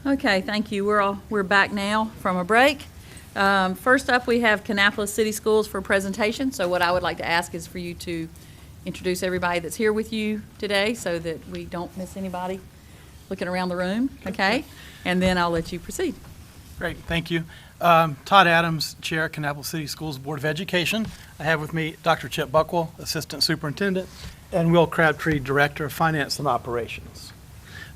Okay, thank you. We're back now from a break. First up, we have Kannapolis City Schools for a presentation. So what I would like to ask is for you to introduce everybody that's here with you today so that we don't miss anybody looking around the room, okay? And then I'll let you proceed. Great, thank you. Todd Adams, Chair, Kannapolis City Schools Board of Education. I have with me Dr. Chip Buckwell, Assistant Superintendent, and Will Crabtree, Director of Finance and Operations.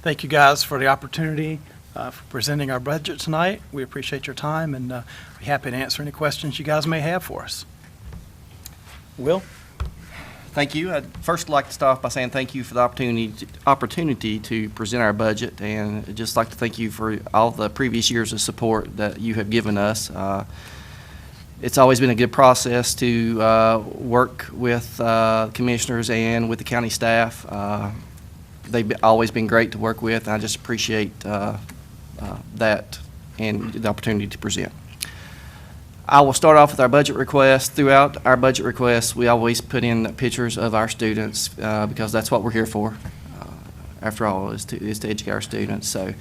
Thank you guys for the opportunity for presenting our budget tonight. We appreciate your time and we're happy to answer any questions you guys may have for us. Will? Thank you. I'd first like to start off by saying thank you for the opportunity to present our budget, and I'd just like to thank you for all the previous years of support that you have given us. It's always been a good process to work with commissioners and with the county staff. They've always been great to work with, and I just appreciate that and the opportunity to present. I will start off with our budget request. Throughout our budget requests, we always put in pictures of our students because that's what we're here for. After all, is to educate our students. So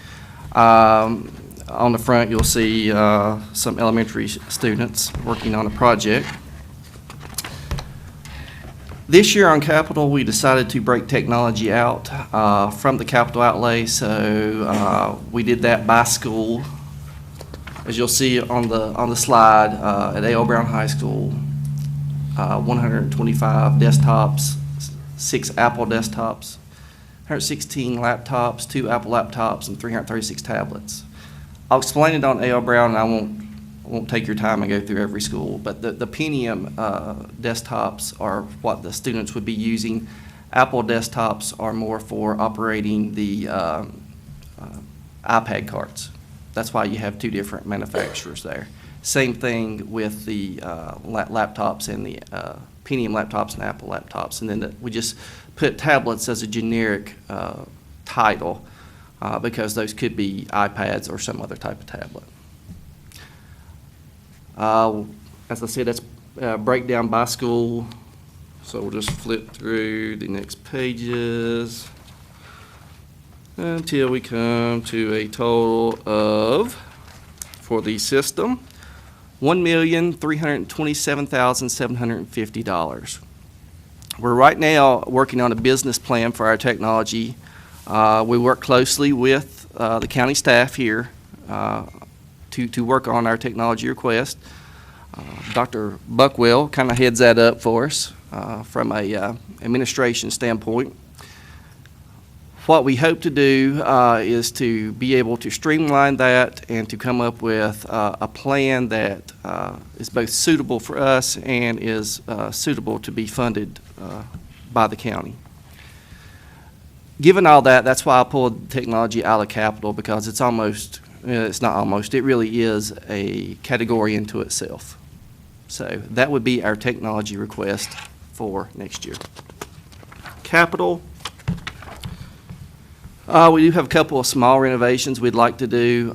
on the front, you'll see some elementary students working on a project. This year on capital, we decided to break technology out from the capital outlay. So we did that by school. As you'll see on the slide, at A.L. Brown High School, 125 desktops, 6 Apple desktops, 116 laptops, 2 Apple laptops, and 336 tablets. I'll explain it on A.L. Brown, and I won't take your time and go through every school, but the Pentium desktops are what the students would be using. Apple desktops are more for operating the iPad cards. That's why you have 2 different manufacturers there. Same thing with the laptops and the Pentium laptops and Apple laptops. And then we just put tablets as a generic title because those could be iPads or some other type of tablet. As I said, that's breakdown by school. So we'll just flip through the next pages until we come to a total of, for the system, $1,327,750. We're right now working on a business plan for our technology. We work closely with the county staff here to work on our technology request. Dr. Buckwell kind of heads that up for us from a administration standpoint. What we hope to do is to be able to streamline that and to come up with a plan that is both suitable for us and is suitable to be funded by the county. Given all that, that's why I pulled technology out of capital, because it's it really is a category into itself. So that would be our technology request for next year. Capital. We do have a couple of small renovations we'd like to do.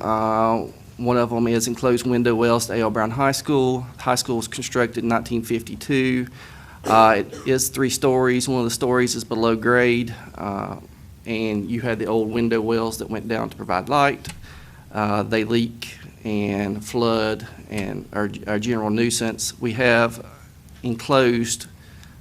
One of them is enclosed window wells at A.L. Brown High School. High school was constructed in 1952. It is 3 stories. One of the stories is below grade, and you had the old window wells that went down to provide light. They leak and flood and are a general nuisance. We have enclosed,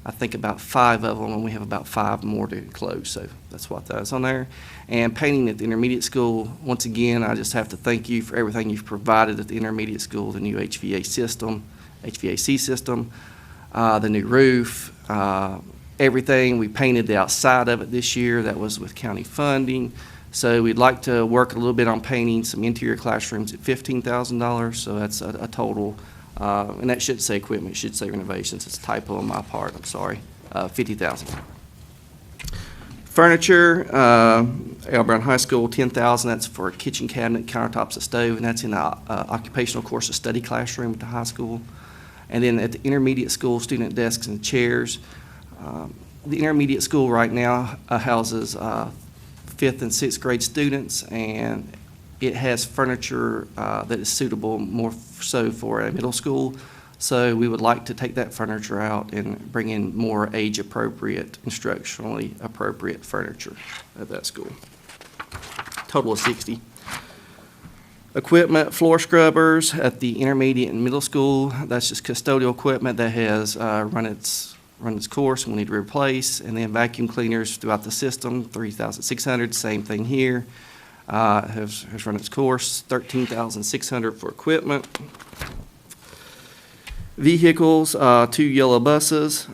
I think, about 5 of them, and we have about 5 more to close, so that's what that's on there. And painting at the intermediate school, once again, I just have to thank you for everything you've provided at the intermediate school, the new HVAC system, the new roof, everything. We painted the outside of it this year. That was with county funding. So we'd like to work a little bit on painting some interior classrooms at $15,000, so that's a total. And that should say equipment, it should say renovations. It's a typo on my part, I'm sorry. $50,000. Furniture, A.L. Brown High School, $10,000. That's for a kitchen cabinet, countertops, a stove, and that's in the occupational course of study classroom at the high school. And then at the intermediate school, student desks and chairs. The intermediate school right now houses 5th and 6th grade students, and it has furniture that is suitable more so for a middle school. So we would like to take that furniture out and bring in more age-appropriate, instructionally appropriate furniture at that school. Total of 60. Equipment, floor scrubbers at the intermediate and middle school. That's just custodial equipment that has run its course and we need to replace. And then vacuum cleaners throughout the system, 3,600. Same thing here. Has run its course, 13,600 for equipment. Vehicles, 2 yellow buses.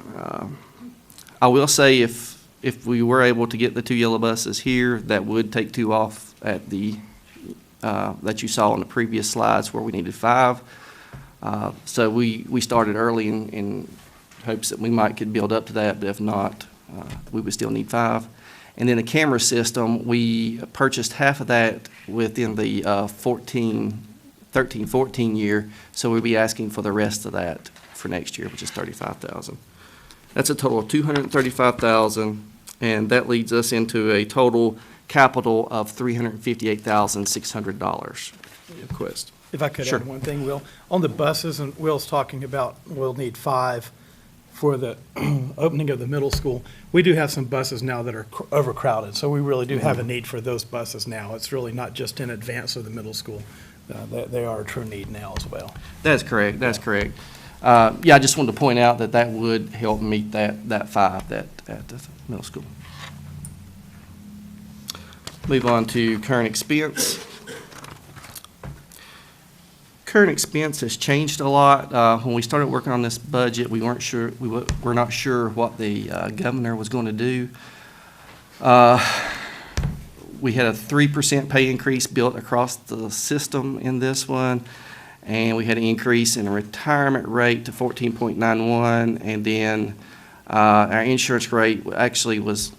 I will say if we were able to get the 2 yellow buses here, that would take 2 off at the that you saw on the previous slides where we needed 5. So we started early in hopes that we might could build up to that, but if not, we would still need 5. And then the camera system, we purchased half of that within the 13-14 year, so we'll be asking for the rest of that for next year, which is $35,000. That's a total of $235,000, and that leads us into a total capital of $358,600 request. If I could Sure. add one thing, Will, on the buses, and Will's talking about we'll need 5 for the opening of the middle school. We do have some buses now that are overcrowded, so we really do have a need for those buses now. It's really not just in advance of the middle school. They are a true need now as well. That's correct, that's correct. Yeah, I just wanted to point out that that would help meet that 5 at the middle school. Move on to current expense. Current expense has changed a lot. When we started working on this budget, we weren't sure, we're not sure what the governor was going to do. We had a 3% pay increase built across the system in this one, and we had an increase in the retirement rate to 14.91, and then our insurance rate actually was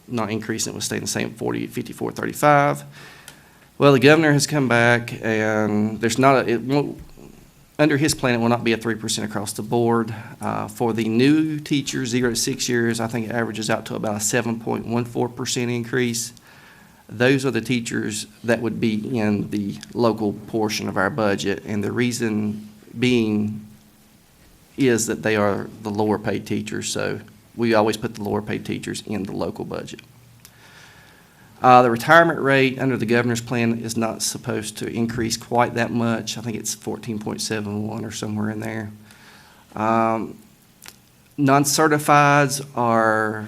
not increasing, it was staying the same, 54.35. Well, the governor has come back, and there's not under his plan, it will not be a 3% across the board. For the new teachers, 0 to 6 years, I think it averages out to about a 7.14% increase. Those are the teachers that would be in the local portion of our budget, and the reason being is that they are the lower paid teachers, so we always put the lower paid teachers in the local budget. The retirement rate under the governor's plan is not supposed to increase quite that much. I think it's 14.71 or somewhere in there. Non-certifieds are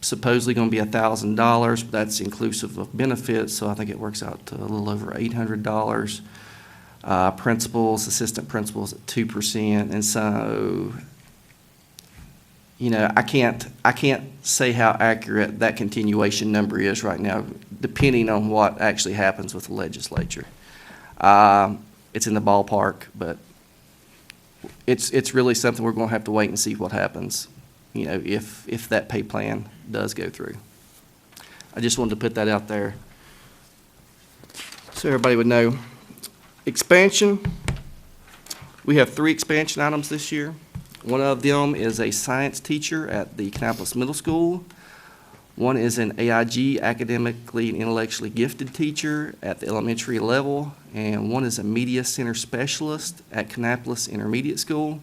supposedly going to be $1,000, but that's inclusive of benefits, so I think it works out to a little over $800. Principals, assistant principals at 2%, and so I can't say how accurate that continuation number is right now, depending on what actually happens with the legislature. It's in the ballpark, but it's really something we're going to have to wait and see what happens, if that pay plan does go through. I just wanted to put that out there so everybody would know. Expansion, we have 3 expansion items this year. One of them is a science teacher at the Kannapolis Middle School. One is an AIG, academically and intellectually gifted teacher at the elementary level. And one is a media center specialist at Kannapolis Intermediate School.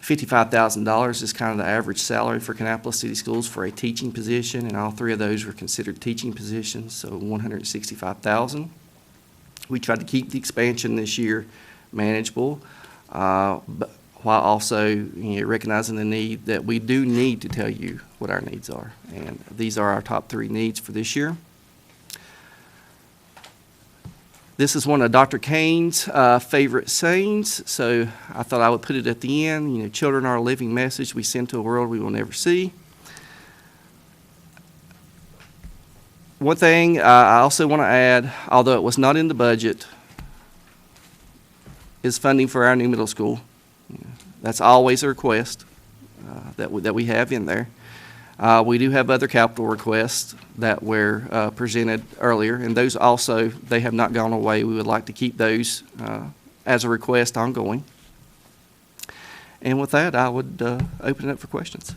$55,000 is kind of the average salary for Kannapolis City Schools for a teaching position, and all 3 of those were considered teaching positions, so $165,000. We tried to keep the expansion this year manageable, but while also recognizing the need that we do need to tell you what our needs are. And these are our top 3 needs for this year. This is one of Dr. Kane's favorite sayings, so I thought I would put it at the end. Children are a living message we send to a world we will never see. One thing I also want to add, although it was not in the budget, is funding for our new middle school. That's always a request that we have in there. We do have other capital requests that were presented earlier, and those also, they have not gone away. We would like to keep those as a request ongoing. And with that, I would open it up for questions.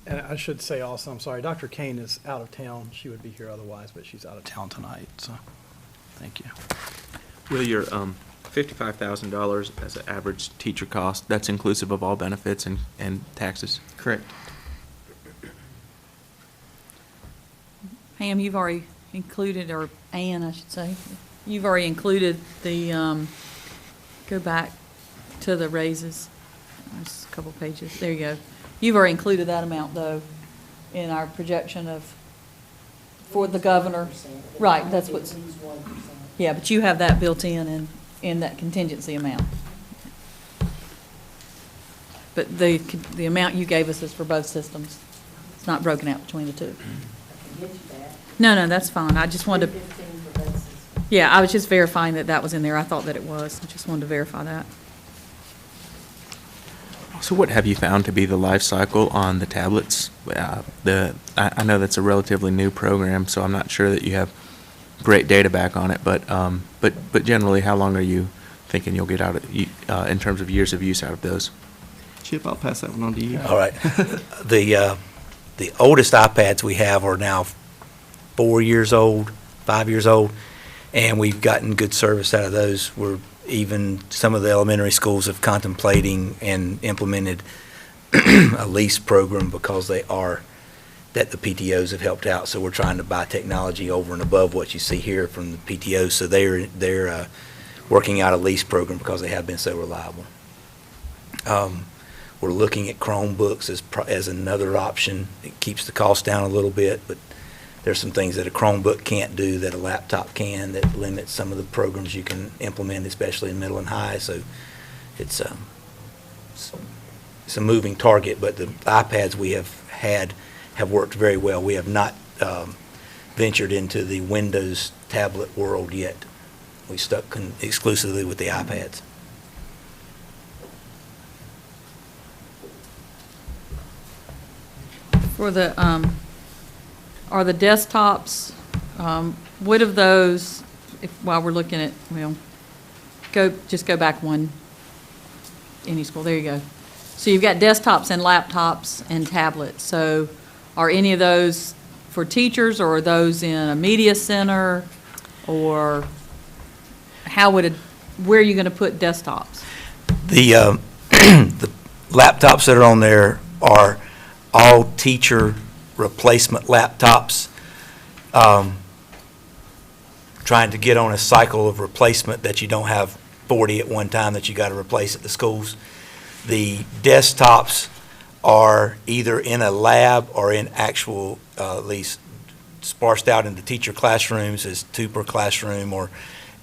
And I should say also, I'm sorry, Dr. Kane is out of town. She would be here otherwise, but she's out of town tonight, so thank you. Will, your $55,000 as an average teacher cost, that's inclusive of all benefits and taxes? Correct. Pam, you've already included, or Ann, I should say, you've already included the, go back to the raises. There's a couple pages. There you go. You've already included that amount, though, in our projection of, for the governor. Right, that's what's, yeah, but you have that built in that contingency amount. But the amount you gave us is for both systems. It's not broken out between the two. No, that's fine. I just wanted to, yeah, I was just verifying that was in there. I thought that it was. I just wanted to verify that. So what have you found to be the life cycle on the tablets? I know that's a relatively new program, so I'm not sure that you have great data back on it, but generally, how long are you thinking you'll get out of, in terms of years of use out of those? Chip, I'll pass that one on to you. All right. The oldest iPads we have are now 4 years old, 5 years old, and we've gotten good service out of those. We're even, some of the elementary schools have contemplating and implemented a lease program because that the PTOs have helped out. So we're trying to buy technology over and above what you see here from the PTOs. So they're working out a lease program because they have been so reliable. We're looking at Chromebooks as another option. It keeps the cost down a little bit, but there's some things that a Chromebook can't do that a laptop can, that limits some of the programs you can implement, especially in middle and high. So it's a moving target, but the iPads we have had have worked very well. We have not ventured into the Windows tablet world yet. We stuck exclusively with the iPads. For the, are the desktops, what of those, while we're looking at, well, just go back one, any school, there you go. So you've got desktops and laptops and tablets. So are any of those for teachers, or are those in a media center, or where are you going to put desktops? The laptops that are on there are all teacher replacement laptops, trying to get on a cycle of replacement that you don't have 40 at one time that you got to replace at the schools. The desktops are either in a lab or in actual, at least sparsed out into teacher classrooms as 2 per classroom,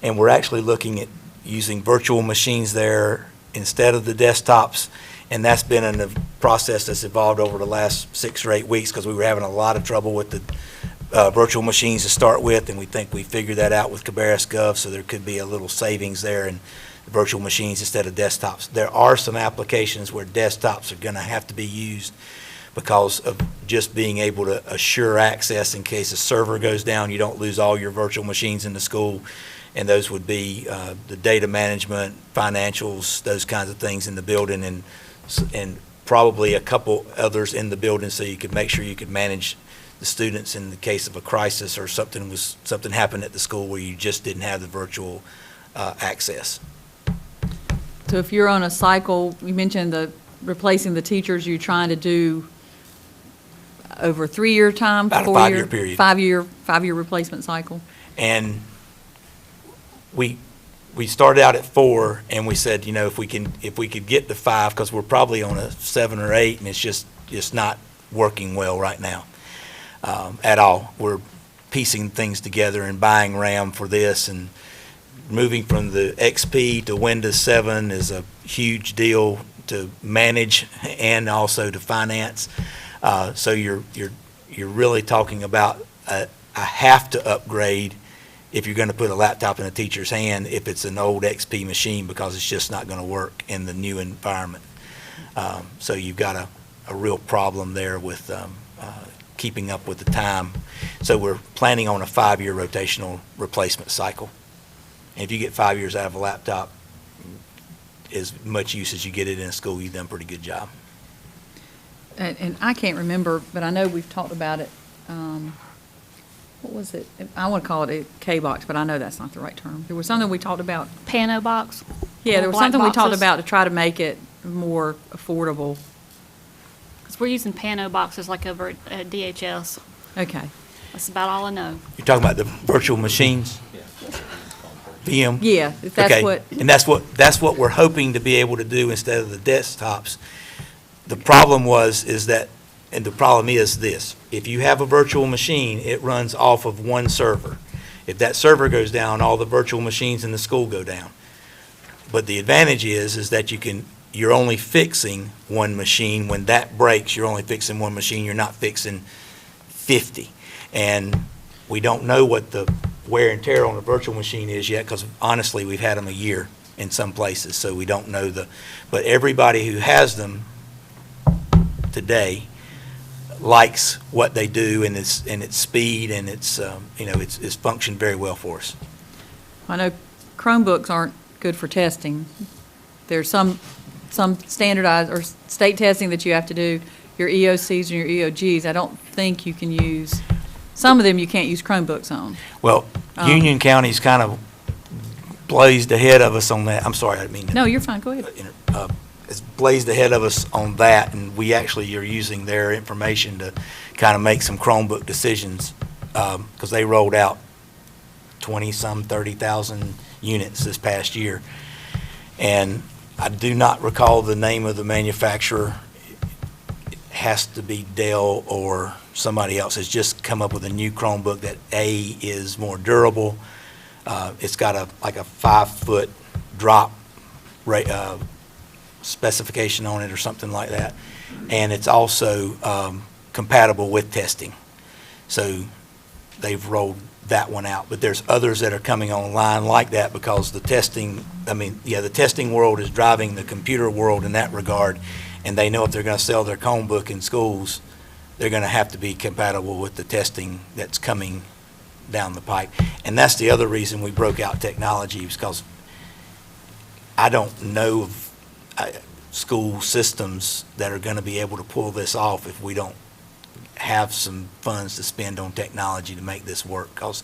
and we're actually looking at using virtual machines there instead of the desktops. And that's been a process that's evolved over the last 6 or 8 weeks, because we were having a lot of trouble with the virtual machines to start with, and we think we figured that out with Cabarrus Gov, so there could be a little savings there in virtual machines instead of desktops. There are some applications where desktops are going to have to be used because of just being able to assure access in case a server goes down. You don't lose all your virtual machines in the school, and those would be the data management, financials, those kinds of things in the building, and probably a couple others in the building, so you could make sure you could manage the students in the case of a crisis or something happened at the school where you just didn't have the virtual access. So if you're on a cycle, you mentioned replacing the teachers, you're trying to do over a 3-year time, About a 4-year, 5-year period. 5-year replacement cycle. And we started out at 4, and we said, if we could get to 5, because we're probably on a 7 or 8, and it's just not working well right now at all. We're piecing things together and buying RAM for this, and moving from the XP to Windows 7 is a huge deal to manage and also to finance. So you're really talking about a have to upgrade if you're going to put a laptop in a teacher's hand if it's an old XP machine, because it's just not going to work in the new environment. So you've got a real problem there with keeping up with the time. So we're planning on a 5-year rotational replacement cycle. And if you get 5 years out of a laptop, as much use as you get it in a school, you've done a pretty good job. And I can't remember, but I know we've talked about it. What was it? I want to call it a K-box, but I know that's not the right term. There was something we talked about. Pano box? Yeah, there was Black something we talked boxes? about to try to make it more affordable. Because we're using Pano boxes like over at DHS. Okay. That's about all I know. You're talking about the virtual machines? VM? Yeah, if that's Okay, what, and that's what we're hoping to be able to do instead of the desktops. The problem is that, and the problem is this: if you have a virtual machine, it runs off of one server. If that server goes down, all the virtual machines in the school go down. But the advantage is that you're only fixing one machine. When that breaks, you're only fixing one machine. You're not fixing 50. And we don't know what the wear and tear on a virtual machine is yet, because honestly, we've had them a year in some places, so we don't know but everybody who has them today likes what they do, and its speed, and it's functioned very well for us. I know Chromebooks aren't good for testing. There's some standardized or state testing that you have to do, your EOCs and your EOGs. I don't think you can use, some of them you can't use Chromebooks on. Well, Union County's kind of blazed ahead of us on that. I'm sorry, I didn't mean to. No, you're fine, go ahead. It's blazed ahead of us on that, and we actually are using their information to kind of make some Chromebook decisions, because they rolled out 30,000 units this past year. And I do not recall the name of the manufacturer. It has to be Dell or somebody else has just come up with a new Chromebook that is more durable. It's got a 5-foot drop rate, specification on it or something like that, and it's also compatible with testing. So they've rolled that one out, but there's others that are coming online like that, because the testing world is driving the computer world in that regard, and they know if they're going to sell their Chromebook in schools, they're going to have to be compatible with the testing that's coming down the pipe. And that's the other reason we broke out technology, because I don't know of school systems that are going to be able to pull this off if we don't have some funds to spend on technology to make this work, because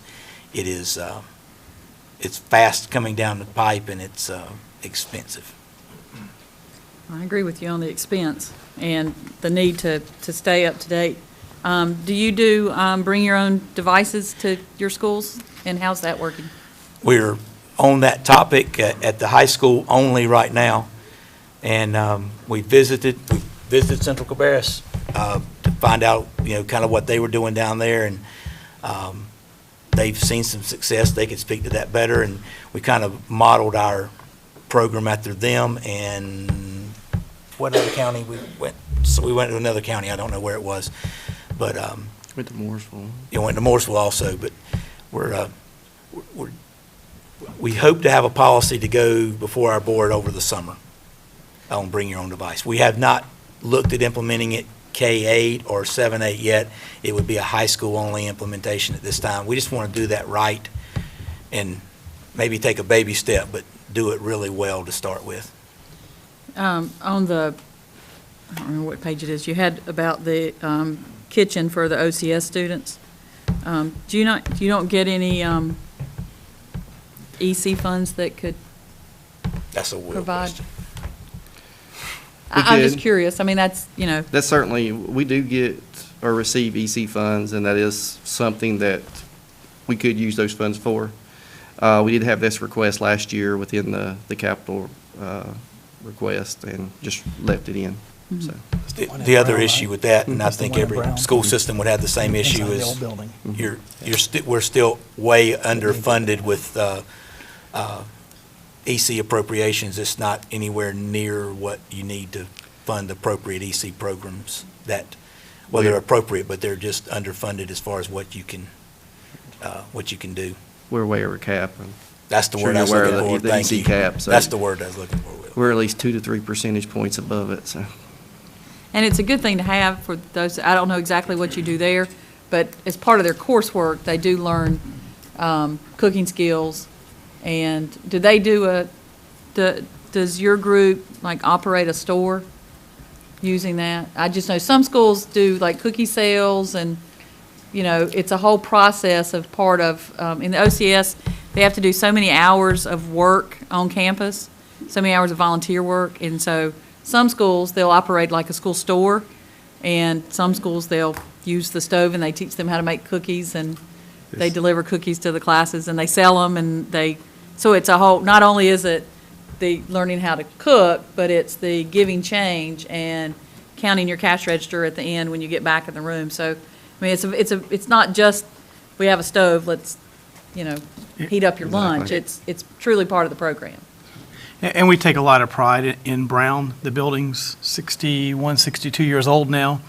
it's fast coming down the pipe, and it's expensive. I agree with you on the expense and the need to stay up to date. Do you bring your own devices to your schools, and how's that working? We're on that topic at the high school only right now, and we visited Central Cabarrus to find out, kind of what they were doing down there, and they've seen some success. They could speak to that better, and we kind of modeled our program after them. And what other county we went? So we went to another county. I don't know where it was, but Went to Mooresville. went to Mooresville also. But we hope to have a policy to go before our board over the summer on bring your own device. We have not looked at implementing it K-8 or 7-8 yet. It would be a high school only implementation at this time. We just want to do that right, and maybe take a baby step, but do it really well to start with. On the, I don't remember what page it is, you had about the kitchen for the OCS students. You don't get any EC funds that could That's a Will provide? question. I'm just could. curious. I mean, that's, That's certainly, we do get or receive EC funds, and that is something that we could use those funds for. We did have this request last year within the capital request, and just left it in, so. The other issue with that, and I That's the think one in every Brown. school system would have the same issue, Inside the is old building. we're still way underfunded with EC appropriations. It's not anywhere near what you need to fund appropriate EC programs that, well, they're appropriate, but they're just underfunded as far as what you can do. We're way over cap, and That's the Sure word I was you're aware looking of for. the Thank EC you. cap, so- That's the word I was looking for. Will. we're at least 2 to 3 percentage points above it, so. and it's a good thing to have for those, I don't know exactly what you do there, but as part of their coursework, they do learn cooking skills. And do they does your group like operate a store using that? I just know some schools do like cookie sales, and, it's a whole process of part of, in the OCS, they have to do so many hours of work on campus, so many hours of volunteer work. And so some schools, they'll operate like a school store, and some schools, they'll use the stove, and they teach them how to make cookies, and they Yes. deliver cookies to the classes, and they sell them, and so it's a whole, not only is it the learning how to cook, but it's the giving change and counting your cash register at the end when you get back in the room. So, I mean, it's not just, we have a stove, let's, heat up your lunch. It's truly part of the program. And we take a lot of pride in Brown. The building's 61, 62 years old now,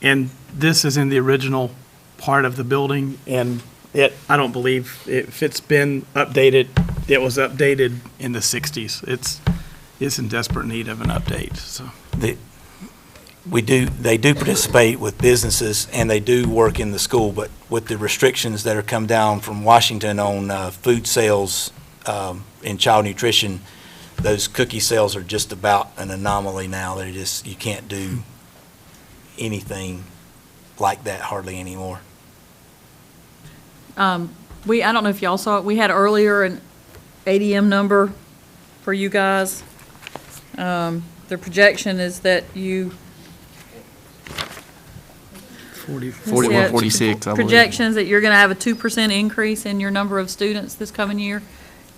and this is in the original part of the building, and I don't believe if it's been updated, it was updated in the 60s. It's in desperate need of an update, so. They do participate with businesses, and they do work in the school, but with the restrictions that are come down from Washington on food sales and child nutrition, those cookie sales are just about an anomaly now. You can't do anything like that hardly anymore. I don't know if y'all saw it, we had earlier an ADM number for you guys. The projection is that you. 41, 46, I believe. Projections that you're going to have a 2% increase in your number of students this coming year.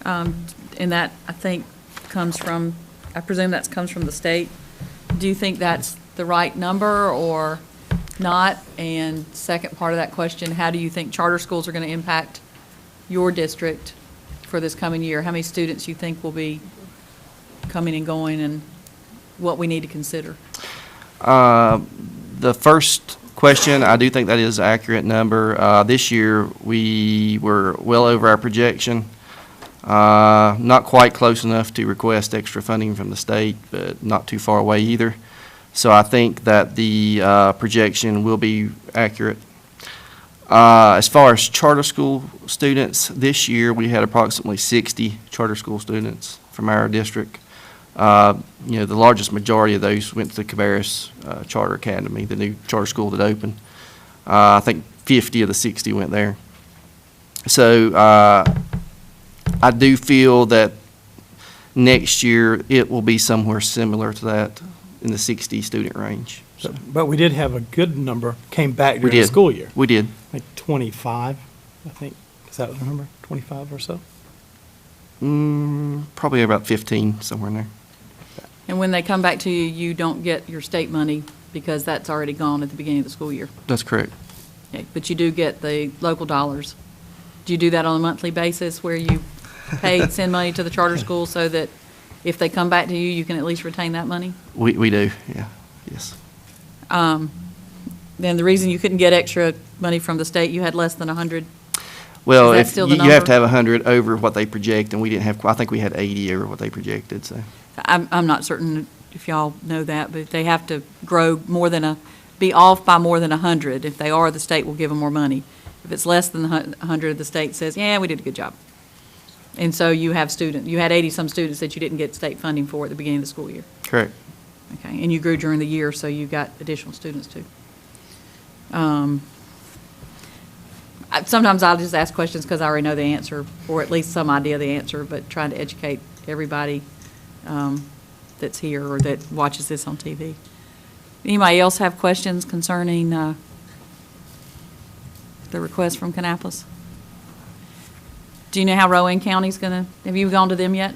And that, I think, I presume that comes from the state. Do you think that's the right number or not? And second part of that question, how do you think charter schools are going to impact your district for this coming year? How many students you think will be coming and going, and what we need to consider? The first question, I do think that is an accurate number. This year, we were well over our projection. Not quite close enough to request extra funding from the state, but not too far away either. So I think that the projection will be accurate. As far as charter school students, this year we had approximately 60 charter school students from our district. The largest majority of those went to the Cabarrus Charter Academy, the new charter school that opened. I think 50 of the 60 went there. So I do feel that next year it will be somewhere similar to that in the 60 student range. So, But we did have a good number came back we during the did. school year. We did. Like 25, I think. Is that the number? 25 or so? Probably about 15, somewhere in there. And when they come back to you, you don't get your state money because that's already gone at the beginning of the school year. That's correct. Okay, but you do get the local dollars. Do you do that on a monthly basis where you send money to the charter school so that if they come back to you, you can at least retain that money? We do, yeah, yes. Then the reason you couldn't get extra money from the state, you had less than 100. Well, Is that if still you the you have number? to have 100 over what they project, and we didn't have, I think we had 80 over what they projected, so. I'm not certain if y'all know that, but they have to grow be off by more than 100. If they are, the state will give them more money. If it's less than 100, the state says, yeah, we did a good job. And so you had 80-some students that you didn't get state funding for at the beginning of the school year. Correct. Okay, and you grew during the year, so you got additional students too. Sometimes I'll just ask questions because I already know the answer, or at least some idea of the answer, but trying to educate everybody that's here or that watches this on TV. Anybody else have questions concerning the request from Kannapolis? Do you know how Rowan County's have you gone to them yet?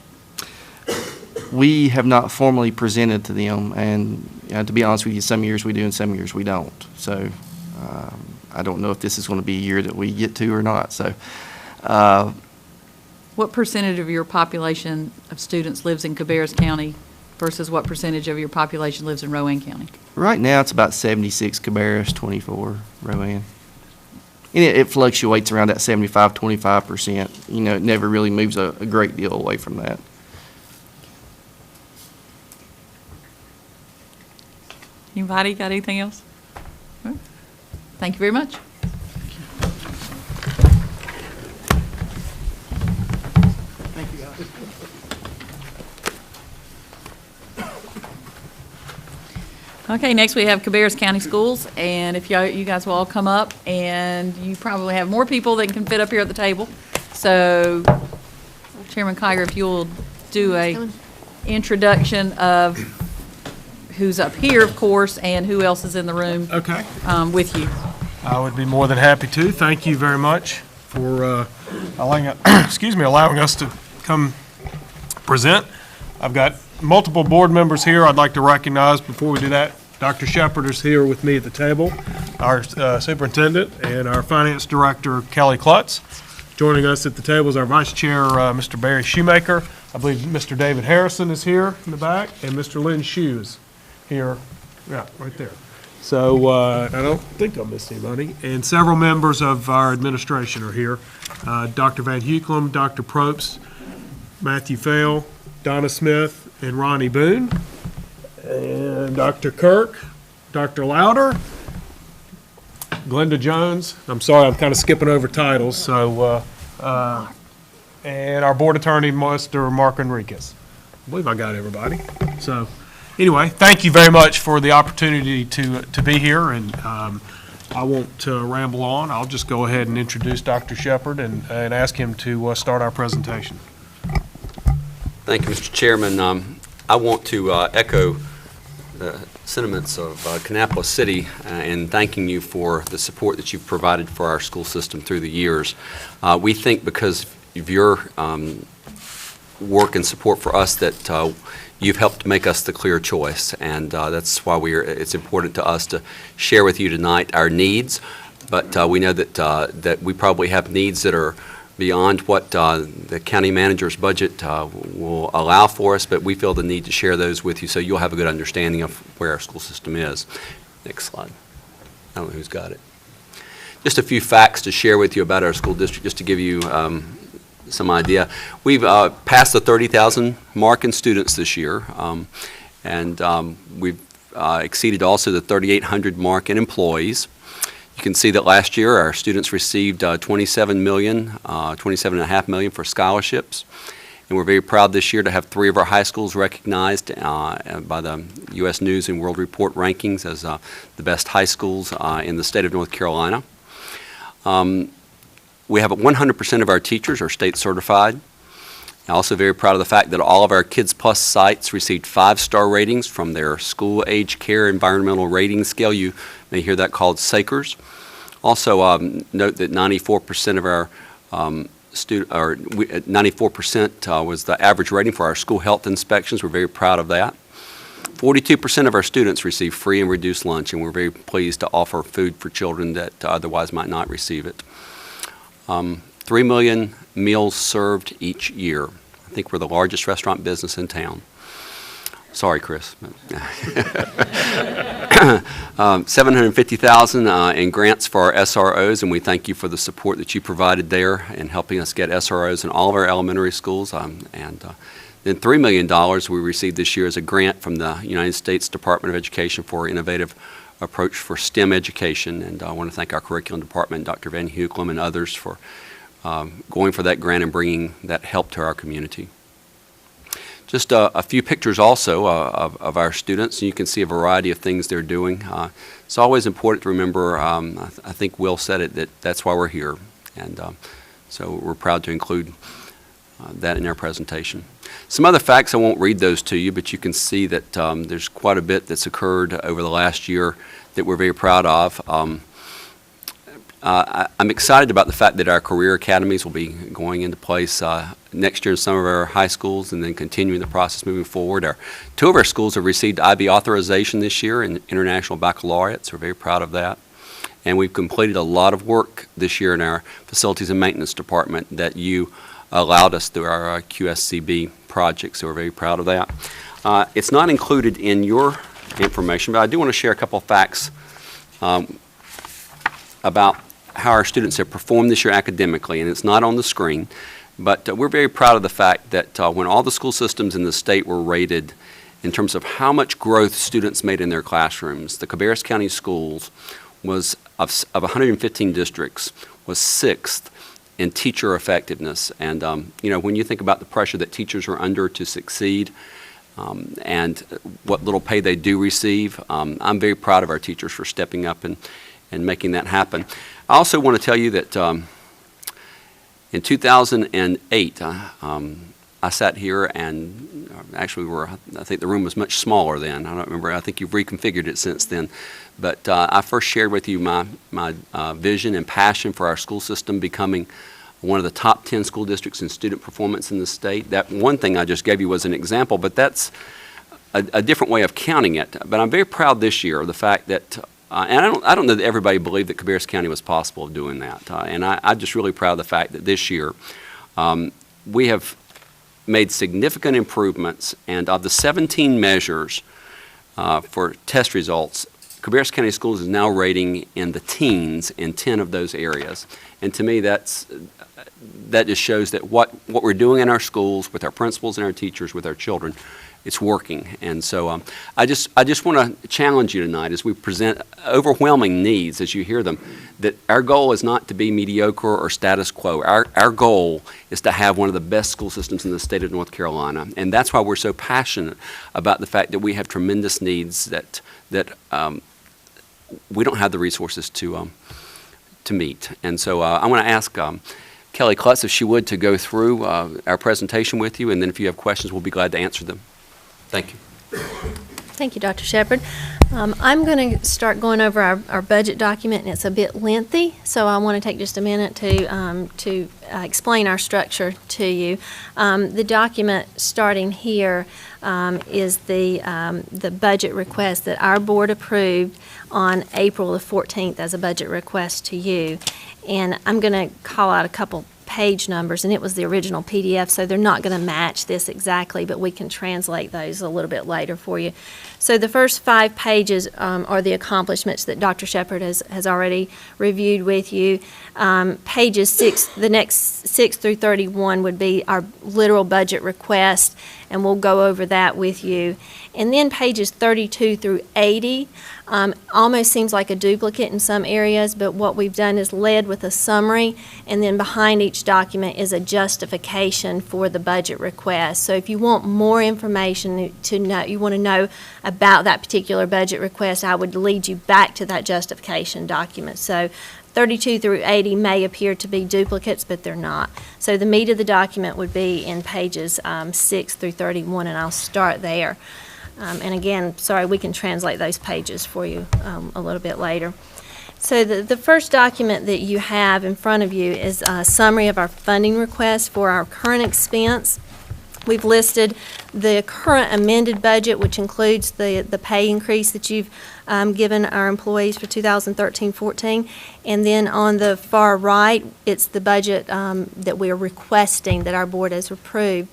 We have not formally presented to them, and to be honest with you, some years we do and some years we don't. So I don't know if this is going to be a year that we get to or not. So, what percentage of your population of students lives in Cabarrus County versus what percentage of your population lives in Rowan County? right now it's about 76 Cabarrus, 24 Rowan. And it fluctuates around that 75-25%. It never really moves a great deal away from that. Anybody got anything else? All right. Thank you very much. Thank you, guys. Okay, next we have Cabarrus County Schools, and if you guys will all come up, and you probably have more people than can fit up here at the table. So, Chairman Kiger, if you'll do a introduction of who's up here, of course, and who else is in the room Okay. with you. I would be more than happy to. Thank you very much for allowing us to come present. I've got multiple board members here I'd like to recognize. Before we do that, Dr. Shepard is here with me at the table, our superintendent, and our finance director, Kelly Klutz. Joining us at the table is our vice chair, Mr. Barry Shoemaker. I believe Mr. David Harrison is here in the back, and Mr. Lynn Shoes here, yeah, right there. So I don't think I missed anybody. And several members of our administration are here. Dr. Van Hukelum, Dr. Probst, Matthew Fail, Donna Smith, and Ronnie Boone. And Dr. Kirk, Dr. Louder, Glenda Jones. I'm sorry, I'm kind of skipping over titles. So, and our board attorney, Mr. Mark Enriquez. I believe I got everybody. So, anyway, thank you very much for the opportunity to be here, and I won't ramble on. I'll just go ahead and introduce Dr. Shepard and ask him to start our presentation. Thank you, Mr. Chairman. I want to echo the sentiments of Kannapolis City in thanking you for the support that you've provided for our school system through the years. We think because of your work and support for us that you've helped make us the clear choice, and that's why it's important to us to share with you tonight our needs, but we know that we probably have needs that are beyond what the county manager's budget will allow for us, but we feel the need to share those with you so you'll have a good understanding of where our school system is. Next slide. I don't know who's got it. Just a few facts to share with you about our school district, just to give you some idea. We've passed the 30,000 mark in students this year, and we've exceeded also the 3,800 mark in employees. You can see that last year our students received $27.5 million for scholarships, and we're very proud this year to have 3 of our high schools recognized by the U.S. News and World Report rankings as the best high schools in the state of North Carolina. We have 100% of our teachers are state certified. I'm also very proud of the fact that all of our Kids Plus sites received 5-star ratings from their School Age Care Environmental Rating Scale. You may hear that called SACRS. Also, note that 94% of our 94% was the average rating for our school health inspections. We're very proud of that. 42% of our students receive free and reduced lunch, and we're very pleased to offer food for children that otherwise might not receive it. 3 million meals served each year. I think we're the largest restaurant business in town. Sorry, Chris. $750,000 in grants for our SROs, and we thank you for the support that you provided there in helping us get SROs in all of our elementary schools. And then $3 million we received this year as a grant from the United States Department of Education for innovative approach for STEM education, and I want to thank our curriculum department, Dr. Van Hukelum, and others for going for that grant and bringing that help to our community. Just a few pictures also of our students, and you can see a variety of things they're doing. It's always important to remember, I think Will said it, that's why we're here, and so we're proud to include that in our presentation. Some other facts, I won't read those to you, but you can see that there's quite a bit that's occurred over the last year that we're very proud of. I'm excited about the fact that our career academies will be going into place next year in some of our high schools and then continuing the process moving forward. 2 of our schools have received IB authorization this year in international baccalaureates. We're very proud of that. And we've completed a lot of work this year in our facilities and maintenance department that you allowed us through our QSCB project, so we're very proud of that. It's not included in your information, but I do want to share a couple of facts about how our students have performed this year academically, and it's not on the screen, but we're very proud of the fact that when all the school systems in the state were rated in terms of how much growth students made in their classrooms, the Cabarrus County Schools was, of 115 districts, was 6th in teacher effectiveness. And you know, when you think about the pressure that teachers are under to succeed and what little pay they do receive, I'm very proud of our teachers for stepping up and making that happen. I also want to tell you that in 2008, I sat here and actually I think the room was much smaller then. I don't remember. I think you've reconfigured it since then. But I first shared with you my vision and passion for our school system becoming one of the top 10 school districts in student performance in the state. That one thing I just gave you was an example, but that's a different way of counting it. But I'm very proud this year of the fact that, and I don't know that everybody believed that Cabarrus County was possible of doing that. And I'm just really proud of the fact that this year we have made significant improvements, and of the 17 measures for test results, Cabarrus County Schools is now rating in the teens in 10 of those areas. And to me, that just shows that what we're doing in our schools with our principals and our teachers, with our children, it's working. And so I just want to challenge you tonight as we present overwhelming needs as you hear them, that our goal is not to be mediocre or status quo. Our goal is to have one of the best school systems in the state of North Carolina. And that's why we're so passionate about the fact that we have tremendous needs that we don't have the resources to meet. And so I want to ask Kelly Klutz, if she would, to go through our presentation with you, and then if you have questions, we'll be glad to answer them. Thank you. Thank you, Dr. Shepard. I'm going to start going over our budget document, and it's a bit lengthy, so I want to take just a minute to explain our structure to you. The document starting here is the budget request that our board approved on April the 14th as a budget request to you. And I'm going to call out a couple page numbers, and it was the original PDF, so they're not going to match this exactly, but we can translate those a little bit later for you. So the first 5 pages are the accomplishments that Dr. Shepard has already reviewed with you. The next 6 through 31 would be our literal budget request, and we'll go over that with you. And then pages 32 through 80 almost seems like a duplicate in some areas, but what we've done is led with a summary, and then behind each document is a justification for the budget request. So if you want more information to know, you want to know about that particular budget request, I would lead you back to that justification document. So 32 through 80 may appear to be duplicates, but they're not. So the meat of the document would be in pages 6 through 31, and I'll start there. And again, sorry, we can translate those pages for you a little bit later. So the first document that you have in front of you is a summary of our funding request for our current expense. We've listed the current amended budget, which includes the pay increase that you've given our employees for 2013-14. And then on the far right, it's the budget that we are requesting that our board has approved.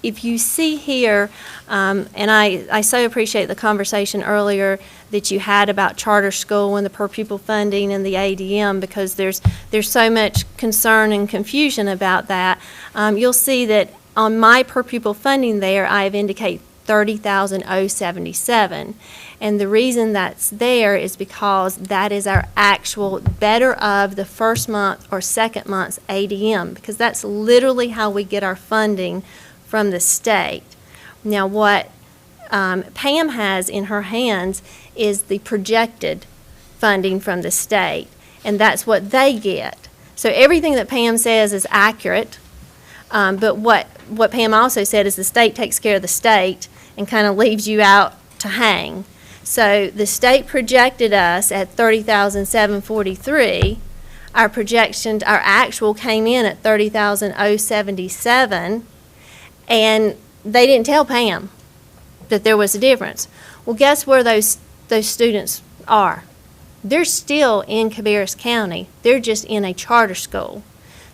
If you see here, and I so appreciate the conversation earlier that you had about charter school and the per pupil funding and the ADM, because there's so much concern and confusion about that. You'll see that on my per pupil funding there, I have indicated $30,077. And the reason that's there is because that is our actual better of the first month or second month's ADM, because that's literally how we get our funding from the state. Now what Pam has in her hands is the projected funding from the state, and that's what they get. So everything that Pam says is accurate, but what Pam also said is the state takes care of the state and kind of leaves you out to hang. So the state projected us at $30,743. Our projection, our actual came in at $30,077. And they didn't tell Pam that there was a difference. Well, guess where those students are? They're still in Cabarrus County. They're just in a charter school.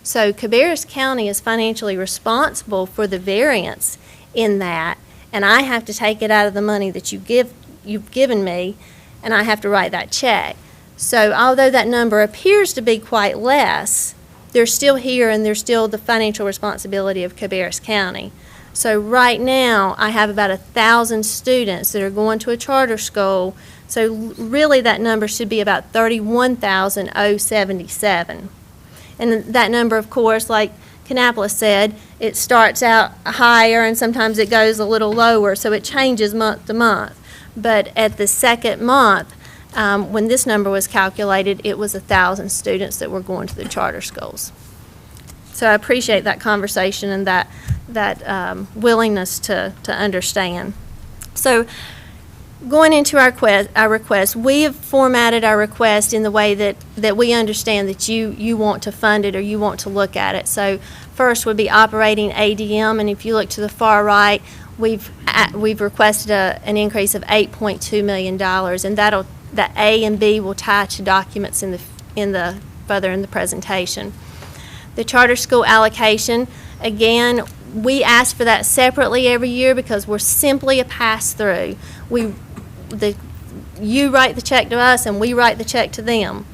So Cabarrus County is financially responsible for the variance in that, and I have to take it out of the money that you've given me, and I have to write that check. So although that number appears to be quite less, they're still here, and they're still the financial responsibility of Cabarrus County. So right now, I have about 1,000 students that are going to a charter school. So really, that number should be about $31,077. And that number, of course, like Kannapolis said, it starts out higher and sometimes it goes a little lower, so it changes month to month. But at the second month, when this number was calculated, it was 1,000 students that were going to the charter schools. So I appreciate that conversation and that willingness to understand. So going into our request, we have formatted our request in the way that we understand that you want to fund it or you want to look at it. So first would be operating ADM, and if you look to the far right, we've requested an increase of $8.2 million, and that A and B will tie to documents further in the presentation. The charter school allocation, again, we ask for that separately every year because we're simply a pass-through. You write the check to us and we write the check to them.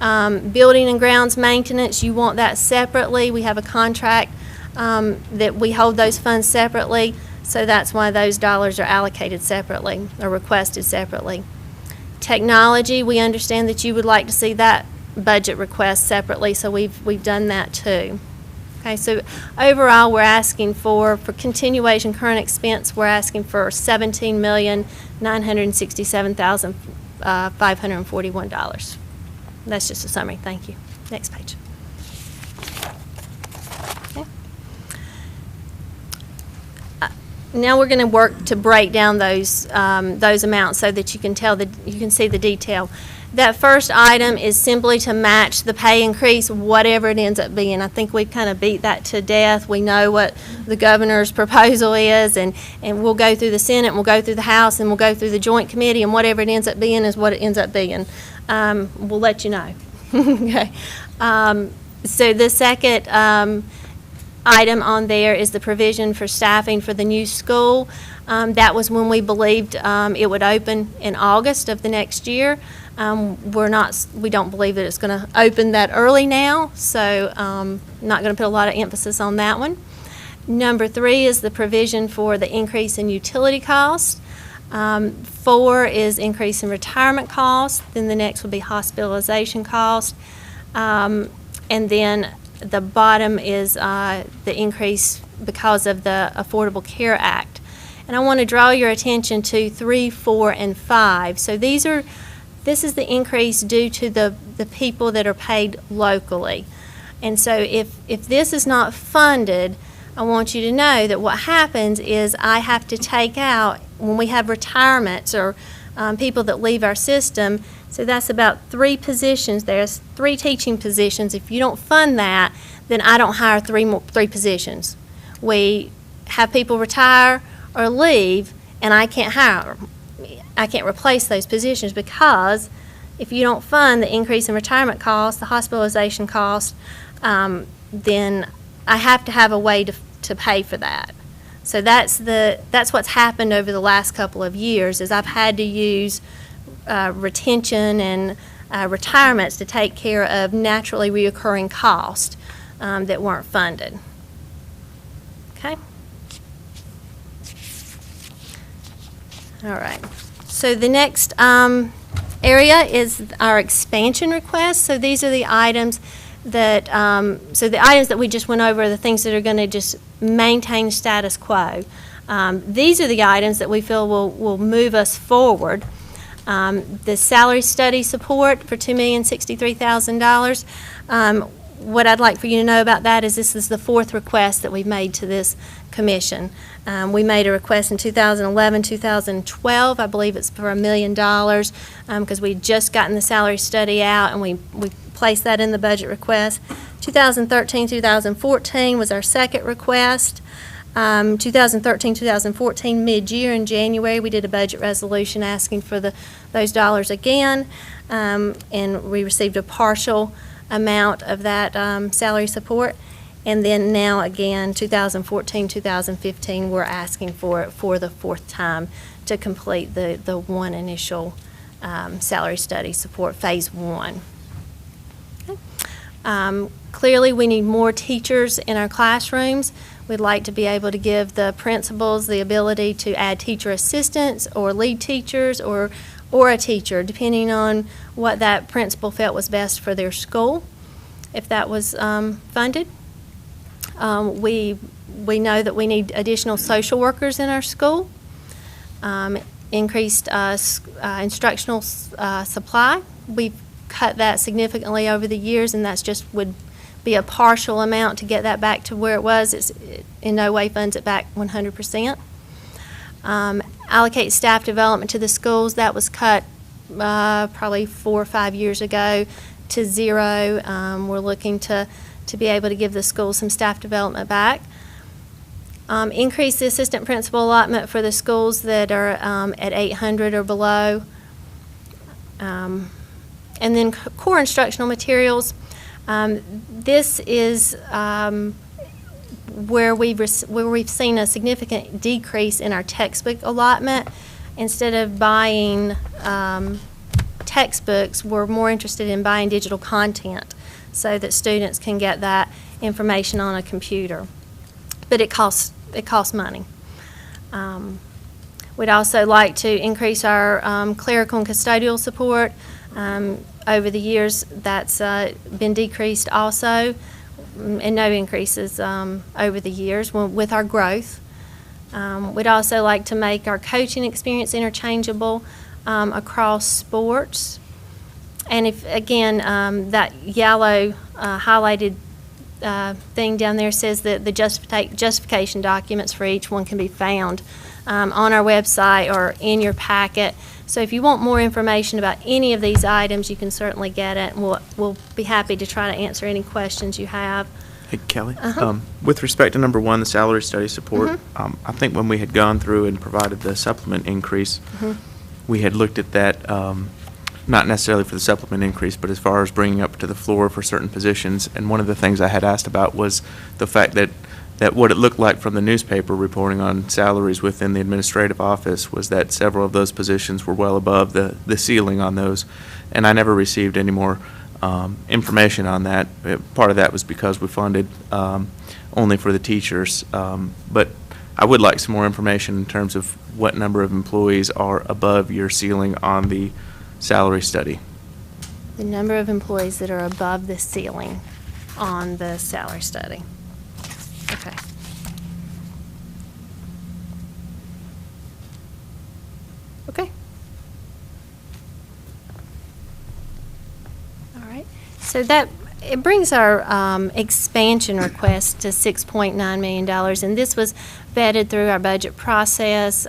Building and grounds maintenance, you want that separately. We have a contract that we hold those funds separately, so that's why those dollars are allocated separately or requested separately. Technology, we understand that you would like to see that budget request separately, so we've done that too. Okay, so overall, we're asking for continuation current expense, we're asking for $17,967,541. That's just a summary. Thank you. Next page. Okay. Now we're going to work to break down those amounts so that you can see the detail. That first item is simply to match the pay increase, whatever it ends up being. I think we've kind of beat that to death. We know what the governor's proposal is, and we'll go through the Senate, and we'll go through the House, and we'll go through the Joint Committee, and whatever it ends up being is what it ends up being. We'll let you know. Okay. So the second item on there is the provision for staffing for the new school. That was when we believed it would open in August of the next year. We don't believe that it's going to open that early now, so not going to put a lot of emphasis on that one. Number 3 is the provision for the increase in utility costs. 4 is increase in retirement costs. Then the next would be hospitalization costs. And then the bottom is the increase because of the Affordable Care Act. And I want to draw your attention to 3, 4, and 5. So this is the increase due to the people that are paid locally. And so if this is not funded, I want you to know that what happens is I have to take out, when we have retirements or people that leave our system, so that's about 3 positions. There's 3 teaching positions. If you don't fund that, then I don't hire 3 positions. We have people retire or leave, and I can't hire them. I can't replace those positions because if you don't fund the increase in retirement costs, the hospitalization costs, then I have to have a way to pay for that. So that's what's happened over the last couple of years is I've had to use retention and retirements to take care of naturally reoccurring costs that weren't funded. Okay? All right. So the next area is our expansion request. So these are the items that we just went over are the things that are going to just maintain status quo. These are the items that we feel will move us forward. The salary study support for $2,063,000. What I'd like for you to know about that is this is the 4th request that we've made to this commission. We made a request in 2011, 2012. I believe it's for $1 million because we'd just gotten the salary study out and we placed that in the budget request. 2013, 2014 was our second request. 2013, 2014 mid-year in January, we did a budget resolution asking for those dollars again, and we received a partial amount of that salary support. And then now again, 2014, 2015, we're asking for it for the 4th time to complete the one initial salary study support, phase 1. Okay. Clearly, we need more teachers in our classrooms. We'd like to be able to give the principals the ability to add teacher assistants or lead teachers or a teacher, depending on what that principal felt was best for their school, if that was funded. We know that we need additional social workers in our school, increased instructional supply. We've cut that significantly over the years, and that's just would be a partial amount to get that back to where it was. It in no way funds it back 100%. Allocate staff development to the schools. That was cut probably 4 or 5 years ago to zero. We're looking to be able to give the schools some staff development back. Increase the assistant principal allotment for the schools that are at 800 or below. And then core instructional materials. This is where we've seen a significant decrease in our textbook allotment. Instead of buying textbooks, we're more interested in buying digital content so that students can get that information on a computer. But it costs money. We'd also like to increase our clerical and custodial support. Over the years, that's been decreased also, and no increases over the years with our growth. We'd also like to make our coaching experience interchangeable across sports. And if, again, that yellow highlighted thing down there says that the justification documents for each one can be found on our website or in your packet. So if you want more information about any of these items, you can certainly get it. We'll be happy to try to answer any questions you have. Hey, Kelly, with respect to number one, the salary study support, I think when we had gone through and provided the supplement increase, we had looked at that, not necessarily for the supplement increase, but as far as bringing up to the floor for certain positions. And one of the things I had asked about was the fact that what it looked like from the newspaper reporting on salaries within the administrative office was that several of those positions were well above the ceiling on those. And I never received any more information on that. Part of that was because we funded only for the teachers. But I would like some more information in terms of what number of employees are above your ceiling on the salary study. The number of employees that are above the ceiling on the salary study. Okay. Okay. All right. So it brings our expansion request to $6.9 million, and this was vetted through our budget process.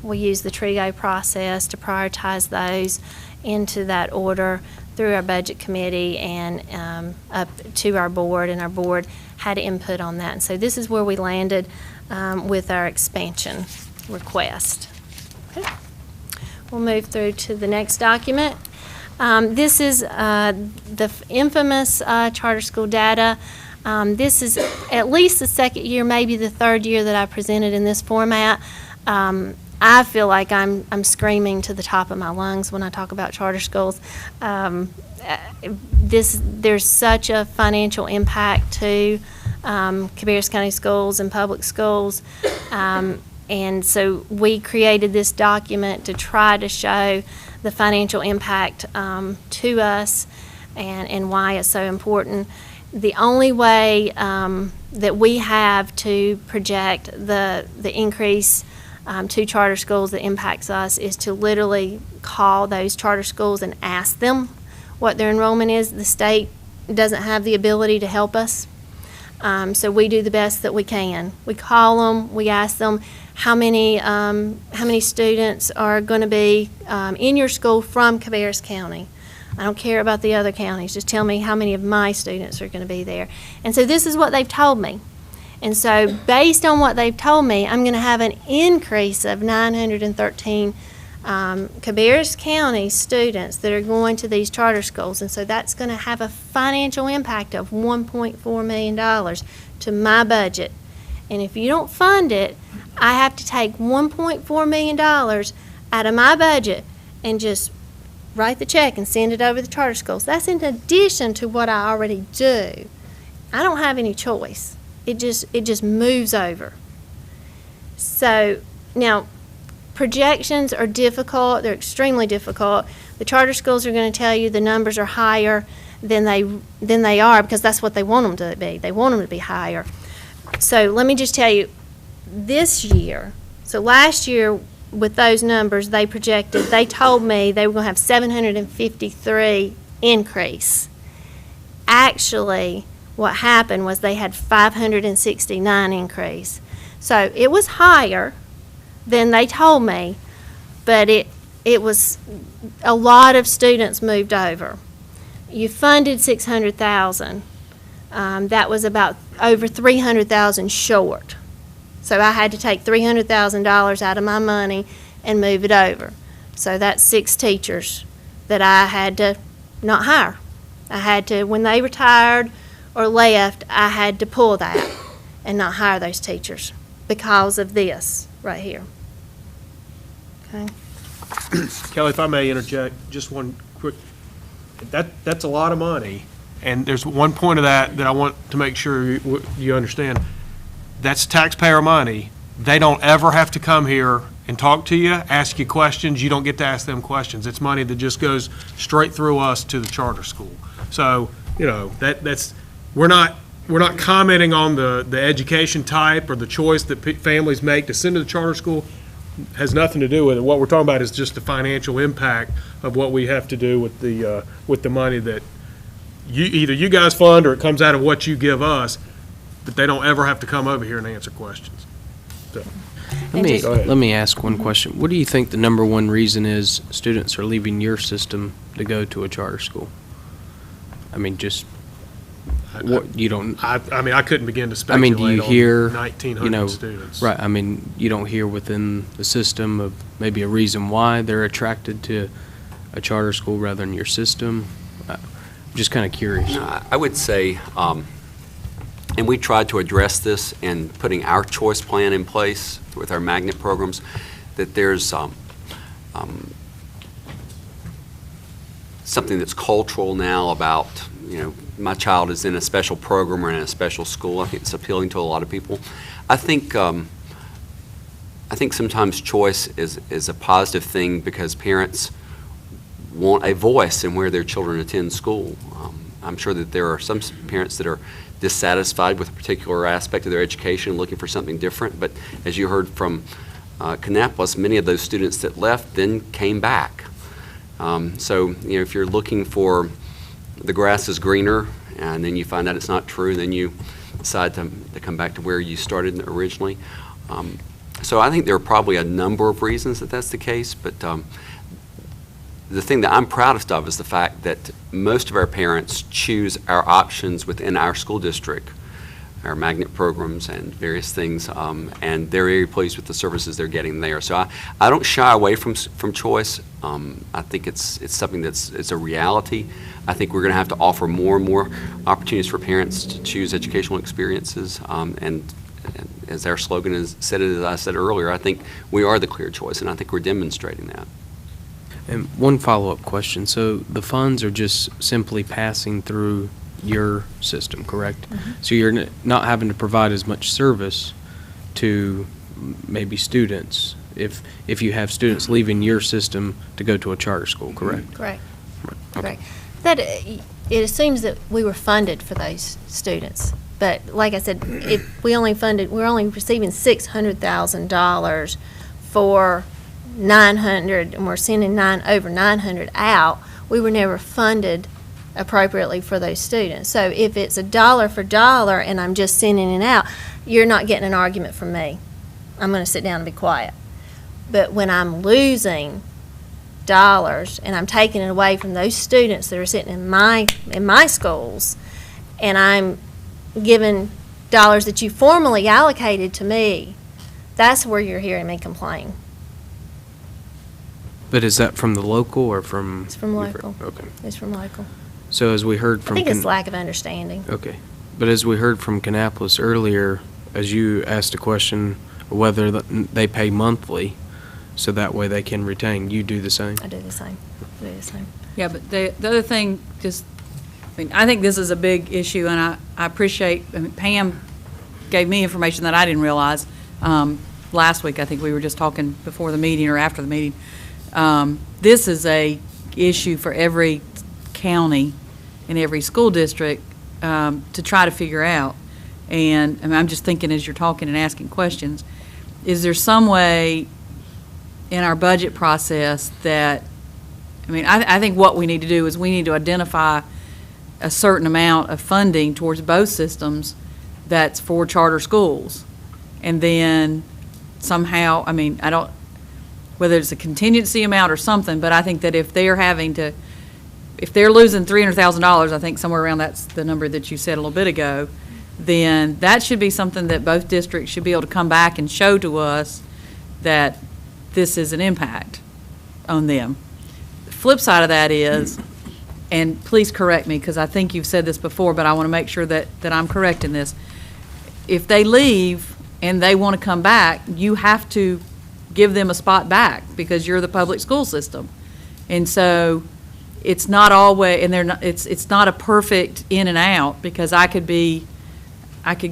We use the TRIO process to prioritize those into that order through our budget committee and up to our board, and our board had input on that. And so this is where we landed with our expansion request. Okay. We'll move through to the next document. This is the infamous charter school data. This is at least the second year, maybe the third year that I presented in this format. I feel like I'm screaming to the top of my lungs when I talk about charter schools. There's such a financial impact to Cabarrus County schools and public schools. And so we created this document to try to show the financial impact to us and why it's so important. The only way that we have to project the increase to charter schools that impacts us is to literally call those charter schools and ask them what their enrollment is. The state doesn't have the ability to help us, so we do the best that we can. We call them, we ask them how many students are going to be in your school from Cabarrus County. I don't care about the other counties, just tell me how many of my students are going to be there. And so this is what they've told me. And so based on what they've told me, I'm going to have an increase of 913 Cabarrus County students that are going to these charter schools. And so that's going to have a financial impact of $1.4 million to my budget. And if you don't fund it, I have to take $1.4 million out of my budget and just write the check and send it over to the charter schools. That's in addition to what I already do. I don't have any choice. It just moves over. So now projections are difficult. They're extremely difficult. The charter schools are going to tell you the numbers are higher than they are because that's what they want them to be. They want them to be higher. So let me just tell you, this year, so last year with those numbers they projected, they told me they were going to have 753 increase. Actually, what happened was they had 569 increase. So it was higher than they told me, but it was, a lot of students moved over. You funded 600,000. That was about over 300,000 short. So I had to take $300,000 out of my money and move it over. So that's 6 teachers that I had to not hire. I had to, when they retired or left, I had to pull that and not hire those teachers because of this right here. Okay. Kelly, if I may interject, just one quick, that's a lot of money, and there's one point of that I want to make sure you understand. That's taxpayer money. They don't ever have to come here and talk to you, ask you questions. You don't get to ask them questions. It's money that just goes straight through us to the charter school. So, you know, that's, we're not commenting on the education type or the choice that families make to send to the charter school. Has nothing to do with it. What we're talking about is just the financial impact of what we have to do with the money that either you guys fund or it comes out of what you give us, but they don't ever have to come over here and answer questions. So, Let me ask one question. What do you think the number one reason is students are leaving your system to go to a charter school? I mean, just what you don't. I mean, I couldn't begin to I speculate mean, do you on hear 1,900 students. Right. I mean, you don't hear within the system of maybe a reason why they're attracted to a charter school rather than your system. I'm just kind of curious. I would say, and we tried to address this in putting our choice plan in place with our magnet programs, that there's something that's cultural now about, you know, my child is in a special program or in a special school. I think it's appealing to a lot of people. I think sometimes choice is a positive thing because parents want a voice in where their children attend school. I'm sure that there are some parents that are dissatisfied with a particular aspect of their education and looking for something different, but as you heard from Kannapolis, many of those students that left then came back. So, you know, if you're looking for the grass is greener and then you find out it's not true, then you decide to come back to where you started originally. So I think there are probably a number of reasons that that's the case, but the thing that I'm proudest of is the fact that most of our parents choose our options within our school district, our magnet programs and various things, and they're very pleased with the services they're getting there. So I don't shy away from choice. I think it's something it's a reality. I think we're going to have to offer more and more opportunities for parents to choose educational experiences, and as our slogan is said, as I said earlier, I think we are the clear choice, and I think we're demonstrating that. And one follow-up question. So the funds are just simply passing through your system, correct? Mm-hmm. So you're not having to provide as much service to maybe students if you have students leaving your system to go to a charter school, correct? Correct. Okay. Correct. That, it assumes that we were funded for those students. But like I said, we're only receiving $600,000 for 900, and we're sending over 900 out. We were never funded appropriately for those students. So if it's a dollar for dollar and I'm just sending it out, you're not getting an argument from me. I'm going to sit down and be quiet. But when I'm losing dollars and I'm taking it away from those students that are sitting in my schools, and I'm giving dollars that you formally allocated to me, that's where you're hearing me complain. But is that from the local or from? It's from local. Okay. It's from local. So as we heard I from. think it's lack of understanding. Okay. But as we heard from Kannapolis earlier, as you asked a question, whether they pay monthly, so that way they can retain, you do the same? I do the same. I do the same. Yeah, but the other thing, I think this is a big issue, and I appreciate, Pam gave me information that I didn't realize. Last week, I think we were just talking before the meeting or after the meeting. This is a issue for every county and every school district to try to figure out. And I'm just thinking as you're talking and asking questions, is there some way in our budget process that, I think what we need to do is we need to identify a certain amount of funding towards both systems that's for charter schools. And then somehow, I mean, I don't, whether it's a contingency amount or something, but I think that if they're if they're losing $300,000, I think somewhere around that's the number that you said a little bit ago, then that should be something that both districts should be able to come back and show to us that this is an impact on them. The flip side of that is, and please correct me because I think you've said this before, but I want to make sure that I'm correct in this. If they leave and they want to come back, you have to give them a spot back because you're the public school system. And so it's not always, and it's not a perfect in and out, because I could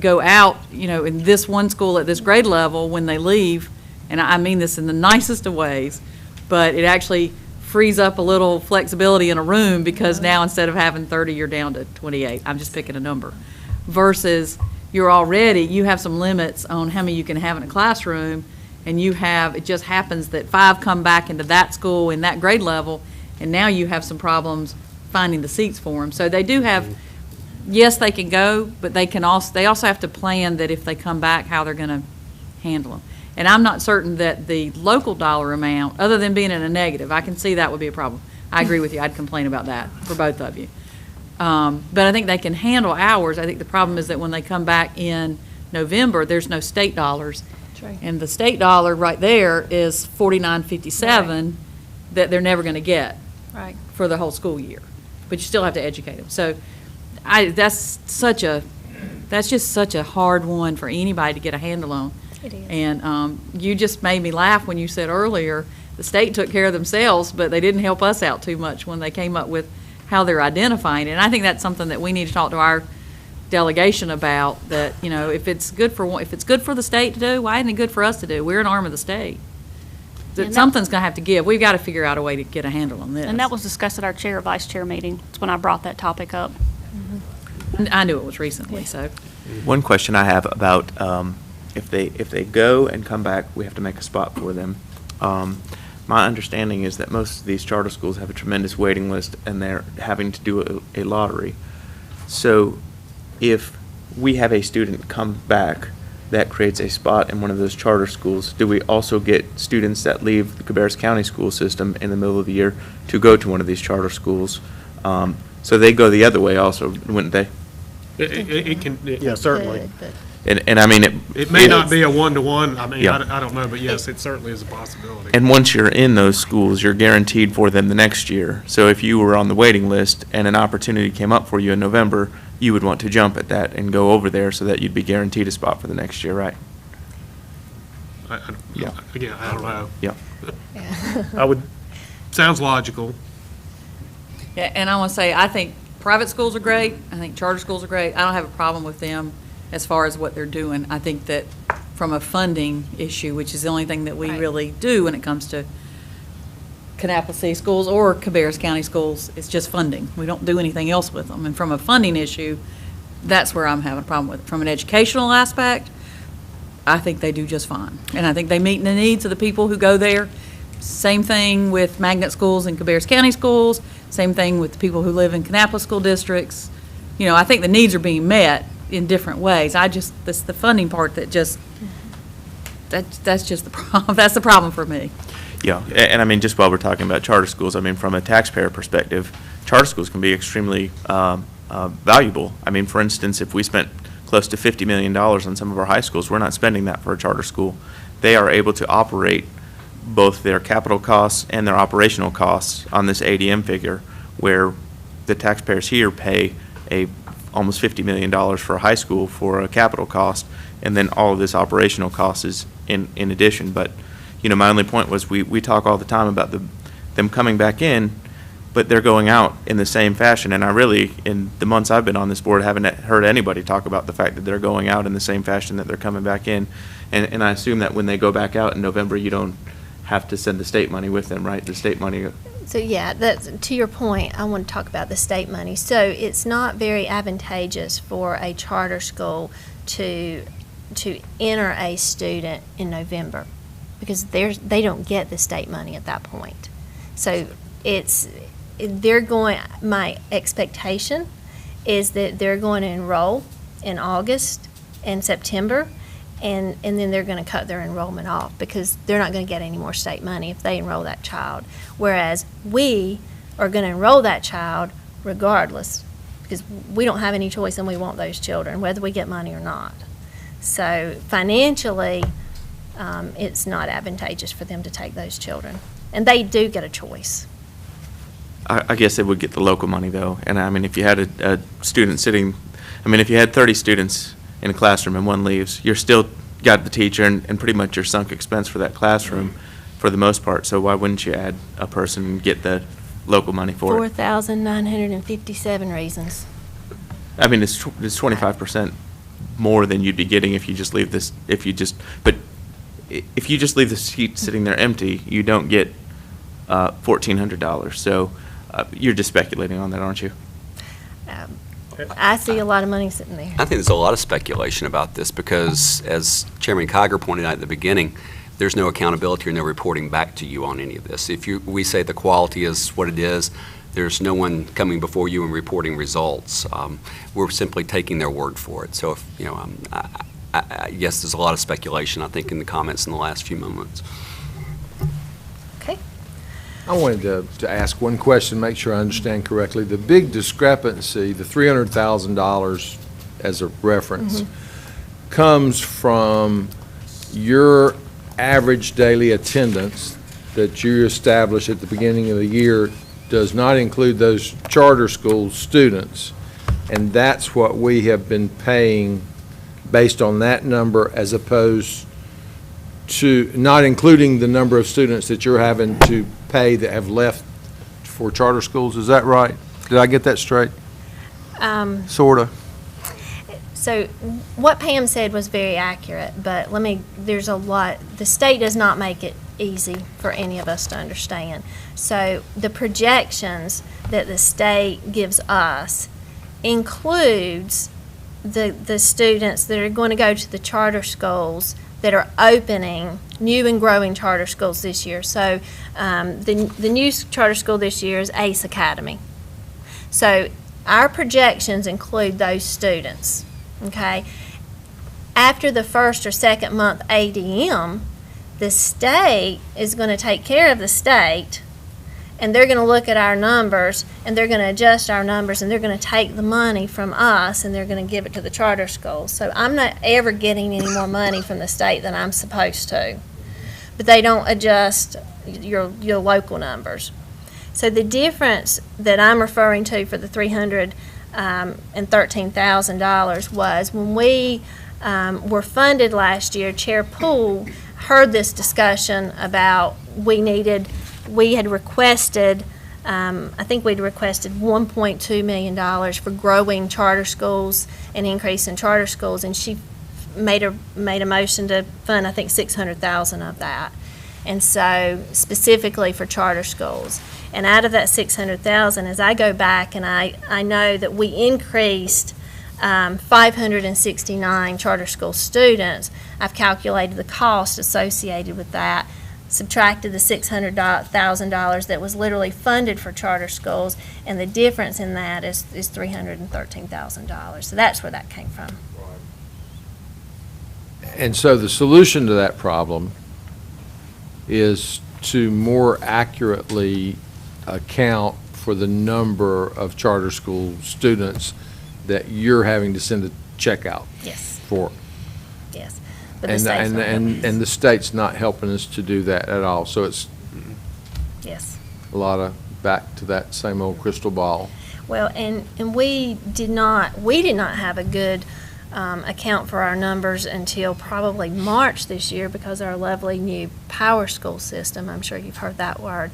go out, in this one school at this grade level when they leave, and I mean this in the nicest of ways, but it actually frees up a little flexibility in a room because now instead of having 30, you're down to 28. I'm just picking a number. Versus you have some limits on how many you can have in a classroom, and it just happens that 5 come back into that school in that grade level, and now you have some problems finding the seats for them. So they do have, yes, they can go, but they also have to plan that if they come back, how they're going to handle them. And I'm not certain that the local dollar amount, other than being in a negative, I can see that would be a problem. I agree with you. I'd complain about that for both of you. But I think they can handle ours. I think the problem is that when they come back in November, there's no state dollars. Right. And the state dollar right there is $49.57 that they're never going to get for the whole school year. But you still have to educate them. So that's just such a hard one for anybody to get a handle on. It is. And you just made me laugh when you said earlier the state took care of themselves, but they didn't help us out too much when they came up with how they're identifying it. And I think that's something that we need to talk to our delegation about, that, if it's good for the state to do, why isn't it good for us to do? We're an arm of the state. Something's going to have to give. We've got to figure out a way to get a handle on this. And that was discussed at our chair vice chair meeting. That's when I brought that topic up. I knew it was recently, so. One question I have about if they go and come back, we have to make a spot for them. My understanding is that most of these charter schools have a tremendous waiting list, and they're having to do a lottery. So if we have a student come back that creates a spot in one of those charter schools, do we also get students that leave the Cabarrus County school system in the middle of the year to go to one of these charter schools? So they go the other way also, wouldn't they? It can, yeah, certainly. And I mean, It may not be a one-to-one, I mean, Yeah. I don't know, but yes, it certainly is a possibility. and once you're in those schools, you're guaranteed for them the next year. So if you were on the waiting list and an opportunity came up for you in November, you would want to jump at that and go over there so that you'd be guaranteed a spot for the next year, right? Yeah. Again, I don't know. Yeah. Sounds logical. Yeah, and I want to say, I think private schools are great. I think charter schools are great. I don't have a problem with them as far as what they're doing. I think that from a funding issue, which is the only thing that we really do when it comes to Kannapolis City Schools or Cabarrus County Schools, it's just funding. We don't do anything else with them. And from a funding issue, that's where I'm having a problem with it. From an educational aspect, I think they do just fine. And I think they meet the needs of the people who go there. Same thing with magnet schools and Cabarrus County Schools. Same thing with the people who live in Kannapolis school districts. I think the needs are being met in different ways. That's the funding part that that's just the problem. That's the problem for me. Yeah, and I mean, just while we're talking about charter schools, I mean, from a taxpayer perspective, charter schools can be extremely valuable. I mean, for instance, if we spent close to $50 million on some of our high schools, we're not spending that for a charter school. They are able to operate both their capital costs and their operational costs on this ADM figure, where the taxpayers here pay almost $50 million for a high school for a capital cost, and then all of this operational cost is in addition. But my only point was we talk all the time about them coming back in, but they're going out in the same fashion. And I really, in the months I've been on this board, haven't heard anybody talk about the fact that they're going out in the same fashion that they're coming back in. And I assume that when they go back out in November, you don't have to send the state money with them, right? The state money. So yeah, that's, to your point, I want to talk about the state money. So it's not very advantageous for a charter school to enter a student in November, because they don't get the state money at that point. So my expectation is that they're going to enroll in August and September, and then they're going to cut their enrollment off because they're not going to get any more state money if they enroll that child. Whereas we are going to enroll that child regardless, because we don't have any choice and we want those children, whether we get money or not. So financially, it's not advantageous for them to take those children. And they do get a choice. I guess they would get the local money, though. And I mean, if you had a student sitting, I mean, if you had 30 students in a classroom and one leaves, you're still got the teacher and pretty much your sunk expense for that classroom for the most part. So why wouldn't you add a person and get the local money for it? 4,957 reasons. I mean, it's 25% more than you'd be getting if you just leave this, but if you just leave the seat sitting there empty, you don't get $1,400. So you're just speculating on that, aren't you? I see a lot of money sitting there. I think there's a lot of speculation about this because, as Chairman Kiger pointed out at the beginning, there's no accountability or no reporting back to you on any of this. If we say the quality is what it is, there's no one coming before you and reporting results. We're simply taking their word for it. So, yes, there's a lot of speculation, I think, in the comments in the last few moments. Okay. I wanted to ask one question, make sure I understand correctly. The big discrepancy, the $300,000 as a reference, comes from your average daily attendance that you establish at the beginning of the year does not include those charter school students, and that's what we have been paying based on that number, as opposed to not including the number of students that you're having to pay that have left for charter schools. Is that right? Did I get that straight? Sorta. So what Pam said was very accurate, but there's a lot, the state does not make it easy for any of us to understand. So the projections that the state gives us includes the students that are going to go to the charter schools that are opening new and growing charter schools this year. So the new charter school this year is ACE Academy. So our projections include those students, okay? After the first or second month ADM, the state is going to take care of the state, and they're going to look at our numbers, and they're going to adjust our numbers, and they're going to take the money from us, and they're going to give it to the charter schools. So I'm not ever getting any more money from the state than I'm supposed to. But they don't adjust your local numbers. So the difference that I'm referring to for the $313,000 was when we were funded last year, Chair Poole heard this discussion about we had requested, I think we'd requested $1.2 million for growing charter schools and increase in charter schools, and she made a motion to fund, I think, $600,000 of that, and so specifically for charter schools. And out of that $600,000, as I go back and I know that we increased 569 charter school students, I've calculated the cost associated with that, subtracted the $600,000 that was literally funded for charter schools, and the difference in that is $313,000. So that's where that came from. And so the solution to that problem is to more accurately account for the number of charter school students that you're having to send a check out Yes. for. Yes. But the state's not helping us. And the state's not helping us to do that at all. So it's Yes. a lot of back to that same old crystal ball. Well, and we did not have a good account for our numbers until probably March this year because our lovely new power school system, I'm sure you've heard that word.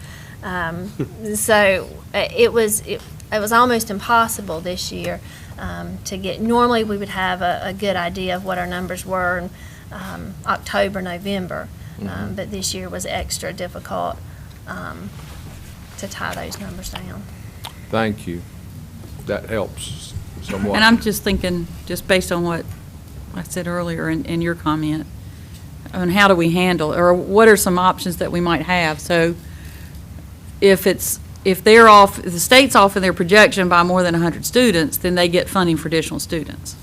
So it was almost impossible this year to get. Normally we would have a good idea of what our numbers were in October, November, but this year was extra difficult to tie those numbers down. Thank you. That helps somewhat. And I'm just thinking, just based on what I said earlier in your comment, on how do we handle, or what are some options that we might have? So if it's if they're off, if the state's off in their projection by more than 100 students, then they get funding for additional students.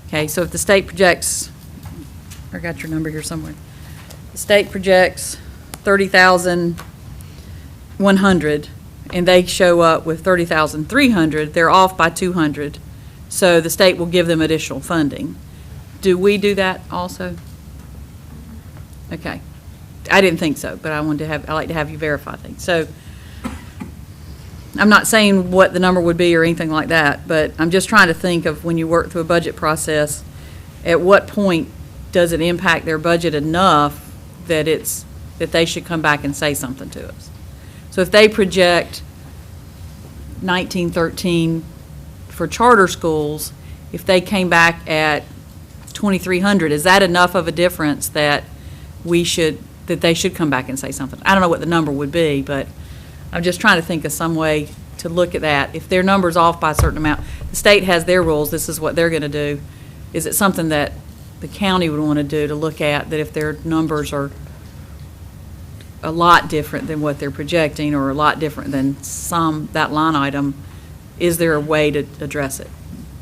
Okay, so if the state projects, I got your number here somewhere. The state projects 30,100, and they show up with 30,300, they're off by 200. So the state will give them additional funding. Do we do that also? Okay. I didn't think so, but I like to have you verify things. So I'm not saying what the number would be or anything like that, but I'm just trying to think of when you work through a budget process, at what point does it impact their budget enough that they should come back and say something to us? So if they project 1913 for charter schools, if they came back at 2,300, is that enough of a difference that they should come back and say something? I don't know what the number would be, but I'm just trying to think of some way to look at that. If their number's off by a certain amount, the state has their rules, this is what they're going to do. Is it something that the county would want to do, to look at, that if their numbers are a lot different than what they're projecting or a lot different than that line item, is there a way to address it?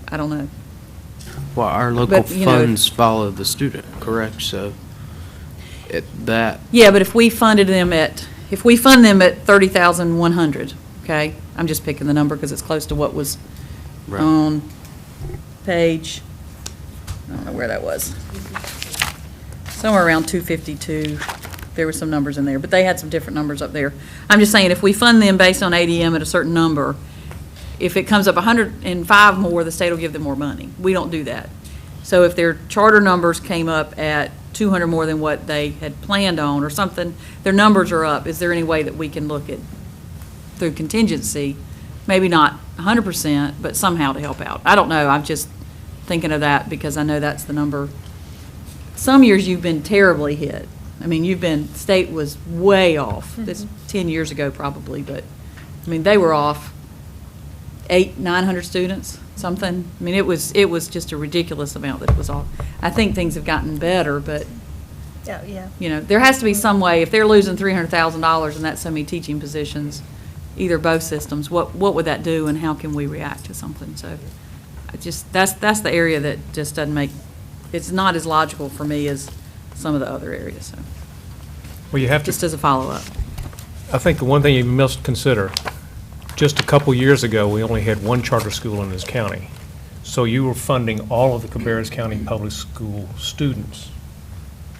I don't know. Well, our local But, you know, funds follow the student, correct? So Yeah, but if we fund them at 30,100, okay? I'm just picking the number because it's close to what was Right. on page, I don't know where that was. Somewhere around 252. There were some numbers in there, but they had some different numbers up there. I'm just saying, if we fund them based on ADM at a certain number, if it comes up 105 more, the state will give them more money. We don't do that. So if their charter numbers came up at 200 more than what they had planned on or something, their numbers are up, is there any way that we can look at, through contingency, maybe not 100%, but somehow to help out? I don't know, I'm just thinking of that because I know that's the number. Some years you've been terribly hit. I mean, state was way off. This 10 years ago probably, but, I mean, they were off 900 students, something. I mean, it was just a ridiculous amount that it was off. I think things have gotten better, but, you know, there has to be some way. If they're losing $300,000 and that's so many teaching positions, either both systems, what would that do and how can we react to something? So that's the area that just doesn't make, it's not as logical for me as some of the other areas. So Well, you have just to, as a follow-up. I think the one thing you must consider, just a couple years ago, we only had one charter school in this county. So you were funding all of the Cabarrus County public school students.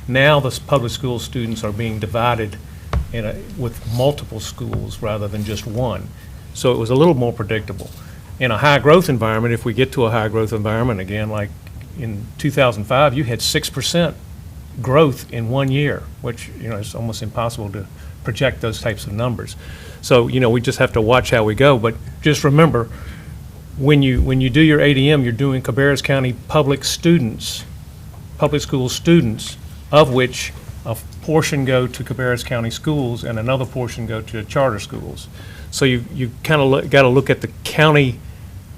Now the public school students are being divided with multiple schools rather than just one. So it was a little more predictable. In a high-growth environment, if we get to a high-growth environment again, like in 2005, you had 6% growth in 1 year, which, you know, it's almost impossible to project those types of numbers. So, you know, we just have to watch how we go. But just remember, when you do your ADM, you're doing Cabarrus County public students, public school students, of which a portion go to Cabarrus County schools and another portion go to charter schools. So you kind of got to look at the county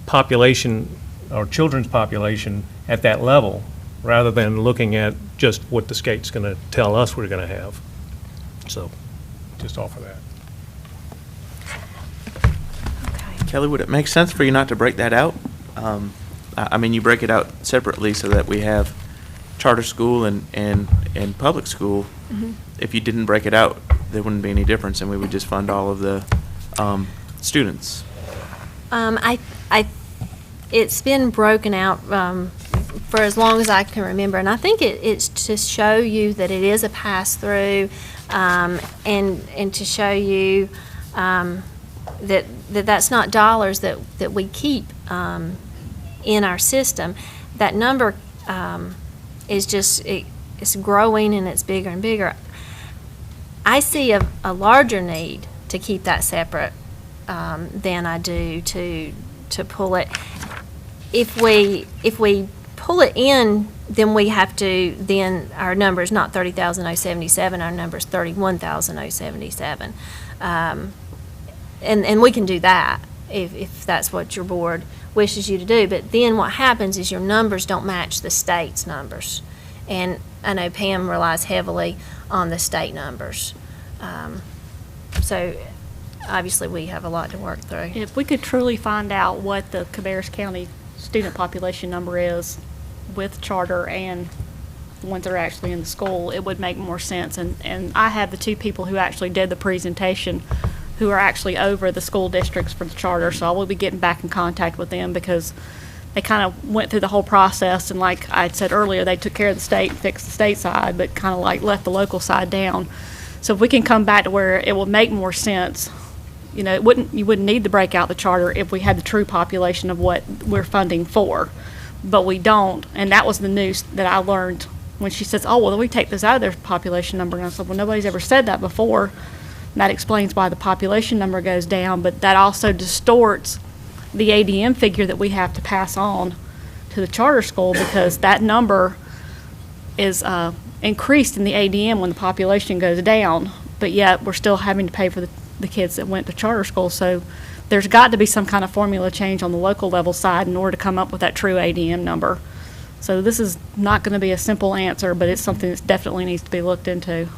population or children's population at that level, rather than looking at just what the state's going to tell us we're going to have. So just offer that. Kelly, would it make sense for you not to break that out? I mean, you break it out separately so that we have charter school and public school. Mm-hmm. If you didn't break it out, there wouldn't be any difference, and we would just fund all of the students. It's been broken out for as long as I can remember, and I think it's to show you that it is a pass-through, and to show you that's not dollars that we keep in our system. That number is just, it's growing and it's bigger and bigger. I see a larger need to keep that separate than I do to pull it. If we pull it in, then we have to, then our number is not 30,077, our number is 31,077. And we can do that if that's what your board wishes you to do. But then what happens is your numbers don't match the state's numbers. And I know Pam relies heavily on the state numbers. So obviously, we have a lot to work through. If we could truly find out what the Cabarrus County student population number is with charter and the ones that are actually in the school, it would make more sense. And I have the two people who actually did the presentation who are actually over the school districts for the charter, so I will be getting back in contact with them because they kind of went through the whole process, and like I had said earlier, they took care of the state and fixed the state side, but kind of like left the local side down. So if we can come back to where it will make more sense, you know, you wouldn't need to break out the charter if we had the true population of what we're funding for, but we don't, and that was the news that I learned when she says, oh, well, we take this out of their population number, and I said, well, nobody's ever said that before. And that explains why the population number goes down, but that also distorts the ADM figure that we have to pass on to the charter school, because that number is increased in the ADM when the population goes down, but yet we're still having to pay for the kids that went to charter school. So there's got to be some kind of formula change on the local level side in order to come up with that true ADM number. So this is not going to be a simple answer, but it's something that definitely needs to be looked into.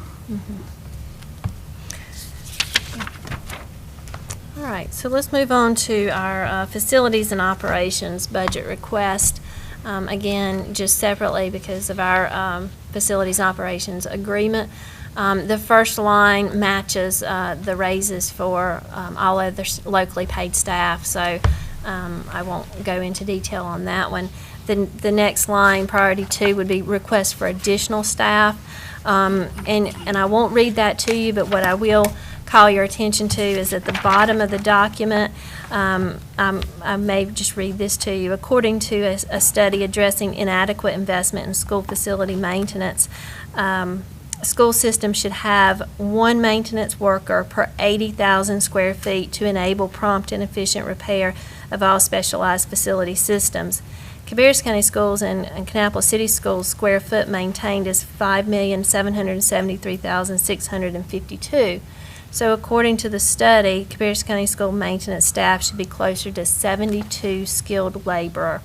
All right, so let's move on to our facilities and operations budget request. Again, just separately because of our facilities and operations agreement. The first line matches the raises for all other locally paid staff, so I won't go into detail on that one. The next line, priority 2, would be request for additional staff. And I won't read that to you, but what I will call your attention to is at the bottom of the document. I may just read this to you. According to a study addressing inadequate investment in school facility maintenance, a school system should have one maintenance worker per 80,000 square feet to enable prompt and efficient repair of all specialized facility systems. Cabarrus County Schools and Kannapolis City Schools square foot maintained is 5,773,652. So according to the study, Cabarrus County School maintenance staff should be closer to 72 skilled laborer.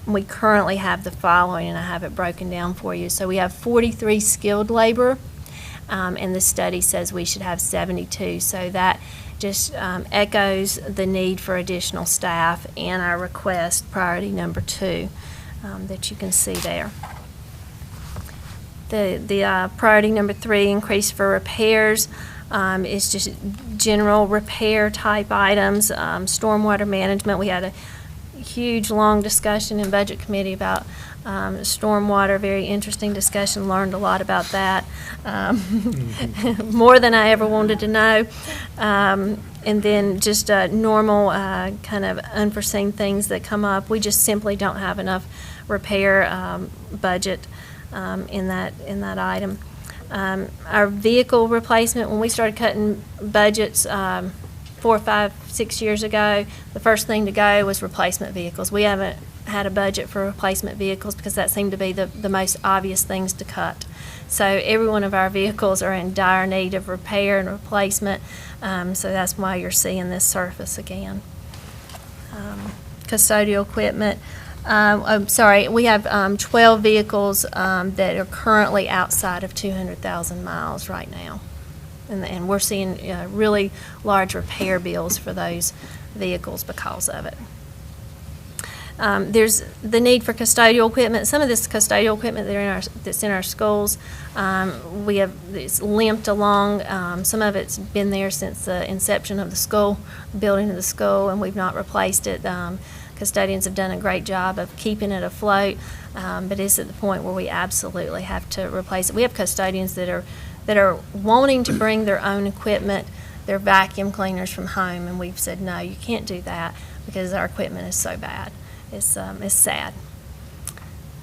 We currently have the following, and I have it broken down for you. So we have 43 skilled labor, and the study says we should have 72. So that just echoes the need for additional staff and our request, priority number 2, that you can see there. The priority number 3, increase for repairs, is just general repair type items. Stormwater management, we had a huge long discussion in budget committee about stormwater, very interesting discussion, learned a lot about that, more than I ever wanted to know. And then just normal kind of unforeseen things that come up. We just simply don't have enough repair budget in that item. Our vehicle replacement, when we started cutting budgets 4, 5, 6 years ago, the first thing to go was replacement vehicles. We haven't had a budget for replacement vehicles because that seemed to be the most obvious things to cut. So every one of our vehicles are in dire need of repair and replacement, so that's why you're seeing this surface again. Custodial equipment. I'm sorry, we have 12 vehicles that are currently outside of 200,000 miles right now. And we're seeing really large repair bills for those vehicles because of it. There's the need for custodial equipment. Some of this custodial equipment that's in our schools, it's limped along. Some of it's been there since the inception of the school, building of the school, and we've not replaced it. Custodians have done a great job of keeping it afloat, but it's at the point where we absolutely have to replace it. We have custodians that are wanting to bring their own equipment, their vacuum cleaners from home, and we've said, no, you can't do that because our equipment is so bad. It's sad.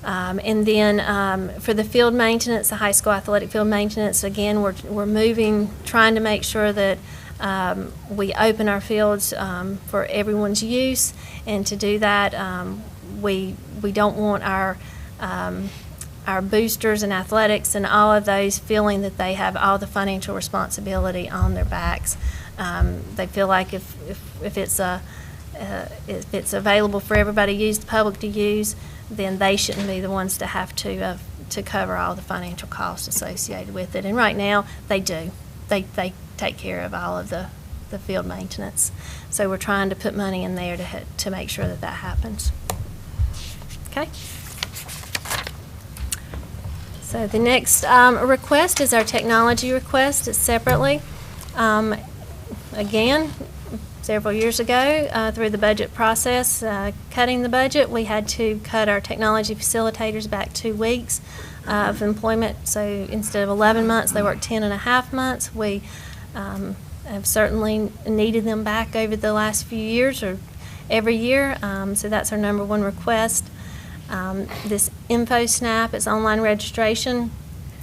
And then for the field maintenance, the high school athletic field maintenance, again, we're moving, trying to make sure that we open our fields for everyone's use, and to do that, we don't want our boosters and athletics and all of those feeling that they have all the financial responsibility on their backs. They feel like if it's available for everybody to use, the public to use, then they shouldn't be the ones to have to cover all the financial costs associated with it. And right now, they do. They take care of all of the the field maintenance. So we're trying to put money in there to make sure that that happens. Okay? So the next request is our technology request. It's separately. Again, several years ago, through the budget process, cutting the budget, we had to cut our technology facilitators back 2 weeks of employment. So instead of 11 months, they worked 10.5 months. We have certainly needed them back over the last few years or every year. So that's our number one request. This InfoSnap is online registration.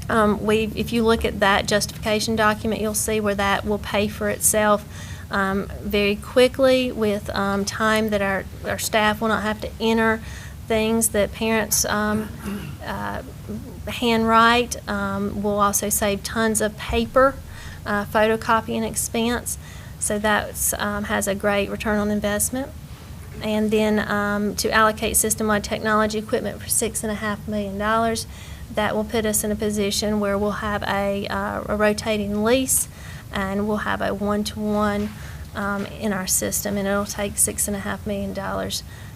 If you look at that justification document, you'll see where that will pay for itself very quickly with time that our staff will not have to enter things that parents handwrite. We'll also save tons of paper, photocopying expense. So that has a great return on investment. And then to allocate system-wide technology equipment for $6.5 million. That will put us in a position where we'll have a rotating lease, and we'll have a one-to-one in our system, and it'll take $6.5 million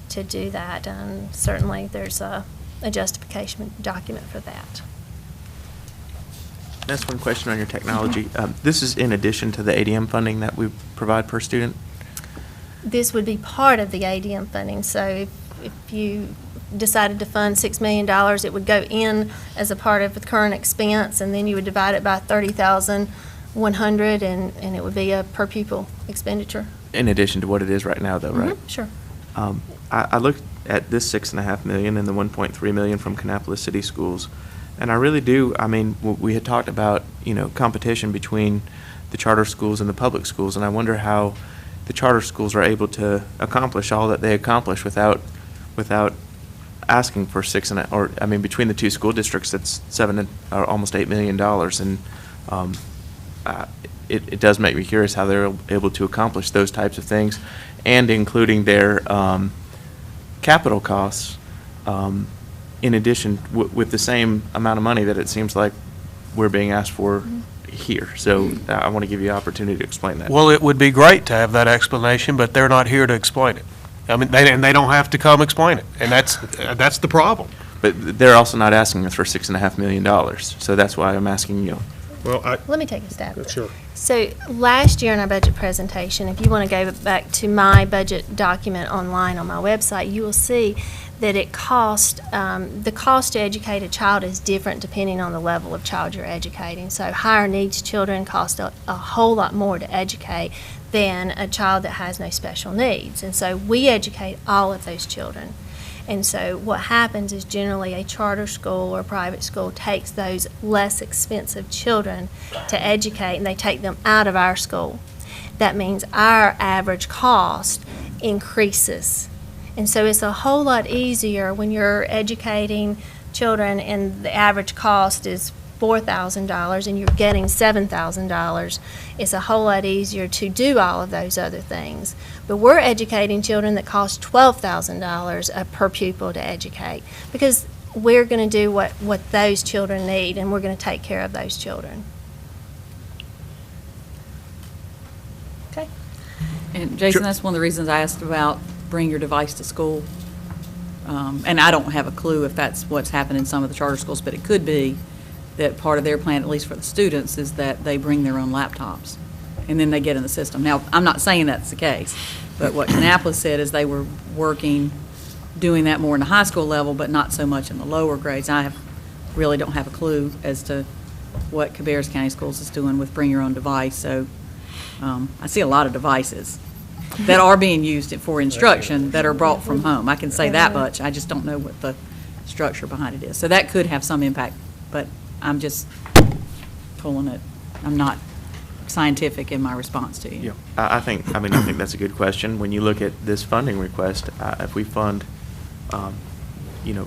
to do that. And certainly there's a justification document for that. That's one question on your technology. This is in addition to the ADM funding that we provide per student? This would be part of the ADM funding. So if you decided to fund $6 million, it would go in as a part of the current expense, and then you would divide it by 30,100, and it would be a per pupil expenditure. In addition to what it is right now, though, right? Sure. I looked at this $6.5 million and the $1.3 million from Kannapolis City Schools, and I really do. I mean, we had talked about competition between the charter schools and the public schools, and I wonder how the charter schools are able to accomplish all that they accomplish without asking for between the two school districts, that's almost $8 million, and it does make me curious how they're able to accomplish those types of things, and including their capital costs in addition with the same amount of money that it seems like we're being asked for here. So I want to give you an opportunity to explain that. Well, it would be great to have that explanation, but they're not here to explain it. I mean, they don't have to come explain it, and that's the problem. But they're also not asking us for $6.5 million, so that's why I'm asking you. Well, Let me take a stab. Sure. So last year in our budget presentation, if you want to go back to my budget document online on my website, you will see that the cost to educate a child is different depending on the level of child you're educating. So higher needs children cost a whole lot more to educate than a child that has no special needs. And so we educate all of those children. And so what happens is generally a charter school or private school takes those less expensive children to educate, and they take them out of our school. That means our average cost increases. And so it's a whole lot easier when you're educating children and the average cost is $4,000 and you're getting $7,000. It's a whole lot easier to do all of those other things. But we're educating children that cost $12,000 per pupil to educate, because we're going to do what those children need, and we're going to take care of those children. Okay. And Jason, that's one of the reasons I asked about bring your device to school. And I don't have a clue if that's what's happened in some of the charter schools, but it could be that part of their plan, at least for the students, is that they bring their own laptops and then they get in the system. Now, I'm not saying that's the case, but what Kannapolis said is they were doing that more in the high school level, but not so much in the lower grades. Really don't have a clue as to what Cabarrus County Schools is doing with bring your own device. So I see a lot of devices that are being used for instruction that are brought from home. I can say that much. I just don't know what the structure behind it is. So that could have some impact, but I'm just pulling it. I'm not scientific in my response to you. Yeah, I think that's a good question. When you look at this funding request, if we fund, it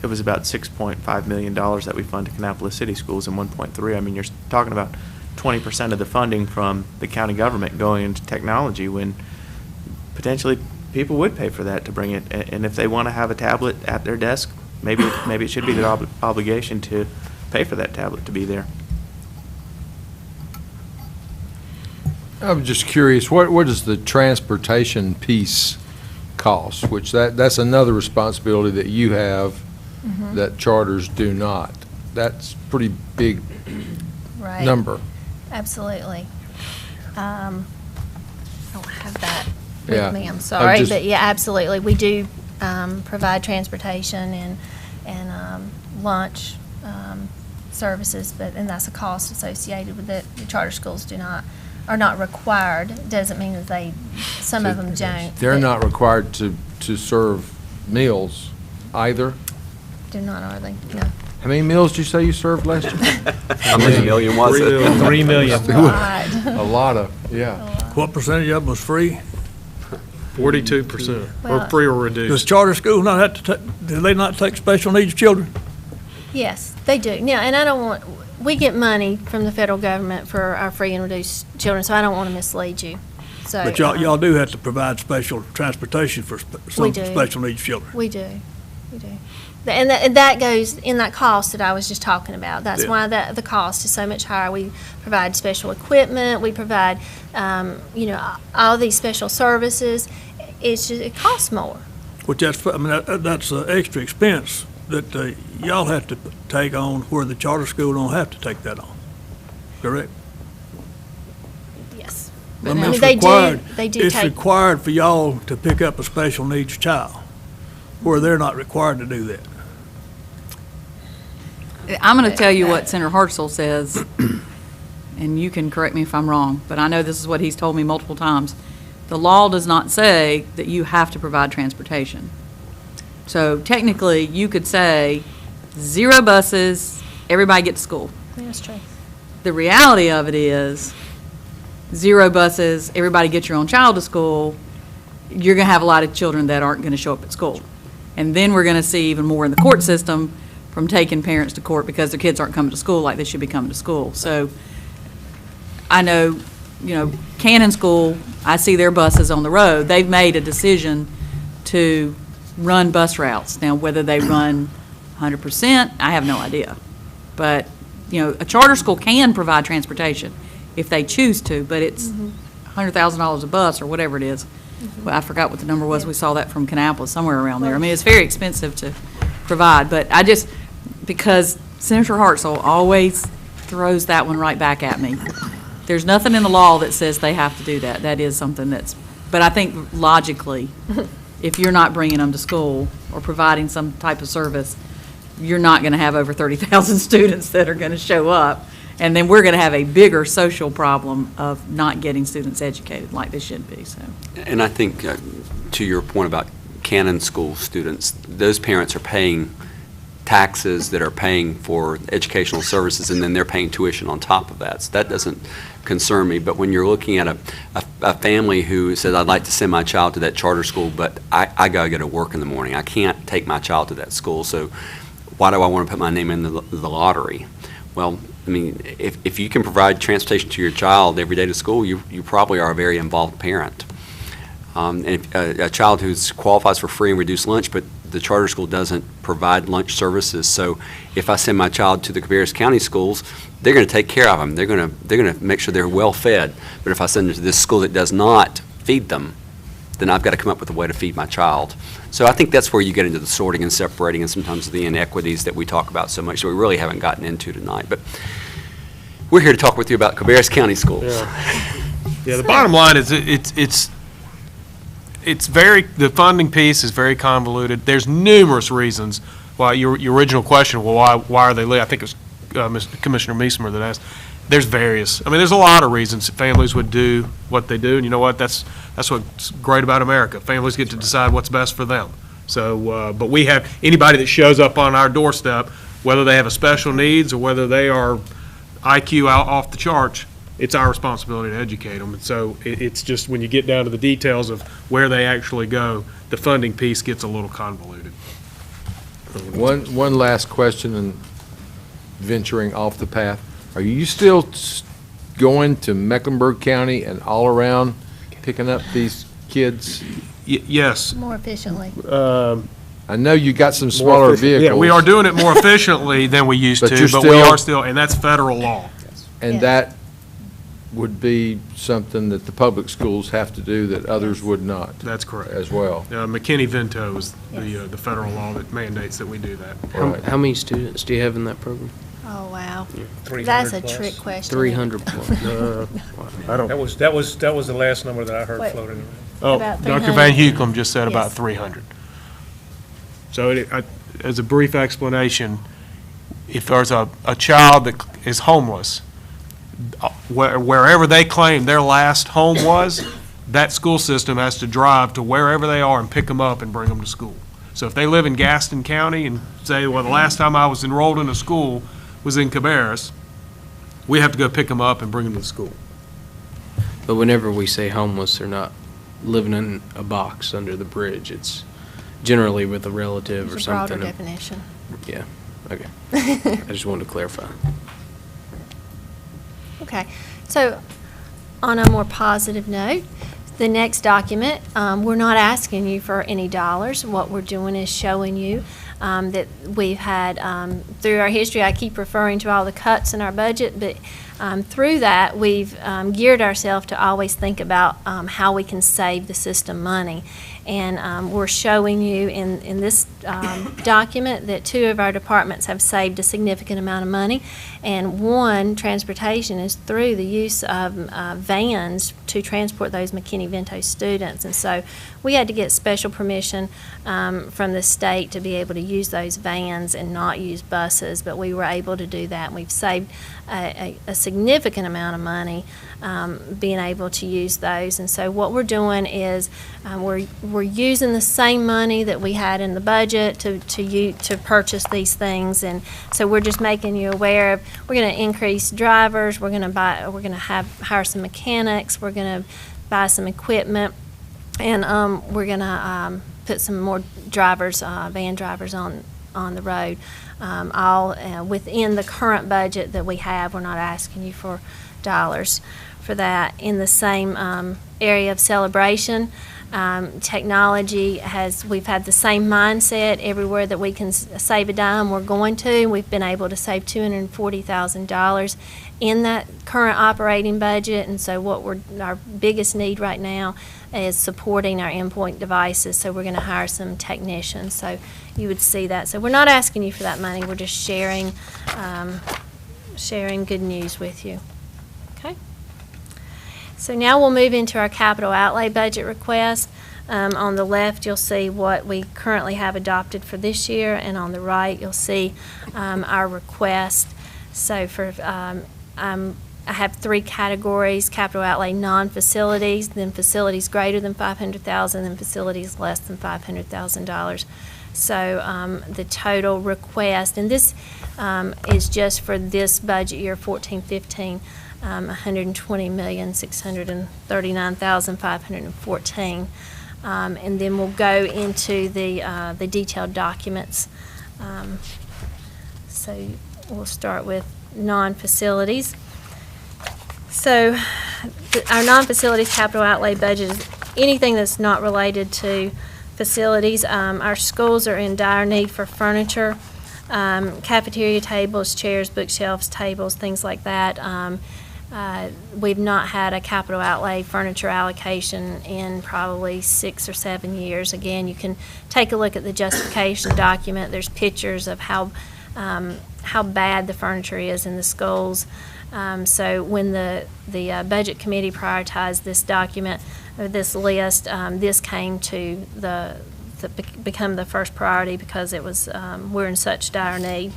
was about $6.5 million that we fund to Kannapolis City Schools and 1.3. I mean, you're talking about 20% of the funding from the county government going into technology, when potentially people would pay for that to bring it. And if they want to have a tablet at their desk, maybe it should be their obligation to pay for that tablet to be there. I'm just curious, what does the transportation piece cost? Which that's another responsibility that you have that charters do not. That's pretty big Right. number. Absolutely. I don't have that Yeah. with me, I'm sorry, just- but yeah, absolutely. We do provide transportation and lunch services, and that's a cost associated with it. The charter schools are not required. Doesn't mean that some of them don't. They're but not required to serve meals either. Do not, are they? No. How many meals did you say you served last year? How many million was it? 3 million. Right. A lot of, yeah. What percentage of them was free? 42%, or Well- free or Does reduced. charter schools not have to, do they not take special needs children? Yes, they do. Yeah, and I don't want, we get money from the federal government for our free and reduced children, so I don't want to mislead you. So. But y'all do have to provide special transportation for some do. special needs children. We do. And that goes in that cost that I was just talking about. That's Yeah. why the cost is so much higher. We provide special equipment, we provide, all these special services. It costs more. Which that's an extra expense that y'all have to take on where the charter school don't have to take that on. Correct? Yes. I mean, it's they required. do It's take, required for y'all to pick up a special needs child, where they're not required to do that. I'm going to tell you what Senator Hartsell says, and you can correct me if I'm wrong, but I know this is what he's told me multiple times. The law does not say that you have to provide transportation. So technically, you could say 0 buses, everybody get to school. that's true. The reality of it is 0 buses, everybody get your own child to school. You're going to have a lot of children that aren't going to show up at school. And then we're going to see even more in the court system from taking parents to court because their kids aren't coming to school like they should be coming to school. So I know, Cannon School, I see their buses on the road. They've made a decision to run bus routes. Now, whether they run 100%, I have no idea. But, a charter school can provide transportation if they choose to, but it's $100,000 a bus or whatever it is. Well, I forgot what the number was. We saw that from Kannapolis, somewhere around there. I mean, it's very expensive to provide, but because Senator Hartsell always throws that one right back at me. There's nothing in the law that says they have to do that. That is something but I think logically, if you're not bringing them to school or providing some type of service, you're not going to have over 30,000 students that are going to show up. And then we're going to have a bigger social problem of not getting students educated like they should be, so. And I think, to your point about Cannon School students, those parents are paying taxes that are paying for educational services, and then they're paying tuition on top of that. So that doesn't concern me. But when you're looking at a family who says, I'd like to send my child to that charter school, but I got to go to work in the morning. I can't take my child to that school, so why do I want to put my name in the lottery? Well, I mean, if you can provide transportation to your child every day to school, you probably are a very involved parent. And if a child who qualifies for free and reduced lunch, but the charter school doesn't provide lunch services. So if I send my child to the Cabarrus County schools, they're going to take care of them. They're going to make sure they're well fed. But if I send them to this school that does not feed them, then I've got to come up with a way to feed my child. So I think that's where you get into the sorting and separating and sometimes the inequities that we talk about so much that we really haven't gotten into tonight. But we're here to talk with you about Cabarrus County schools. Yeah, the bottom line is the funding piece is very convoluted. There's numerous reasons why your original question, well, why are they late? I think it was Commissioner Meismer that asked. There's various. I mean, there's a lot of reasons that families would do what they do, and you know what? That's what's great about America. Families get to decide what's best for them. So, but we have anybody that shows up on our doorstep, whether they have a special needs or whether they are IQ out off the charts, it's our responsibility to educate them. And so it's just when you get down to the details of where they actually go, the funding piece gets a little convoluted. One last question and venturing off the path. Are you still going to Mecklenburg County and all around picking up these kids? Yes. More efficiently. I know you got some smaller vehicles. Yeah, we are doing it more efficiently than we used But to, you're but we are still, and that's federal law. And Yes. would be something that the public schools have to do that others would not That's correct. as well. McKinney-Vento is the federal law that mandates that we do that. Right. How many students do you have in that program? Oh, wow. 300 That's a plus. trick question. 300 plus. I don't, That was the last number that I heard Wait. floating around. oh, About Dr. 300. Van Hucum just said about Yes. 300. So as a brief explanation, if there's a child that is homeless, wherever they claim their last home was, that school system has to drive to wherever they are and pick them up and bring them to school. So if they live in Gaston County and say, well, the last time I was enrolled in a school was in Cabarrus, we have to go pick them up and bring them to school. But whenever we say homeless, they're not living in a box under the bridge. It's generally with a relative or It's a broader something. definition. Yeah, okay. I just wanted to clarify. Okay, so on a more positive note, the next document, we're not asking you for any dollars. What we're doing is showing you that we've had, through our history, I keep referring to all the cuts in our budget, but through that, we've geared ourselves to always think about how we can save the system money. And we're showing you in this document that 2 of our departments have saved a significant amount of money. And one, transportation, is through the use of vans to transport those McKinney-Vento students. And so we had to get special permission from the state to be able to use those vans and not use buses, but we were able to do that. And we've saved a significant amount of money being able to use those. And so what we're doing is we're using the same money that we had in the budget to purchase these things. And so we're just making you aware of, we're going to increase drivers, we're going to hire some mechanics, we're going to buy some equipment, and we're going to put some more drivers, van drivers on the road, all within the current budget that we have. We're not asking you for dollars for that. In the same area of celebration, technology we've had the same mindset. Everywhere that we can save a dime, we're going to. We've been able to save $240,000 in that current operating budget, and so our biggest need right now is supporting our endpoint devices, so we're going to hire some technicians, so you would see that. So we're not asking you for that money, we're just sharing good news with you. Okay? So now we'll move into our capital outlay budget request. On the left, you'll see what we currently have adopted for this year, and on the right, you'll see our request. So for I have 3 categories: capital outlay non-facilities, then facilities greater than $500,000, and facilities less than $500,000. So the total request, and this is just for this budget year, 14-15, $120,639,514. And then we'll go into the detailed documents. So we'll start with non-facilities. So our non-facilities capital outlay budget is anything that's not related to facilities. Our schools are in dire need for furniture, cafeteria tables, chairs, bookshelves, tables, things like that. We've not had a capital outlay furniture allocation in probably 6 or 7 years. Again, you can take a look at the justification document. There's pictures of how bad the furniture is in the schools. So when the budget committee prioritized this document, or this list, this came to become the first priority because it was we're in such dire need.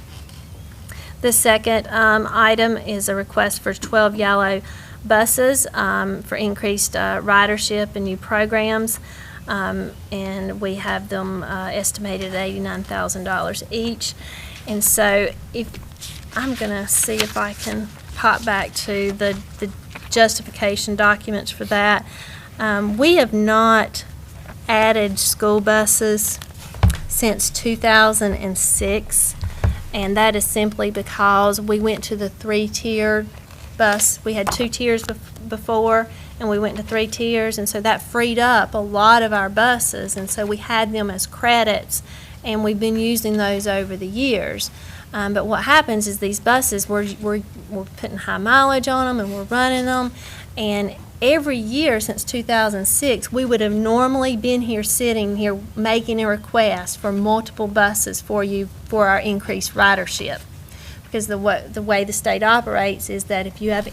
The second item is a request for 12 yellow buses for increased ridership and new programs, and we have them estimated at $89,000 each. And so I'm going to see if I can pop back to the justification documents for that. We have not added school buses since 2006, and that is simply because we went to the 3-tiered bus. We had 2 tiers before, and we went to 3 tiers, and so that freed up a lot of our buses, and so we had them as credits, and we've been using those over the years. But what happens is these buses, we're putting high mileage on them, and we're running them, and every year since 2006, we would have normally been here sitting here making a request for multiple buses for you for our increased ridership. Because the way the state operates is that if you have,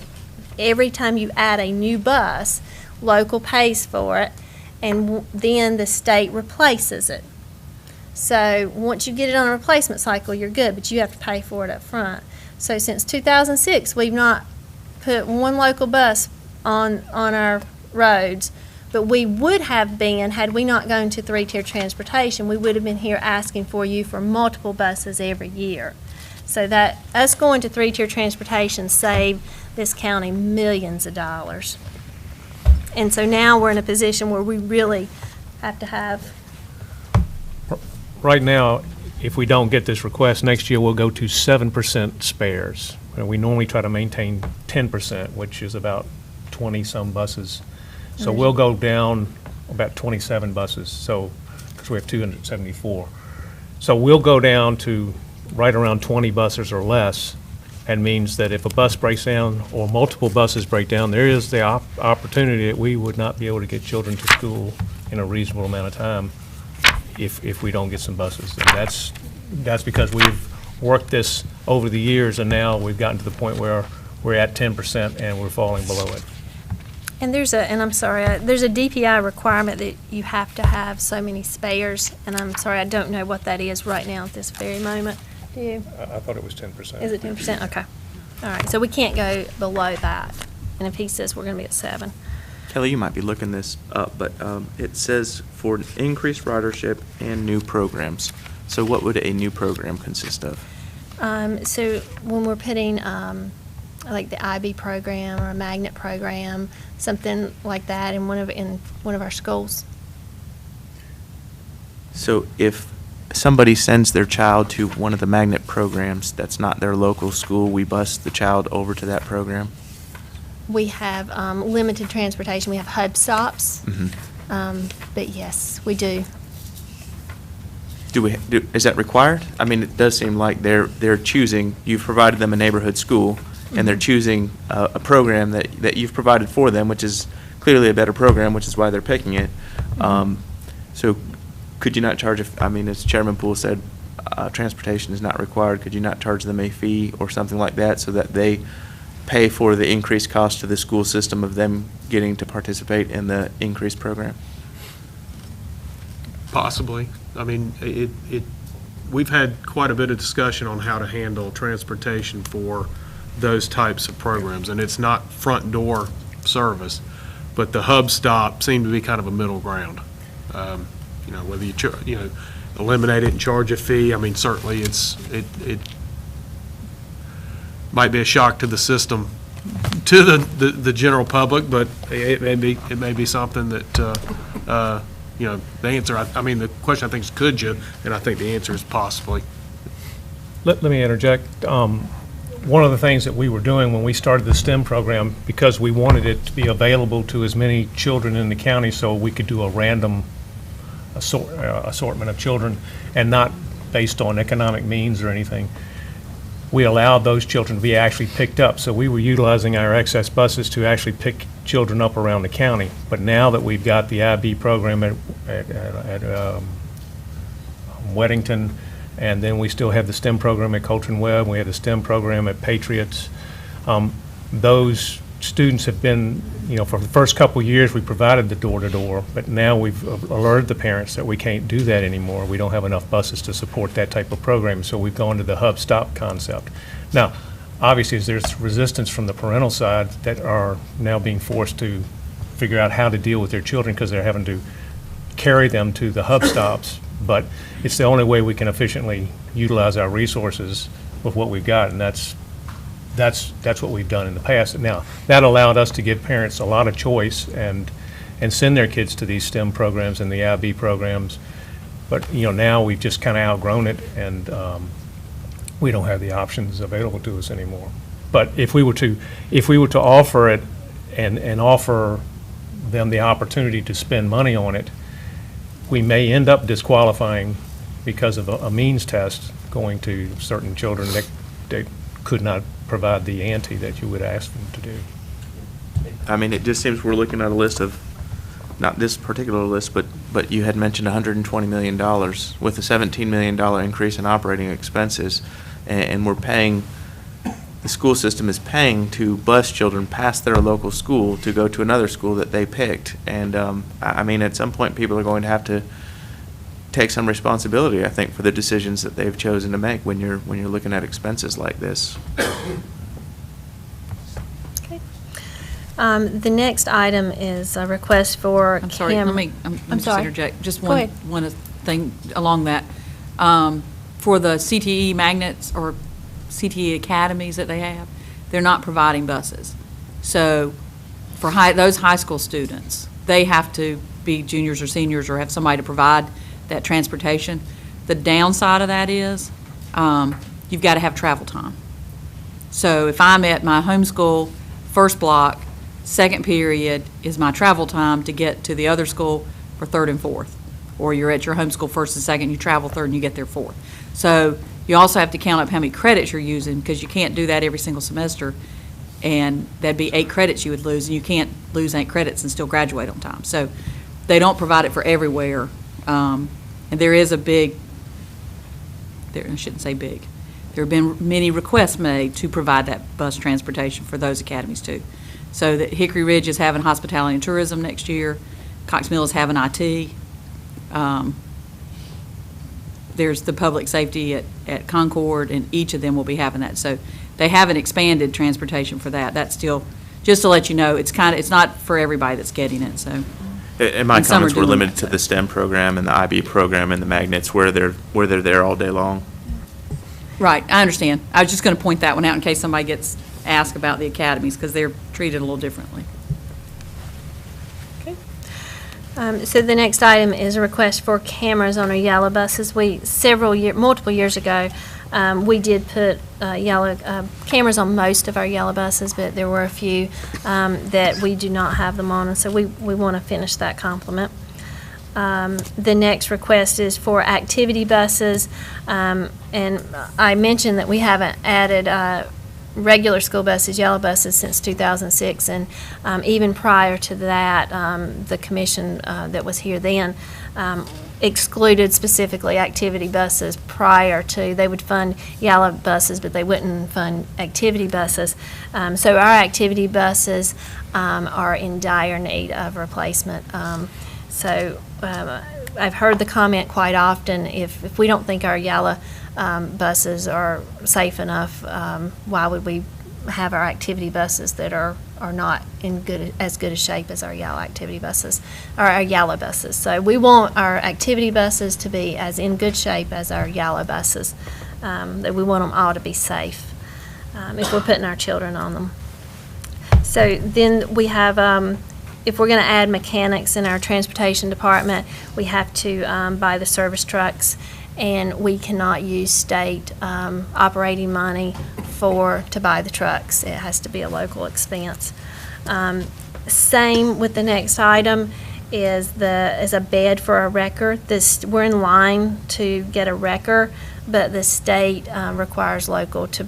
every time you add a new bus, local pays for it, and then the state replaces it. So once you get it on a replacement cycle, you're good, but you have to pay for it up front. So since 2006, we've not put one local bus on our roads, but we would have been, had we not gone to 3-tier transportation, we would have been here asking for you for multiple buses every year. So that, us going to 3-tier transportation saved this county millions of dollars. And so now we're in a position where we really have to have. Right now, if we don't get this request, next year we'll go to 7% spares. And we normally try to maintain 10%, which is about 20-some buses. So we'll go down about 27 buses, so, because we have 274. So we'll go down to right around 20 buses or less, and means that if a bus breaks down or multiple buses break down, there is the opportunity that we would not be able to get children to school in a reasonable amount of time if we don't get some buses. And that's because we've worked this over the years, and now we've gotten to the point where we're at 10% and we're falling below it. And there's a DPI requirement that you have to have so many spares, and I'm sorry, I don't know what that is right now at this very moment. Do you? I thought it was 10%. Is it 10%? Okay. All right, so we can't go below that. And if he says we're going to be at 7. Kelly, you might be looking this up, but it says for increased ridership and new programs. So what would a new program consist of? So when we're putting like the IB program or a magnet program, something like that in one of our schools. So if somebody sends their child to one of the magnet programs that's not their local school, we bus the child over to that program? We have limited transportation. We have hub stops. Mm-hmm. But yes, we do. Is that required? I mean, it does seem like they're choosing, you've provided them a neighborhood school, and they're choosing a program that you've provided for them, which is clearly a better program, which is why they're picking it. So could you not charge, as Chairman Poole said, transportation is not required. Could you not charge them a fee or something like that so that they pay for the increased cost to the school system of them getting to participate in the increased program? Possibly. I mean, we've had quite a bit of discussion on how to handle transportation for those types of programs, and it's not front door service, but the hub stop seemed to be kind of a middle ground. Whether you eliminate it and charge a fee, I mean, certainly it might be a shock to the system, to the general public, but it may be something that the answer, the question I think is could you, and I think the answer is possibly. Let me interject. One of the things that we were doing when we started the STEM program, because we wanted it to be available to as many children in the county so we could do a random assortment of children and not based on economic means or anything, we allowed those children to be actually picked up. So we were utilizing our excess buses to actually pick children up around the county. But now that we've got the IB program at Weddington, and then we still have the STEM program at Coltrane Webb, we have the STEM program at Patriots, those students have been, for the first couple of years we provided the door-to-door, but now we've alerted the parents that we can't do that anymore. We don't have enough buses to support that type of program, so we've gone to the hub stop concept. Now, obviously, there's resistance from the parental side that are now being forced to figure out how to deal with their children because they're having to carry them to the hub stops, but it's the only way we can efficiently utilize our resources with what we've got, and that's what we've done in the past. Now, that allowed us to give parents a lot of choice and send their kids to these STEM programs and the IB programs. But, now we've just kind of outgrown it, and we don't have the options available to us anymore. But if we were to offer it and offer them the opportunity to spend money on it, we may end up disqualifying because of a means test going to certain children that could not provide the ante that you would ask them to do. I mean, it just seems we're looking at a list of, not this particular list, but you had mentioned $120 million with a $17 million increase in operating expenses, and we're paying, the school system is paying to bus children past their local school to go to another school that they picked. And, I mean, at some point, people are going to have to take some responsibility, I think, for the decisions that they've chosen to make when you're looking at expenses like this. The next item is a request for I'm sorry, let me just sorry. interject. Just Go ahead. one thing along that. For the CTE magnets or CTE academies that they have, they're not providing buses. So for those high school students, they have to be juniors or seniors or have somebody to provide that transportation. The downside of that is you've got to have travel time. So if I'm at my homeschool first block, second period is my travel time to get to the other school for third and fourth. Or you're at your homeschool first and second, you travel third and you get there fourth. So you also have to count up how many credits you're using, because you can't do that every single semester. And that'd be 8 credits you would lose, and you can't lose 8 credits and still graduate on time. So they don't provide it for everywhere. And there is a big, I shouldn't say big, there have been many requests made to provide that bus transportation for those academies too. So that Hickory Ridge is having hospitality and tourism next year. Cox Mill is having IT. There's the public safety at Concord, and each of them will be having that. So they haven't expanded transportation for that. That's still, just to let you know, it's not for everybody that's getting it, so. And my And some comments are were doing limited that, to the STEM program and the IB program and the magnets where they're there all day long. Right, I understand. I was just going to point that one out in case somebody gets asked about the academies, because they're treated a little differently. So the next item is a request for cameras on our yellow buses. Multiple years ago, we did put yellow cameras on most of our yellow buses, but there were a few that we do not have them on, and so we want to finish that complement. The next request is for activity buses, and I mentioned that we haven't added regular school buses, yellow buses, since 2006, and even prior to that, the commission that was here then excluded specifically activity buses prior to. They would fund yellow buses, but they wouldn't fund activity buses. So our activity buses are in dire need of replacement. I've heard the comment quite often, if we don't think our yellow buses are safe enough, why would we have our activity buses that are not in as good a shape as our yellow activity buses, or our yellow buses? So we want our activity buses to be as in good shape as our yellow buses. That we want them all to be safe if we're putting our children on them. So then we have, if we're going to add mechanics in our transportation department, we have to buy the service trucks, and we cannot use state operating money to buy the trucks. It has to be a local expense. Same with the next item is a bed for a wrecker. We're in line to get a wrecker, but the state requires local to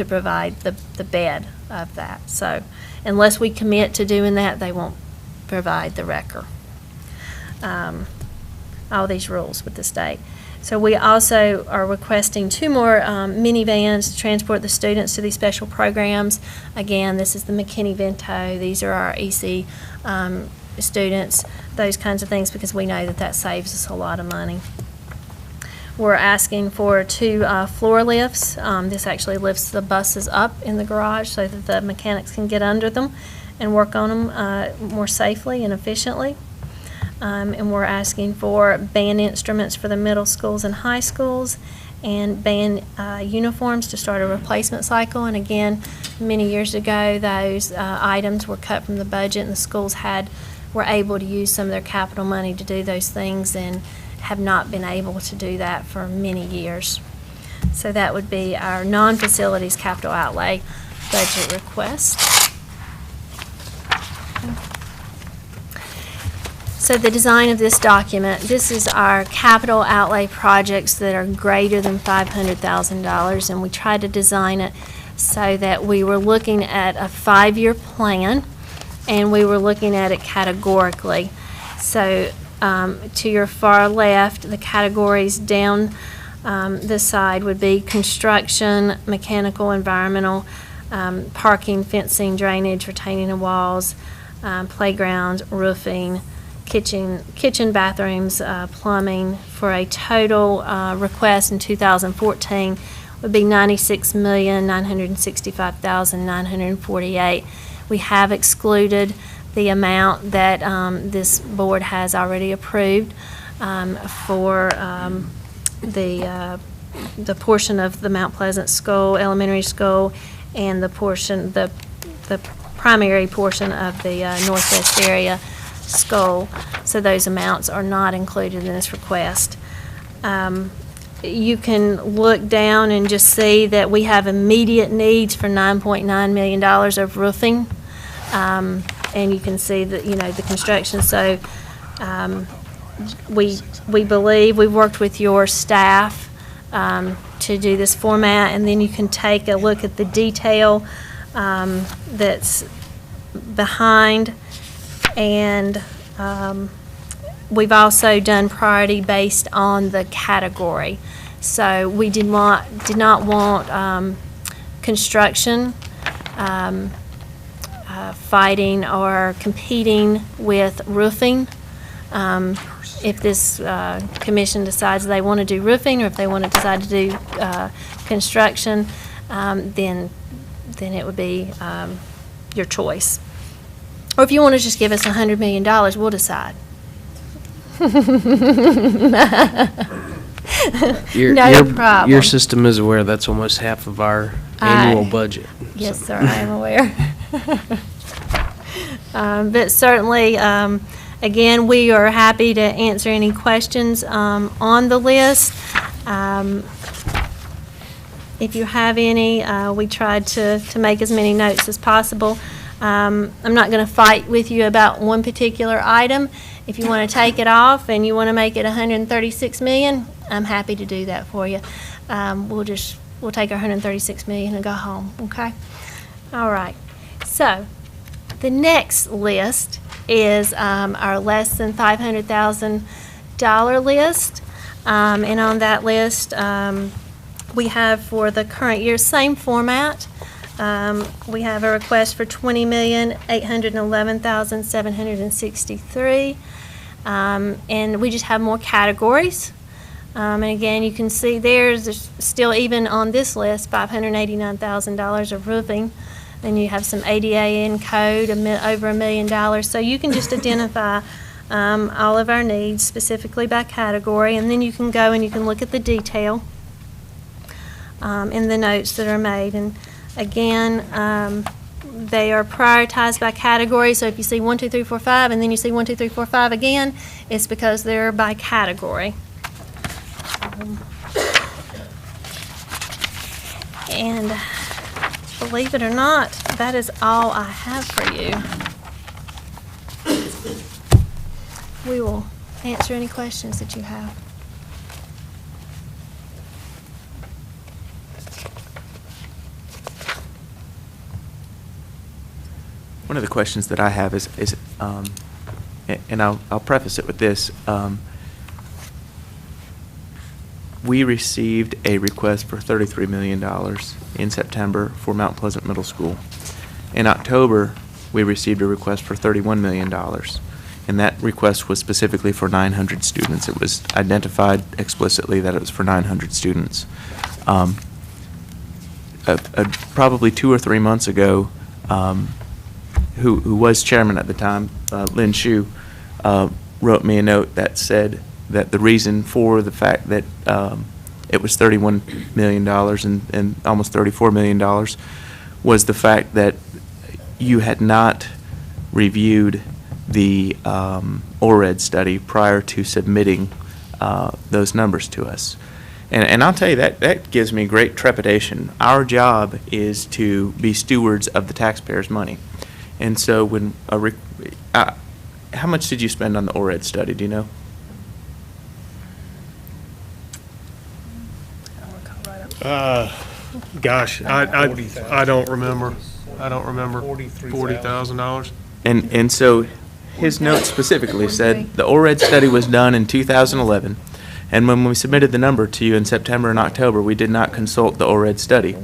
provide the bed of that. So unless we commit to doing that, they won't provide the wrecker. All these rules with the state. So we also are requesting 2 more minivans to transport the students to these special programs. Again, this is the McKinney-Vento. These are our EC students, those kinds of things, because we know that saves us a lot of money. We're asking for 2 floor lifts. This actually lifts the buses up in the garage so that the mechanics can get under them and work on them more safely and efficiently. And we're asking for band instruments for the middle schools and high schools, and band uniforms to start a replacement cycle. And again, many years ago, those items were cut from the budget, and the schools were able to use some of their capital money to do those things, and have not been able to do that for many years. So that would be our non-facilities capital outlay budget request. So the design of this document, this is our capital outlay projects that are greater than $500,000, and we tried to design it so that we were looking at a 5-year plan, and we were looking at it categorically. So to your far left, the categories down this side would be construction, mechanical, environmental, parking, fencing, drainage, retaining walls, playgrounds, roofing, kitchen, bathrooms, plumbing, for a total request in 2014 would be $96,965,948. We have excluded the amount that this board has already approved for the portion of the Mount Pleasant School, elementary school, and the primary portion of the Northwest area school. So those amounts are not included in this request. You can look down and just see that we have immediate needs for $9.9 million of roofing. And you can see that, the construction. So we believe, we've worked with your staff to do this format, and then you can take a look at the detail that's behind. And we've also done priority based on the category. So we did not want construction fighting or competing with roofing. If this commission decides they want to do roofing, or if they want to decide to do construction, then it would be your choice. Or if you want to just give us $100 million, we'll decide. No problem. Your system is aware that's almost half of our annual budget. Yes, sir, I am aware. But certainly, again, we are happy to answer any questions on the list. If you have any, we tried to make as many notes as possible. I'm not going to fight with you about one particular item. If you want to take it off and you want to make it $136 million, I'm happy to do that for you. We'll take our $136 million and go home, okay? All right. So the next list is our less than $500,000 list. And on that list, we have for the current year, same format. We have a request for $20,811,763. And we just have more categories. And again, you can see there's still, even on this list, $589,000 of roofing. And you have some ADA in code, over $1 million. So you can just identify all of our needs specifically by category. And then you can go and you can look at the detail in the notes that are made. And again, they are prioritized by category. So if you see 1, 2, 3, 4, 5, and then you see 1, 2, 3, 4, 5 again, it's because they're by category. And believe it or not, that is all I have for you. We will answer any questions that you have. One of the questions that I have is and I'll preface it with this. We received a request for $33 million in September for Mount Pleasant Middle School. In October, we received a request for $31 million, and that request was specifically for 900 students. It was identified explicitly that it was for 900 students. Probably 2 or 3 months ago, who was chairman at the time, Lynn Shue, wrote me a note that said that the reason for the fact that it was $31 million and almost $34 million was the fact that you had not reviewed the ORED study prior to submitting those numbers to us. And I'll tell you, that gives me great trepidation. Our job is to be stewards of the taxpayers' money. And so when how much did you spend on the ORED study, do you know? Gosh, I don't remember. I don't remember. $40,000. And so his note specifically said the ORED study was done in 2011, and when we submitted the number to you in September and October, we did not consult the ORED study.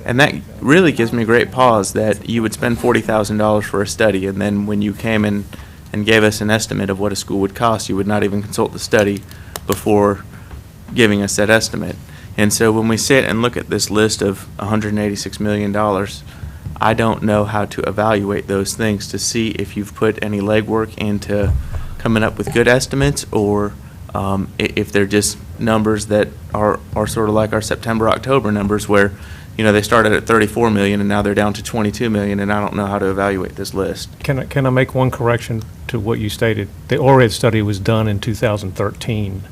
And that really gives me great pause that you would spend $40,000 for a study, and then when you came in and gave us an estimate of what a school would cost, you would not even consult the study before giving us that estimate. And so when we sit and look at this list of $186 million, I don't know how to evaluate those things to see if you've put any legwork into coming up with good estimates, or if they're just numbers that are sort of like our September, October numbers where, you know, they started at 34 million and now they're down to 22 million, and I don't know how to evaluate this list. Can I make one correction to what you stated? The ORED study was done in 2013,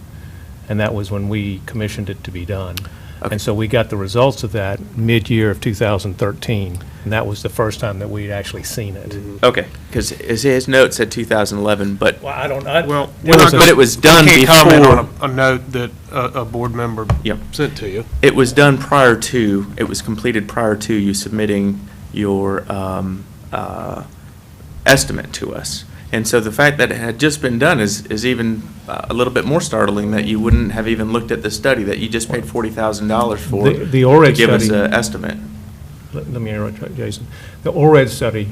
and that was when we commissioned it to be done. Okay. And so we got the results of that mid-year of 2013, and that was the first time that we'd actually seen it. Okay, because his note said 2011, but Well, I don't, Well, there was a- but it was done I can't comment before. on a note that a board member Yep. sent to you. It was done prior to, it was completed prior to you submitting your estimate to us. And so the fact that it had just been done is even a little bit more startling, that you wouldn't have even looked at the study that you just paid $40,000 for The ORED to give us study- an estimate. Let me interrupt you, Jason. The ORED study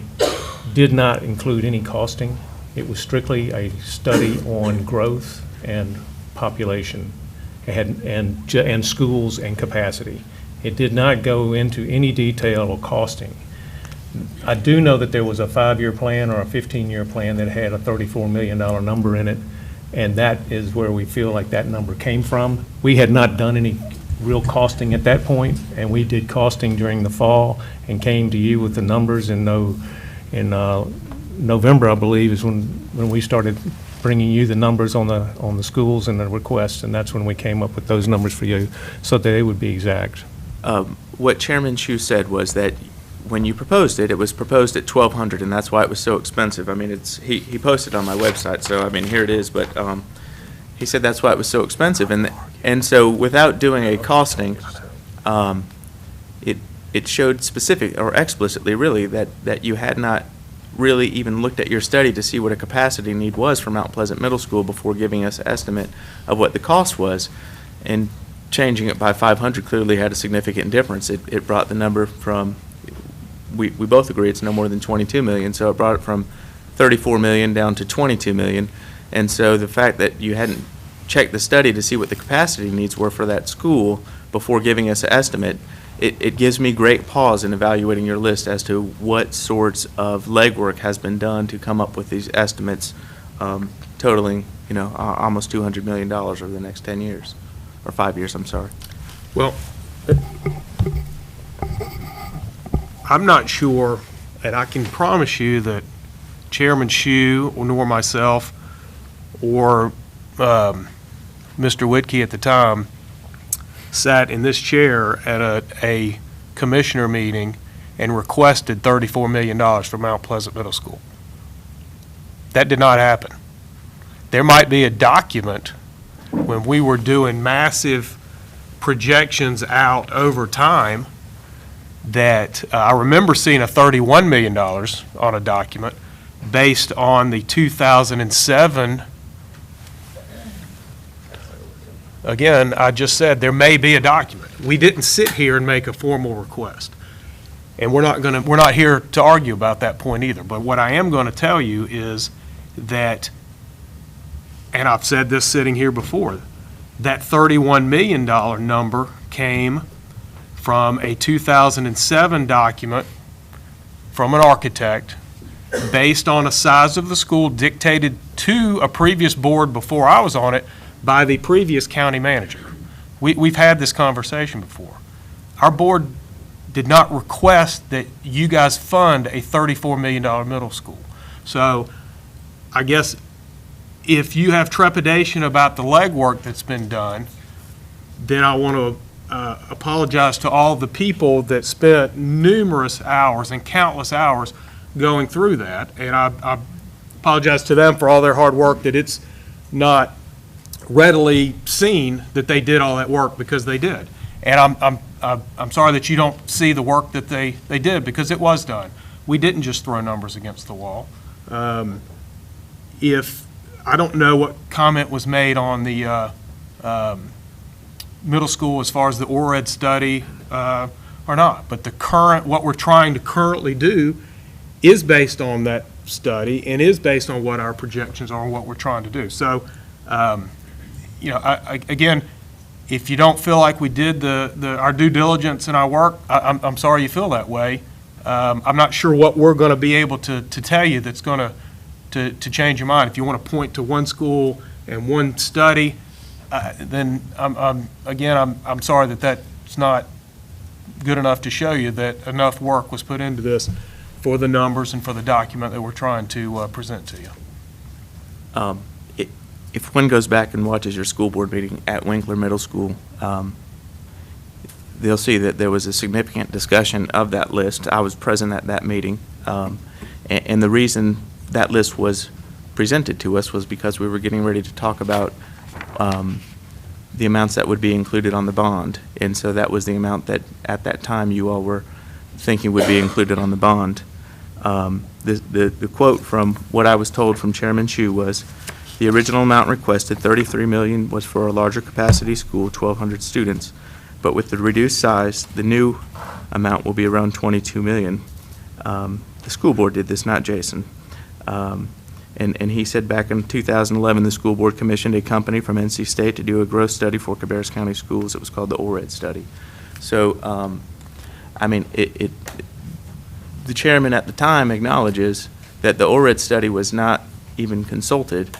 did not include any costing. It was strictly a study on growth and population and schools and capacity. It did not go into any detail or costing. I do know that there was a 5-year plan or a 15-year plan that had a $34 million number in it, and that is where we feel like that number came from. We had not done any real costing at that point, and we did costing during the fall and came to you with the numbers in November, I believe, is when we started bringing you the numbers on the schools and the requests, and that's when we came up with those numbers for you, so that they would be exact. What Chairman Chu said was that when you proposed it, it was proposed at $1,200, and that's why it was so expensive. I mean, he posted on my website, so I mean, here it is, but he said that's why it was so expensive. And so without doing a costing, it showed specific, or explicitly really, that you had not really even looked at your study to see what a capacity need was for Mount Pleasant Middle School before giving us an estimate of what the cost was. And changing it by 500 clearly had a significant difference. It brought the number from, we both agree it's no more than 22 million, so it brought it from 34 million down to 22 million. And so the fact that you hadn't checked the study to see what the capacity needs were for that school before giving us an estimate, it gives me great pause in evaluating your list as to what sorts of legwork has been done to come up with these estimates totaling, you know, almost $200 million over the next 10 years, or 5 years, I'm sorry. Well, I'm not sure, and I can promise you that Chairman Hsu, nor myself, or Mr. Whitkey at the time, sat in this chair at a commissioner meeting and requested $34 million for Mount Pleasant Middle School. That did not happen. There might be a document when we were doing massive projections out over time that I remember seeing a $31 million on a document based on the 2007. Again, I just said there may be a document. We didn't sit here and make a formal request. And we're not here to argue about that point either. But what I am going to tell you is that, and I've said this sitting here before, that $31 million number came from a 2007 document from an architect based on a size of the school dictated to a previous board before I was on it by the previous county manager. We've had this conversation before. Our board did not request that you guys fund a $34 million middle school. So I guess if you have trepidation about the legwork that's been done, then I want to apologize to all the people that spent numerous hours and countless hours going through that. And apologize to them for all their hard work, that it's not readily seen that they did all that work, because they did. And I'm sorry that you don't see the work that they did, because it was done. We didn't just throw numbers against the wall. If, I don't know what comment was made on the middle school as far as the ORED study or not, but what we're trying to currently do is based on that study and is based on what our projections are and what we're trying to do. So, again, if you don't feel like we did our due diligence in our work, I'm sorry you feel that way. I'm not sure what we're going to be able to tell you that's going to change your mind. If you want to point to one school and one study, then I'm sorry that that's not good enough to show you that enough work was put into this for the numbers and for the document that we're trying to present to you. If one goes back and watches your school board meeting at Winkler Middle School, they'll see that there was a significant discussion of that list. I was present at that meeting, and the reason that list was presented to us was because we were getting ready to talk about the amounts that would be included on the bond, and so that was the amount that at that time you all were thinking would be included on the bond. The quote from what I was told from Chairman Chu was, the original amount requested, $33 million, was for a larger capacity school, 1,200 students, but with the reduced size, the new amount will be around $22 million. The school board did this, not Jason. And he said back in 2011, the school board commissioned a company from NC State to do a growth study for Cabarrus County schools. It was called the ORED study. So, the chairman at the time acknowledges that the ORED study was not even consulted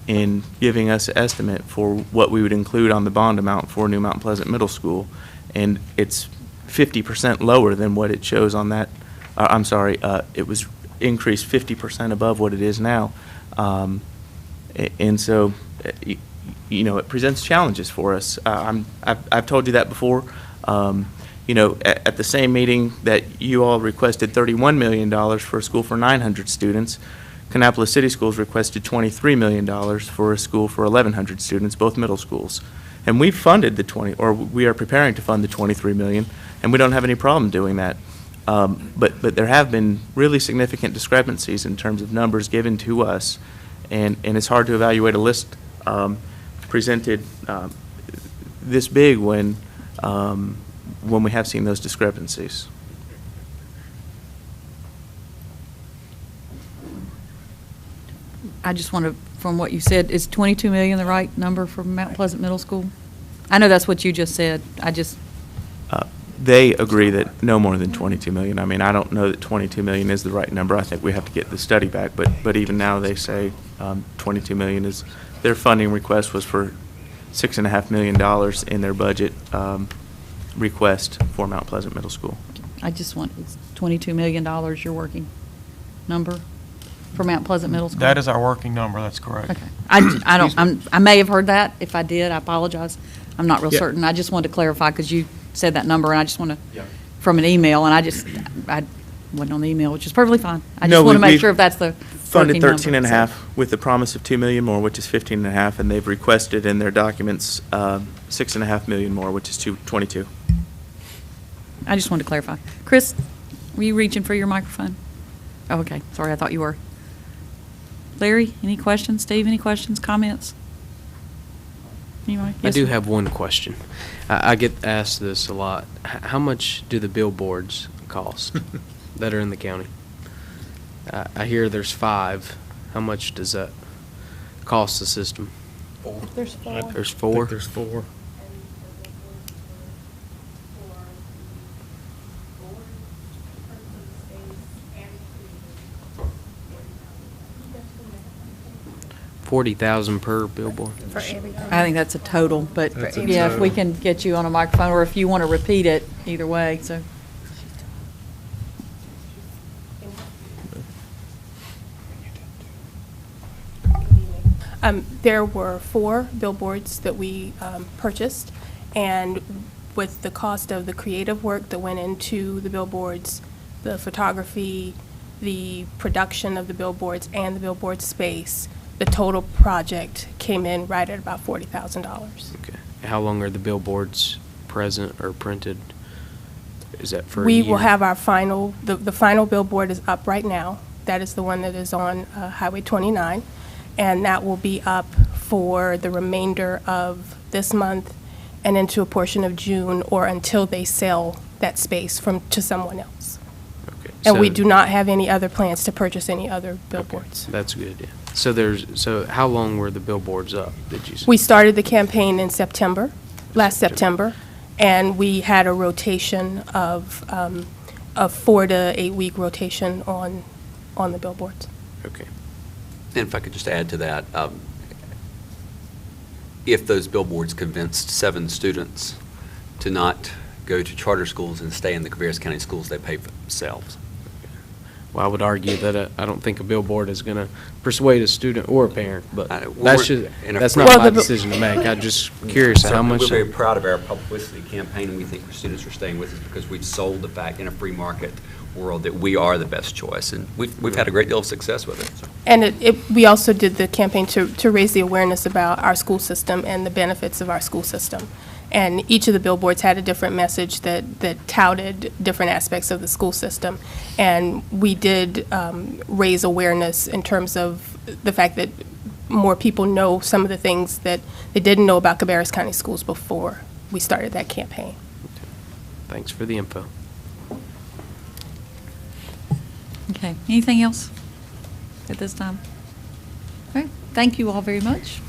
in giving us an estimate for what we would include on the bond amount for New Mount Pleasant Middle School, and it's 50% lower than what it shows on that. It was increased 50% above what it is now, and so it presents challenges for us. I've told you that before. At the same meeting that you all requested $31 million for a school for 900 students, Kannapolis City Schools requested $23 million for a school for 1,100 students, both middle schools. And we've funded we are preparing to fund the $23 million, and we don't have any problem doing that. But there have been really significant discrepancies in terms of numbers given to us, and it's hard to evaluate a list presented this big when we have seen those discrepancies. I just want to, from what you said, is 22 million the right number for Mount Pleasant Middle School? I know that's what you just said. They agree that no more than 22 million. I mean, I don't know that 22 million is the right number. I think we have to get the study back, but even now they say 22 million is, their funding request was for $6.5 million in their budget request for Mount Pleasant Middle School. I just want, it's $22 million your working number for Mount Pleasant Middle School? That is our working number, that's correct. Okay. I may have heard that. If I did, I apologize. I'm not real certain. I just wanted to clarify because you said that number, and I just want to, from an email, and I wasn't on the email, which is perfectly fine. I just want to make sure if that's the funded working number. 13.5 with the promise of $2 million more, which is 15.5, and they've requested in their documents $6.5 million more, which is 22. I just wanted to clarify. Chris, were you reaching for your microphone? Oh, okay. Sorry, I thought you were. Larry, any questions? Steve, any questions, comments? Anyway, I do have one question. I get asked this a lot. How much do the billboards cost that are in the county? I hear there's 5. How much does that cost the system? 4. There's 4. There's 4? There's 4. $40,000 per billboard. For everything. I think that's a total, but That's a yeah, if we total. can get you on a microphone, or if you want to repeat it, either way, so. There were 4 billboards that we purchased, and with the cost of the creative work that went into the billboards, the photography, the production of the billboards and the billboard space, the total project came in right at about $40,000. Okay. How long are the billboards present or printed? Is that for a We year? will have our final, the final billboard is up right now. That is the one that is on Highway 29, and that will be up for the remainder of this month and into a portion of June, or until they sell that space to someone else. Okay. And we So- do not have any other plans to purchase any other billboards. That's good, yeah. So how long were the billboards up, did you say? We started the campaign in last September, and we had a rotation of 4 to 8 week rotation on the billboards. Okay. And if I could just add to that, if those billboards convinced 7 students to not go to charter schools and stay in the Cabarrus County schools, they pay for themselves. Well, I would argue that I don't think a billboard is going to persuade a student or a parent, but that's Well, not my decision to make. I'm just curious how much. We're very proud of our publicity campaign, and we think our students are staying with us because we've sold the fact in a free market world that we are the best choice, and we've had a great deal of success with it. So. And we also did the campaign to raise the awareness about our school system and the benefits of our school system. And each of the billboards had a different message that touted different aspects of the school system. And we did raise awareness in terms of the fact that more people know some of the things that they didn't know about Cabarrus County schools before we started that campaign. Thanks for the info. Okay, anything else at this time? All right, thank you all very much.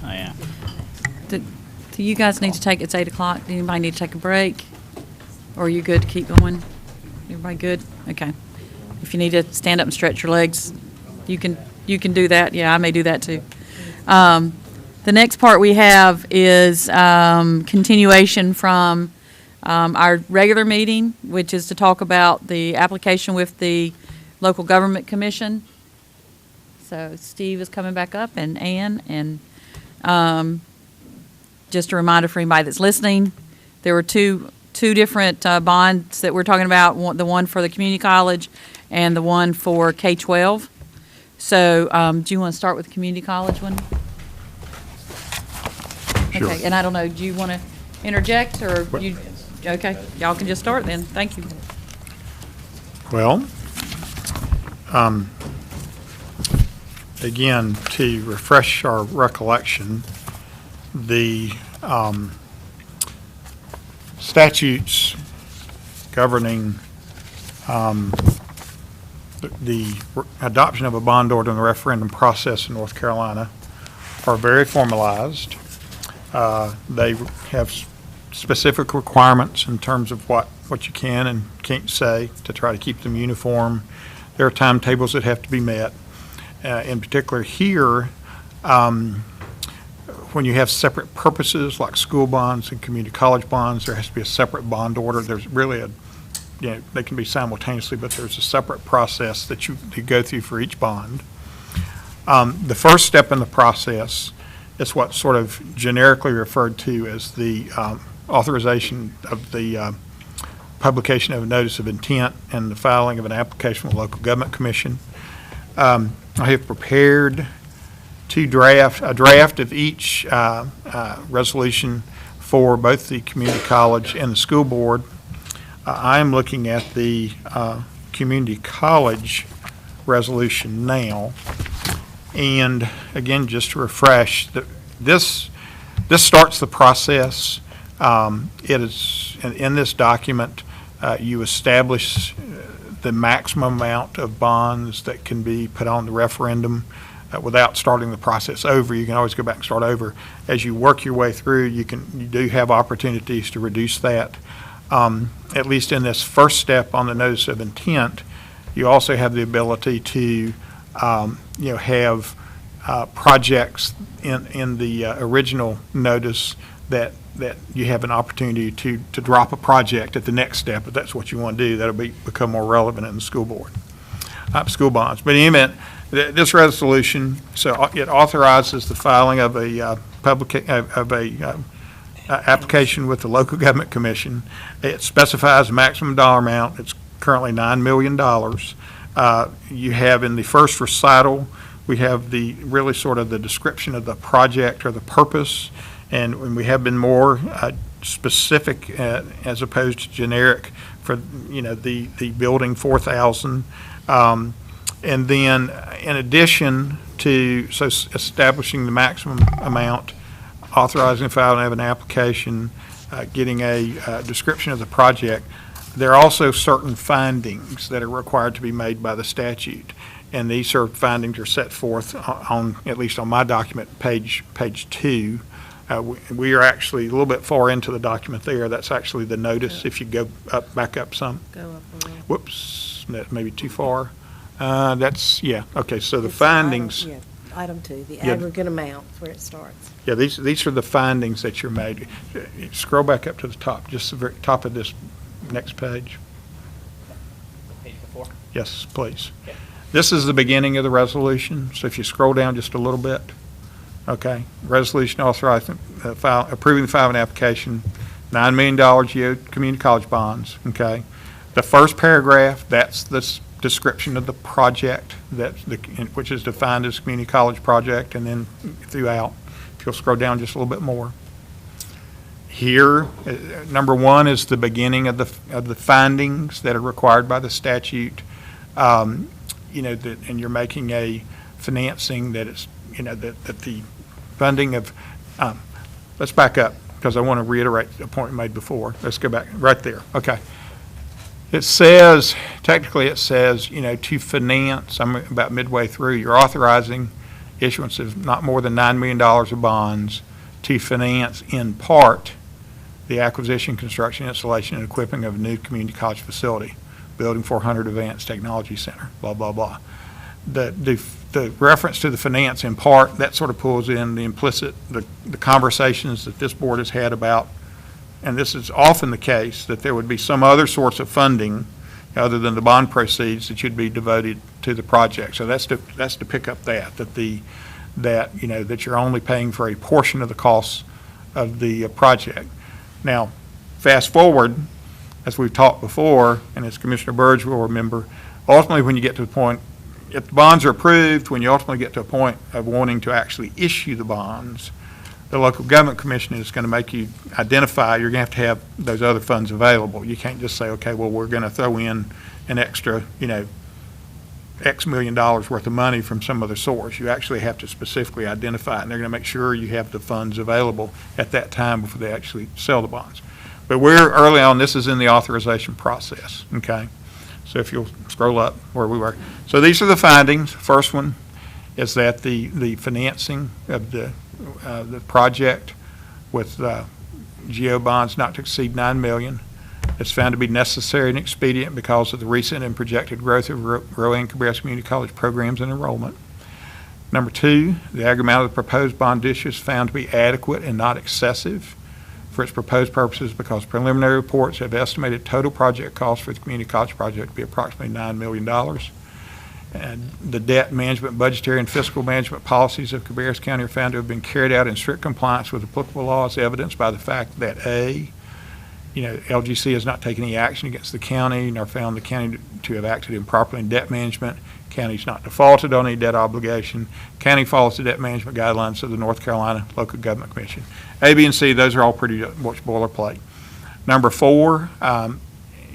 Oh, yeah. Do you guys need to take, it's 8 o'clock, do anybody need to take a break? Or are you good to keep going? Everybody good? Okay. If you need to stand up and stretch your legs, you can do that. Yeah, I may do that too. The next part we have is continuation from our regular meeting, which is to talk about the application with the Local Government Commission. So Steve is coming back up, and Ann, and just a reminder for anybody that's listening, there were two different bonds that we're talking about, the one for the community college and the one for K-12. So do you want to start with the community college one? Sure. Okay, and I don't know, do you want to interject, or you, okay, y'all can just start then, thank you. Well, again, to refresh our recollection, the statutes governing the adoption of a bond order in the referendum process in North Carolina are very formalized. They have specific requirements in terms of what you can and can't say to try to keep them uniform. There are timetables that have to be met. In particular here, when you have separate purposes like school bonds and community college bonds, there has to be a separate bond order. There's really they can be simultaneously, but there's a separate process that you go through for each bond. The first step in the process is what's sort of generically referred to as the authorization of the publication of a notice of intent and the filing of an application with the Local Government Commission. I have prepared a draft of each resolution for both the community college and the school board. I'm looking at the community college resolution now. And again, just to refresh, this starts the process. It is in this document, you establish the maximum amount of bonds that can be put on the referendum without starting the process over. You can always go back and start over. As you work your way through, you do have opportunities to reduce that. At least in this first step on the notice of intent, you also have the ability to have projects in the original notice that you have an opportunity to drop a project at the next step, if that's what you want to do. That'll become more relevant in the school board, school bonds. But in any event, this resolution, so it authorizes the filing of a application with the Local Government Commission. It specifies a maximum dollar amount. It's currently $9 million. You have in the first recital, we have the really sort of the description of the project or the purpose, and we have been more specific as opposed to generic for, the building 4,000. And then in addition to, establishing the maximum amount, authorizing filing of an application, getting a description of the project, there are also certain findings that are required to be made by the statute. And these findings are set forth on, at least on my document, page 2. We are actually a little bit far into the document there. That's actually the notice. If you go back up some. Go up a little. Whoops, that may be too far. Okay, so the findings. Item 2, the Yeah. aggregate amount, where it starts. Yeah, these are the findings that you're made. Scroll back up to the top, just the very top of this next page. Page before? Yes, please. This is the beginning of the resolution, so if you scroll down just a little bit, okay. Resolution authorizing, approving the filing application, $9 million GO community college bonds, okay. The first paragraph, that's the description of the project, which is defined as community college project, and then throughout. If you'll scroll down just a little bit more. Here, number 1 is the beginning of the findings that are required by the statute. And you're making a financing that is, that the funding of, let's back up, because I want to reiterate the point made before. Let's go back, right there, okay. It says, technically it says, to finance, I'm about midway through, you're authorizing issuance of not more than $9 million of bonds to finance in part the acquisition, construction, installation, and equipping of a new community college facility, Building 400 Advanced Technology Center, blah, blah, blah. The reference to the finance in part, that sort of pulls in the implicit, the conversations that this board has had about, and this is often the case, that there would be some other source of funding other than the bond proceeds that should be devoted to the project. So that's to pick up that you're only paying for a portion of the costs of the project. Now, fast forward, as we've talked before, and as Commissioner Burge will remember, ultimately when you get to the point, if the bonds are approved, when you ultimately get to a point of wanting to actually issue the bonds, the Local Government Commission is going to make you identify, you're going to have those other funds available. You can't just say, okay, well, we're going to throw in an extra, X million dollars worth of money from some other source. You actually have to specifically identify it, and they're going to make sure you have the funds available at that time before they actually sell the bonds. But we're early on, this is in the authorization process, okay? So if you'll scroll up where we were. So these are the findings. First one is that the financing of the project with GO bonds not to exceed $9 million. It's found to be necessary and expedient because of the recent and projected growth of Rowan Cabarrus Community College programs and enrollment. Number 2, the aggregate amount of the proposed bond issue is found to be adequate and not excessive for its proposed purposes because preliminary reports have estimated total project costs for the community college project to be approximately $9 million. And the debt management, budgetary, and fiscal management policies of Cabarrus County are found to have been carried out in strict compliance with applicable laws, evidenced by the fact that LGC has not taken any action against the county, nor found the county to have acted improperly in debt management. County's not defaulted on any debt obligation. County follows the debt management guidelines of the North Carolina Local Government Commission. A, B, and C, those are all pretty much boilerplate. Number 4,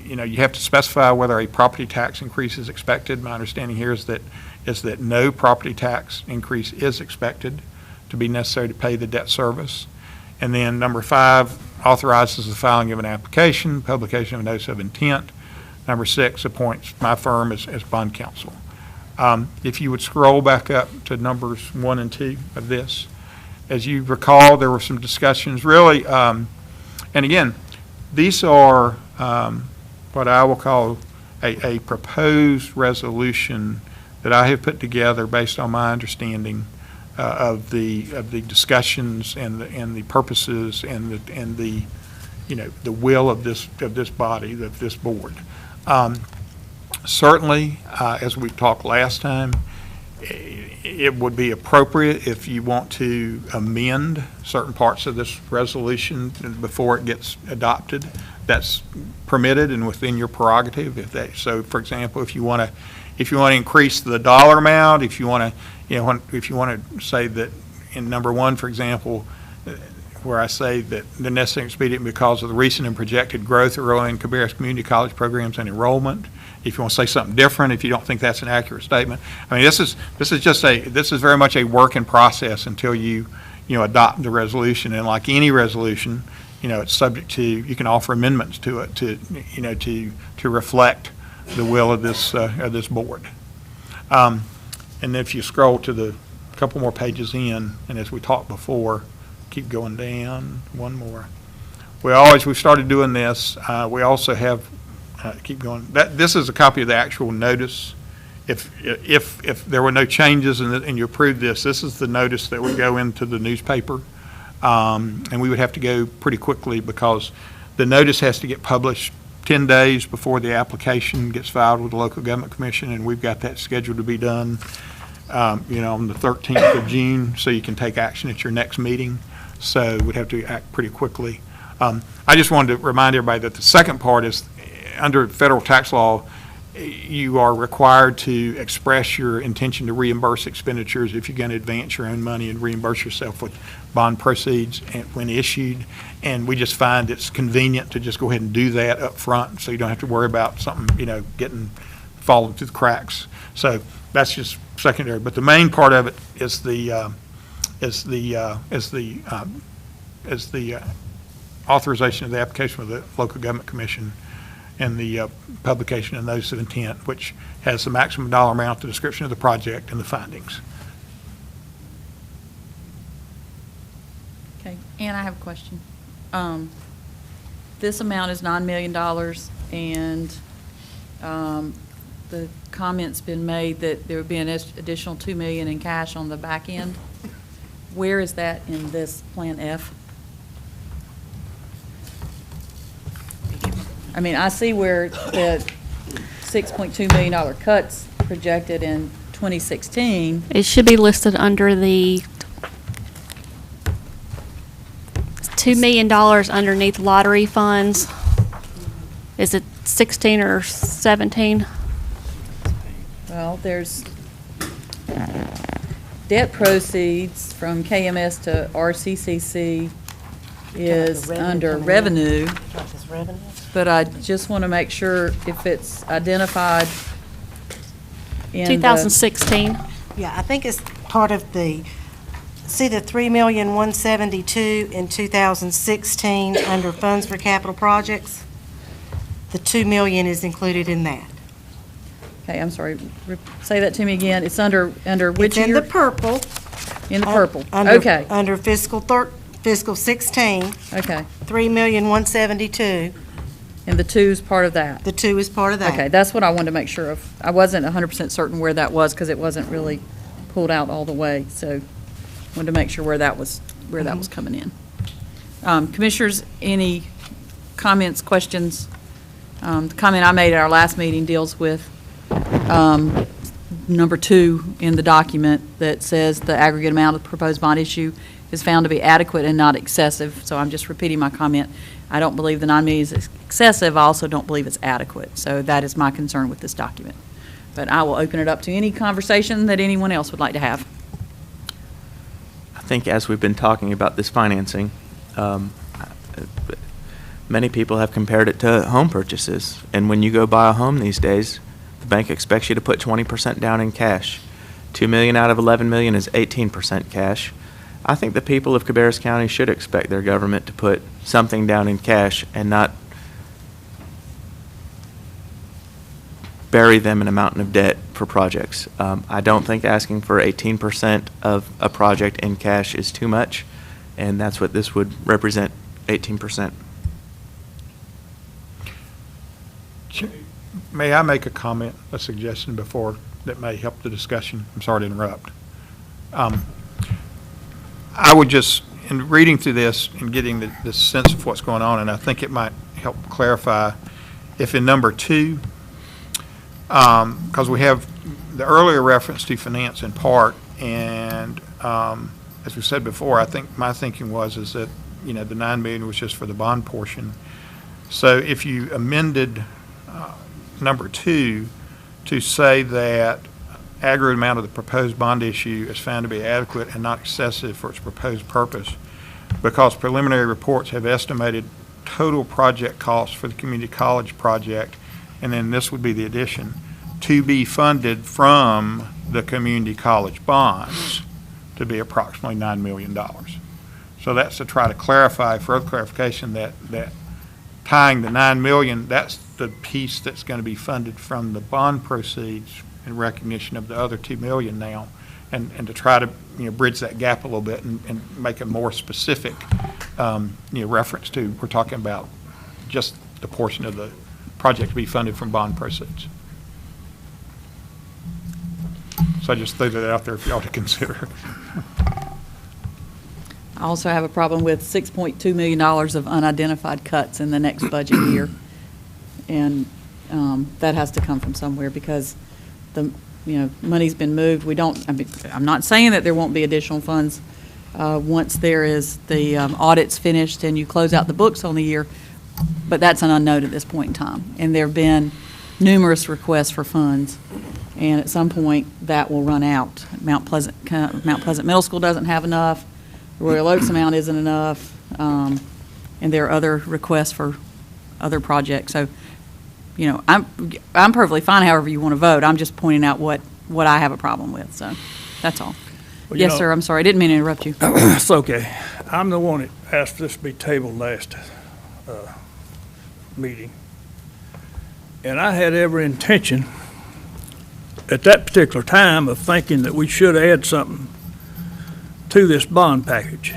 you have to specify whether a property tax increase is expected. My understanding here is that no property tax increase is expected to be necessary to pay the debt service. And then number 5 authorizes the filing of an application, publication of a notice of intent. Number 6 appoints my firm as bond counsel. If you would scroll back up to numbers 1 and 2 of this. As you recall, there were some discussions really, and again, these are what I will call a proposed resolution that I have put together based on my understanding of the discussions and the purposes and the will of this body, of this board. Certainly, as we talked last time, it would be appropriate if you want to amend certain parts of this resolution before it gets adopted. That's permitted and within your prerogative. So, for example, if you want to increase the dollar amount, if you want to, if you want to say that in number 1, for example, where I say that the necessary and expedient because of the recent and projected growth of early and Cabarrus community college programs and enrollment. If you want to say something different, if you don't think that's an accurate statement, I mean, this is very much a work in process until you adopt the resolution. And like any resolution, it's subject to, you can offer amendments to it to reflect the will of this board. And if you scroll to the couple more pages in, and as we talked before, keep going down, one more. We've started doing this. We also have, keep going. This is a copy of the actual notice. If there were no changes and you approved this is the notice that would go into the newspaper. And we would have to go pretty quickly because the notice has to get published 10 days before the application gets filed with the local government commission, and we've got that scheduled to be done, on the 13th of June, so you can take action at your next meeting. So we'd have to act pretty quickly. I just wanted to remind everybody that the second part is, under federal tax law, you are required to express your intention to reimburse expenditures if you're going to advance your own money and reimburse yourself with bond proceeds when issued. And we just find it's convenient to just go ahead and do that up front, so you don't have to worry about something, falling through the cracks. So that's just secondary. But the main part of it is the authorization of the application with the local government commission and the publication of notice of intent, which has the maximum dollar amount, the description of the project, and the findings. Okay, and I have a question. This amount is $9 million, and the comment's been made that there would be an additional $2 million in cash on the back end. Where is that in this Plan F? I mean, I see where the $6.2 million cut's projected in 2016. It should be listed under the $2 million underneath lottery funds. Is it 16 or 17? Well, there's debt proceeds from KMS to RCCC is under revenue. But I just want to make sure if it's identified in 2016. Yeah, I think it's part of the 3,172,000 in 2016 under funds for capital projects. The $2 million is included in that. Okay, I'm sorry. Say that to me again. It's under which year? It's in the purple. In the purple. Under- Okay. Under fiscal 16, Okay. 3,172,000. And the 2 is part of that. The 2 is part of that. Okay, that's what I wanted to make sure of. I wasn't 100% certain where that was because it wasn't really pulled out all the way. So wanted to make sure where that was coming in. Commissioners, any comments, questions? The comment I made at our last meeting deals with number 2 in the document that says the aggregate amount of the proposed bond issue is found to be adequate and not excessive. So I'm just repeating my comment. I don't believe the $9 million is excessive. I also don't believe it's adequate. So that is my concern with this document. But I will open it up to any conversation that anyone else would like to have. I think as we've been talking about this financing, many people have compared it to home purchases. And when you go buy a home these days, the bank expects you to put 20% down in cash. $2 million out of $11 million is 18% cash. I think the people of Cabarrus County should expect their government to put something down in cash and not bury them in a mountain of debt for projects. I don't think asking for 18% of a project in cash is too much, and that's what this would represent, 18%. May I make a comment, a suggestion before that may help the discussion? I'm sorry to interrupt. I would just, in reading through this and getting the sense of what's going on, and I think it might help clarify, if in number 2, because we have the earlier reference to finance in part, and as we said before, I think my thinking is that, the 9 million was just for the bond portion. So if you amended number 2 to say that aggregate amount of the proposed bond issue is found to be adequate and not excessive for its proposed purpose, because preliminary reports have estimated total project costs for the community college project, and then this would be the addition, to be funded from the community college bonds to be approximately $9 million. So that's to try to clarify, further clarification, that tying the 9 million, that's the piece that's going to be funded from the bond proceeds in recognition of the other 2 million now, and to try to bridge that gap a little bit and make a more specific reference to, we're talking about just the portion of the project to be funded from bond proceeds. So I just threw that out there for y'all to consider. I also have a problem with $6.2 million of unidentified cuts in the next budget year. And that has to come from somewhere, because the, money's been moved. I'm not saying that there won't be additional funds once there is the audits finished and you close out the books on the year, but that's an unknown at this point in time. And there have been numerous requests for funds, and at some point that will run out. Mount Pleasant Middle School doesn't have enough. Royal Oaks amount isn't enough, and there are other requests for other projects. So, I'm perfectly fine however you want to vote. I'm just pointing out what I have a problem with. So, that's all. Well, yes, sir. I'm sorry. I didn't mean to interrupt you. It's okay. I'm the one that asked this to be tabled last meeting, and I had every intention at that particular time of thinking that we should add something to this bond package.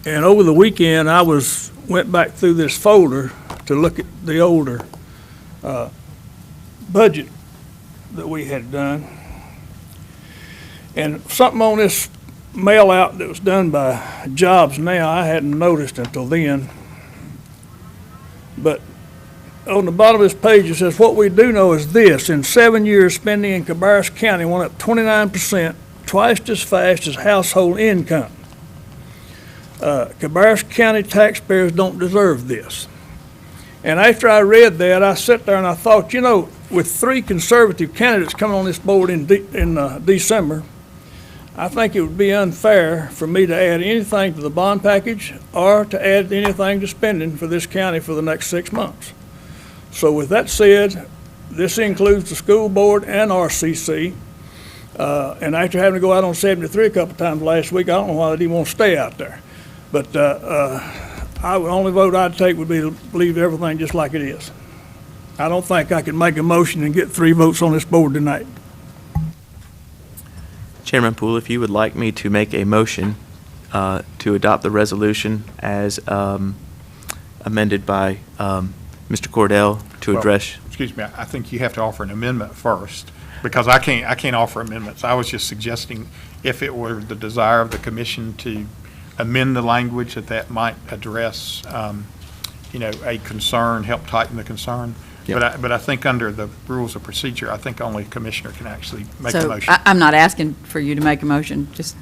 And over the weekend, I went back through this folder to look at the older budget that we had done. And something on this mail out that was done by Jobs Now, I hadn't noticed until then. But on the bottom of this page, it says, what we do know is this: in 7 years, spending in Cabarrus County went up 29%, twice as fast as household income. Cabarrus County taxpayers don't deserve this. And after I read that, I sat there and I thought, with 3 conservative candidates coming on this board in December, I think it would be unfair for me to add anything to the bond package or to add anything to spending for this county for the next 6 months. So with that said, this includes the school board and RCC. And after having to go out on 73 a couple times last week, I don't know why they didn't want to stay out there. But the only vote I'd take would be to leave everything just like it is. I don't think I can make a motion and get 3 votes on this board tonight. Chairman Poole, if you would like me to make a motion to adopt the resolution as amended by Mr. Cordell to address. Excuse me, I think you have to offer an amendment first, because I can't offer amendments. I was just suggesting if it were the desire of the commission to amend the language, that might address, a concern, help tighten the concern. Yep. But I think under the rules of procedure, I think only a commissioner can actually make a motion. I'm not asking for you to make a motion. Just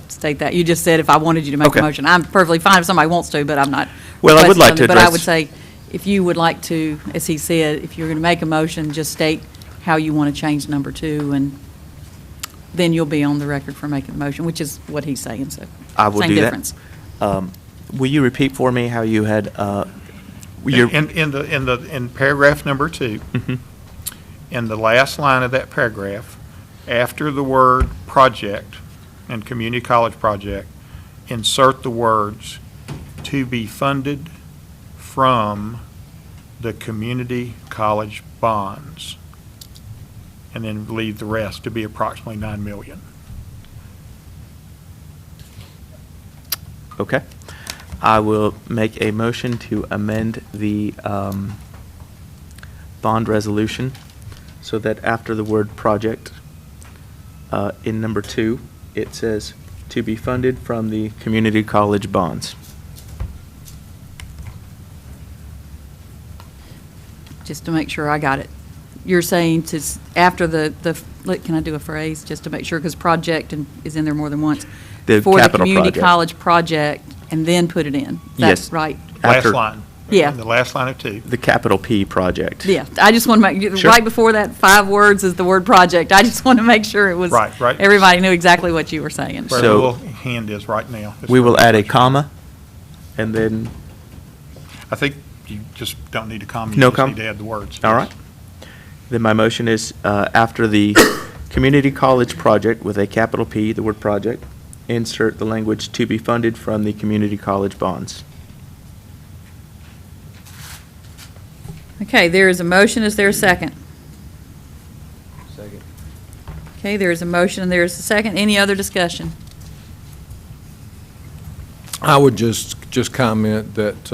state that. You just said if I wanted you to make a motion. I'm perfectly fine if somebody wants to, but I'm not. Well, I would like to address. But I would say, if you would like to, as he said, if you're going to make a motion, just state how you want to change number 2, and then you'll be on the record for making the motion, which is what he's saying. So I will same do difference. that. Will you repeat for me how you had? In paragraph number 2, Mm-hmm. in the last line of that paragraph, after the word project and community college project, insert the words to be funded from the community college bonds, and then leave the rest to be approximately 9 million. Okay. I will make a motion to amend the bond resolution so that after the word project, in number 2, it says to be funded from the community college bonds. Just to make sure I got it. you're saying after look, can I do a phrase just to make sure, because project is in there more than once? The For the capital community project. college project, and then put it in? Yes. That's right. Last After- line. Yeah. The last line of 2. The capital P project. Yeah, I just want to make, Sure. right before that 5 words is the word project. I just want to make sure it was. Right. Everybody knew exactly what you were saying. Where the So- little hand is right now. That's We where- will add a comma, and then, I think you just don't need a comma. No You just comma? need to add the words. all right. Then my motion is, after the community college project with a capital P, the word project, insert the language to be funded from the community college bonds. Okay, there is a motion. Is there a second? Second. Okay, there is a motion and there is a second. Any other discussion? I would just comment that,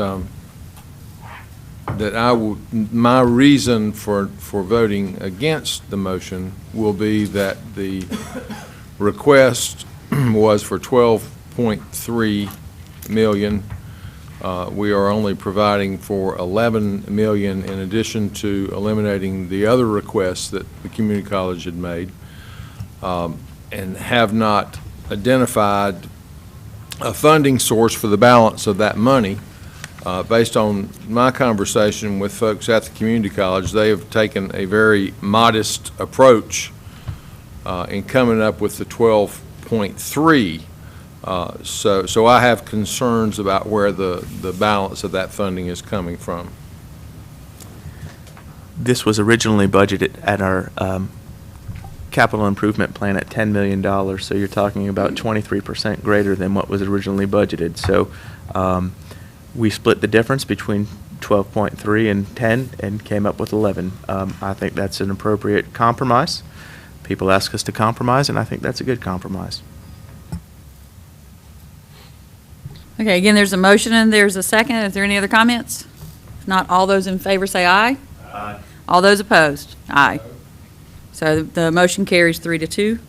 my reason for voting against the motion will be that the request was for 12.3 million. We are only providing for 11 million in addition to eliminating the other requests that the community college had made, and have not identified a funding source for the balance of that money. Based on my conversation with folks at the community college, they have taken a very modest approach in coming up with the 12.3. So I have concerns about where the balance of that funding is coming from. This was originally budgeted at our capital improvement plan at $10 million, so you're talking about 23% greater than what was originally budgeted. So we split the difference between 12.3 and 10 and came up with 11. I think that's an appropriate compromise. People ask us to compromise, and I think that's a good compromise. Okay, again, there's a motion and there's a second. Is there any other comments? If not, all those in favor say aye. Aye. All those opposed? Aye. So the motion carries 3-2.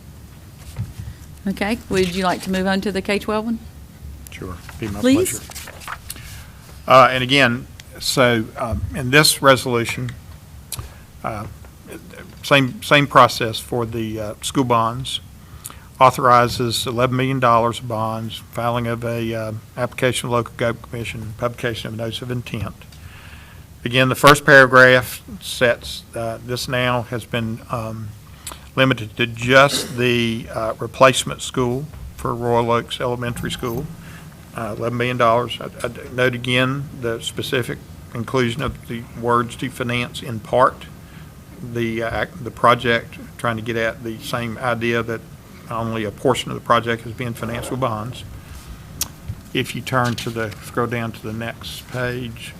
Okay, would you like to move on to the K-12 one? Sure, be my Please. pleasure. And again, so in this resolution, same process for the school bonds. Authorizes $11 million of bonds, filing of a application of local government commission, publication of notice of intent. Again, the first paragraph sets, this now has been limited to just the replacement school for Royal Oaks Elementary School, $11 million. I note again the specific inclusion of the words to finance in part the project, trying to get at the same idea that only a portion of the project is being financed with bonds. If you turn scroll down to the next page,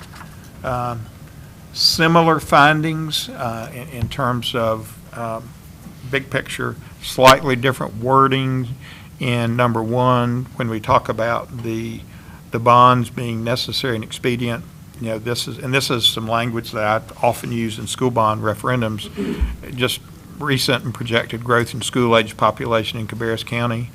similar findings in terms of big picture, slightly different wording in number 1 when we talk about the bonds being necessary and expedient. You know, this is some language that I often use in school bond referendums. Just recent and projected growth in school-age population in Cabarrus County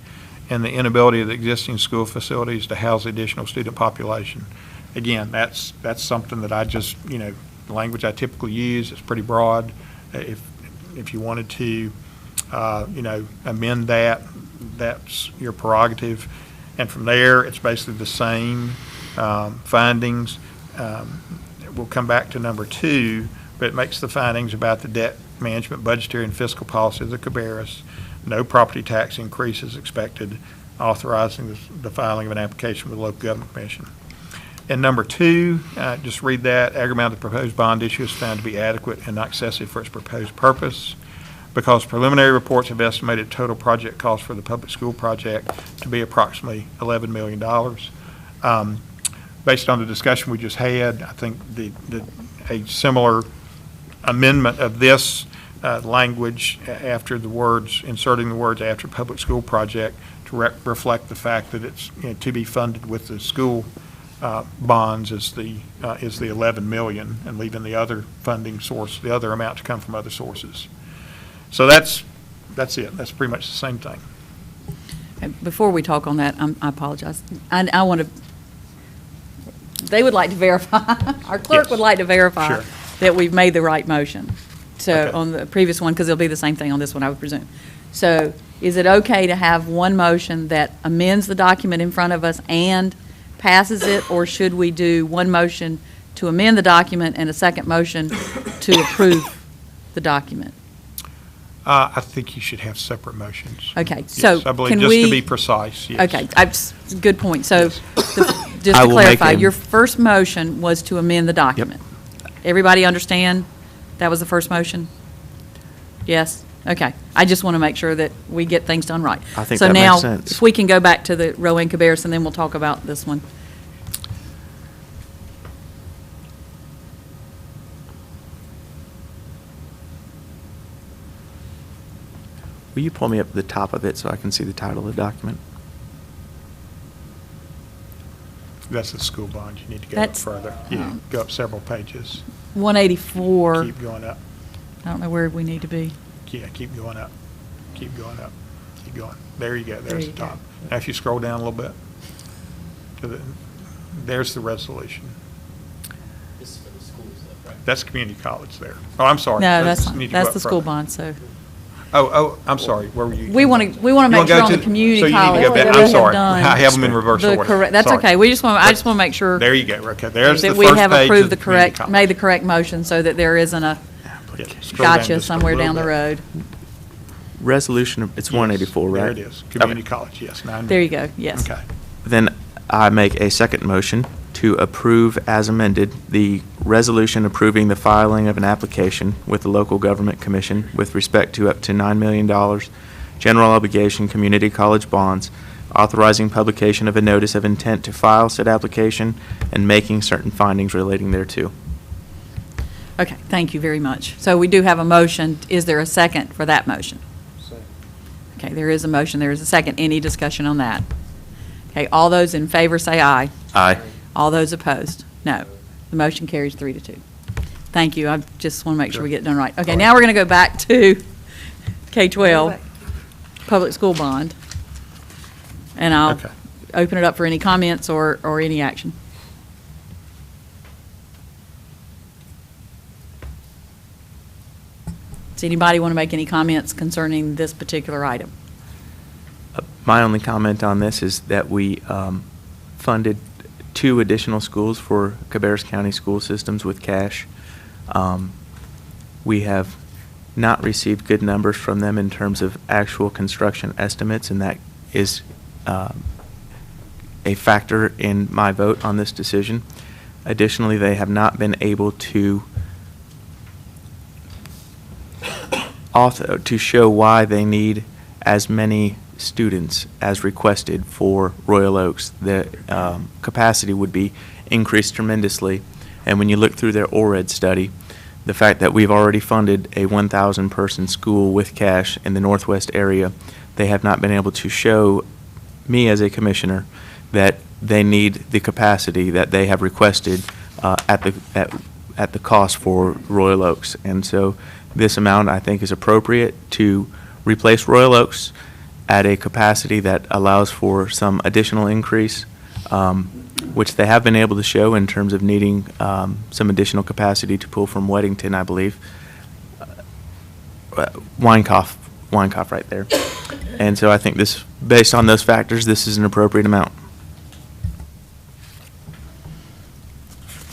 and the inability of the existing school facilities to house the additional student population. Again, that's something that I just, the language I typically use. It's pretty broad. If you wanted to, amend that, that's your prerogative. And from there, it's basically the same findings. We'll come back to number 2, but it makes the findings about the debt management, budgetary, and fiscal policy of the Cabarrus. No property tax increase is expected, authorizing the filing of an application with the local government commission. And number 2, just read that. Aggregate amount of the proposed bond issue is found to be adequate and not excessive for its proposed purpose. Because preliminary reports have estimated total project cost for the public school project to be approximately $11 million. Based on the discussion we just had, I think a similar amendment of this language after the words, inserting the words after public school project to reflect the fact that it's to be funded with the school bonds is the 11 million, and leaving the other funding source, the other amount, to come from other sources. So that's it. That's pretty much the same thing. Before we talk on that, I apologize. I want to, they would like to verify, our clerk Yes. would like to verify Sure. that we've made the right motion. So Okay. on the previous one, because it'll be the same thing on this one, I would presume. So is it okay to have one motion that amends the document in front of us and passes it, or should we do one motion to amend the document and a second motion to approve the document? I think you should have separate motions. Okay, so Yes, I believe, can just to we- be precise, yes. Okay, good point. So, just I to will make clarify, a- your first motion was to amend the document. Everybody understand? That was the first motion? Yes? Okay. I just want to make sure that we get things done right. I think that makes sense. So now, if we can go back to the Rowan Cabarrus, and then we'll talk about this one. Will you pull me up to the top of it so I can see the title of the document? That's the school bond. You need to go up That's- further. Yeah, go up several pages. 184, Keep going up. I don't know where we need to be. Yeah, keep going up. Keep going up. Keep going. There you go. There There's you the go. top. Now, if you scroll down a little bit, there's the resolution. That's community college there. Oh, I'm sorry. No, that's You need not. to go That's up the school further. bond, so. Oh, I'm sorry. Where were you? We want to make You wanna sure go on the to- community so you need to college go back- that I'm we have sorry. done I have them in reverse the order. correct. That's Sorry. okay. I just want to make sure There you go. Okay, there's the that first we page have of approved the community correct, college. made the correct motion so that there isn't a Yeah, scroll down gotcha just a somewhere little down the bit. road. Resolution, it's 184, right? There it is. Community college, yes. There you go, yes. Okay. Then I make a second motion to approve as amended the resolution approving the filing of an application with the local government commission with respect to up to $9 million general obligation community college bonds, authorizing publication of a notice of intent to file said application and making certain findings relating thereto. Okay, thank you very much. So we do have a motion. Is there a second for that motion? Okay, there is a motion, there is a second. Any discussion on that? Okay, all those in favor say aye. Aye. All those opposed? No. The motion carries 3-2. Thank you. I just want to make sure we get it done right. Okay, now we're going to go back to K-12, public school bond. And I'll Okay. open it up for any comments or any action. Does anybody want to make any comments concerning this particular item? My only comment on this is that we funded 2 additional schools for Cabarrus County school systems with cash. We have not received good numbers from them in terms of actual construction estimates, and that is a factor in my vote on this decision. Additionally, they have not been able to show why they need as many students as requested for Royal Oaks. The capacity would be increased tremendously. And when you look through their ORED study, the fact that we've already funded a 1,000-person school with cash in the Northwest area, they have not been able to show me as a commissioner that they need the capacity that they have requested at the cost for Royal Oaks. And so this amount, I think, is appropriate to replace Royal Oaks at a capacity that allows for some additional increase, which they have been able to show in terms of needing some additional capacity to pull from Weddington, I believe. Winecoff right there. And so I think this, based on those factors, this is an appropriate amount.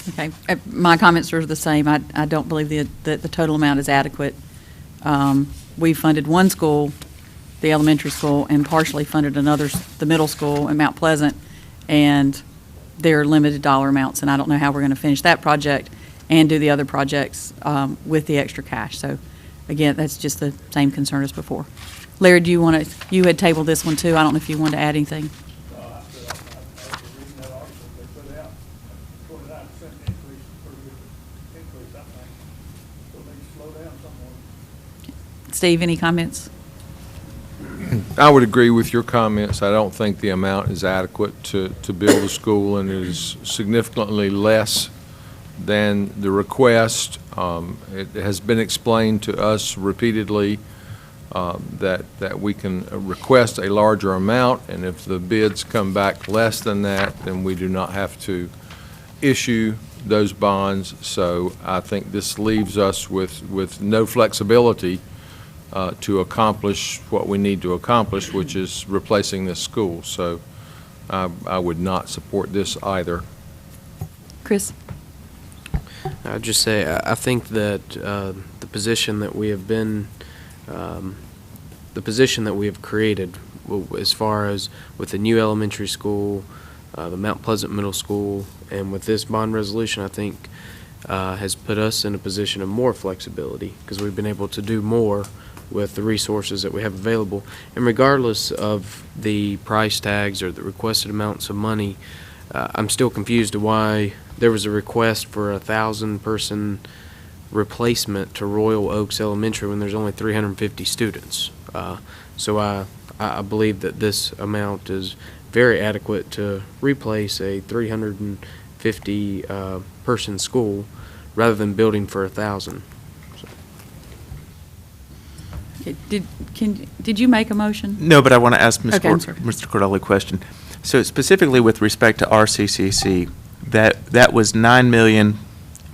Okay, my comments are the same. I don't believe that the total amount is adequate. We funded one school, the elementary school, and partially funded another, the middle school in Mount Pleasant, and they're limited dollar amounts, and I don't know how we're going to finish that project and do the other projects with the extra cash. So, again, that's just the same concern as before. Larry, do you want to, you had tabled this one too. I don't know if you wanted to add anything. Steve, any comments? I would agree with your comments. I don't think the amount is adequate to build a school, and it is significantly less than the request. It has been explained to us repeatedly that we can request a larger amount, and if the bids come back less than that, then we do not have to issue those bonds. So I think this leaves us with no flexibility to accomplish what we need to accomplish, which is replacing this school. So I would not support this either. Chris? I'd just say, I think that the position that we have been, the position that we have created, as far as with the new elementary school, the Mount Pleasant Middle School, and with this bond resolution, I think has put us in a position of more flexibility, because we've been able to do more with the resources that we have available. And regardless of the price tags or the requested amounts of money, I'm still confused to why there was a request for a 1,000-person replacement to Royal Oaks Elementary when there's only 350 students. So I believe that this amount is very adequate to replace a 350 person school rather than building for 1,000. Did you make a motion? No, but I want to ask Okay, I'm sorry. Mr. Cordelli a question. So specifically with respect to RCCC, that was $9 million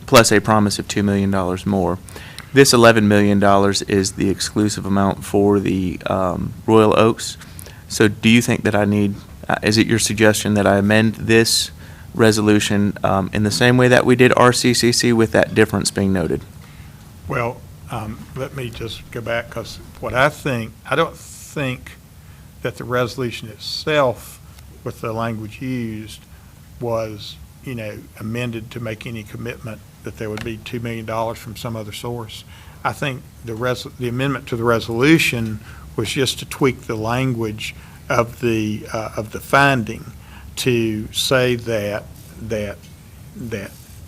plus a promise of $2 million more. This $11 million is the exclusive amount for the Royal Oaks. So do you think that I need, is it your suggestion that I amend this resolution in the same way that we did RCCC with that difference being noted? Well, let me just go back, because I don't think that the resolution itself, with the language used, was, amended to make any commitment that there would be $2 million from some other source. I think the amendment to the resolution was just to tweak the language of the finding to say that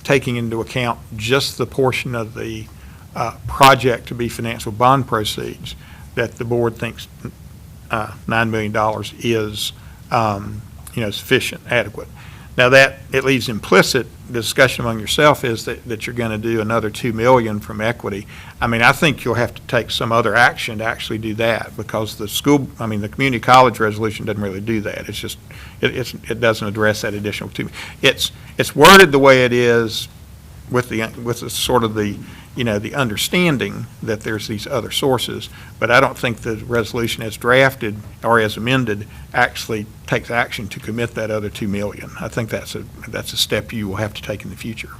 taking into account just the portion of the project to be financial bond proceeds, that the board thinks $9 million is sufficient, adequate. Now that it leaves implicit, the discussion among yourself is that you're going to do another $2 million from equity. I mean, I think you'll have to take some other action to actually do that, because the community college resolution doesn't really do that. It's just, it doesn't address that additional $2 million. It's worded the way it is with the sort of the understanding that there's these other sources, but I don't think the resolution as drafted or as amended actually takes action to commit that other $2 million. I think that's a step you will have to take in the future.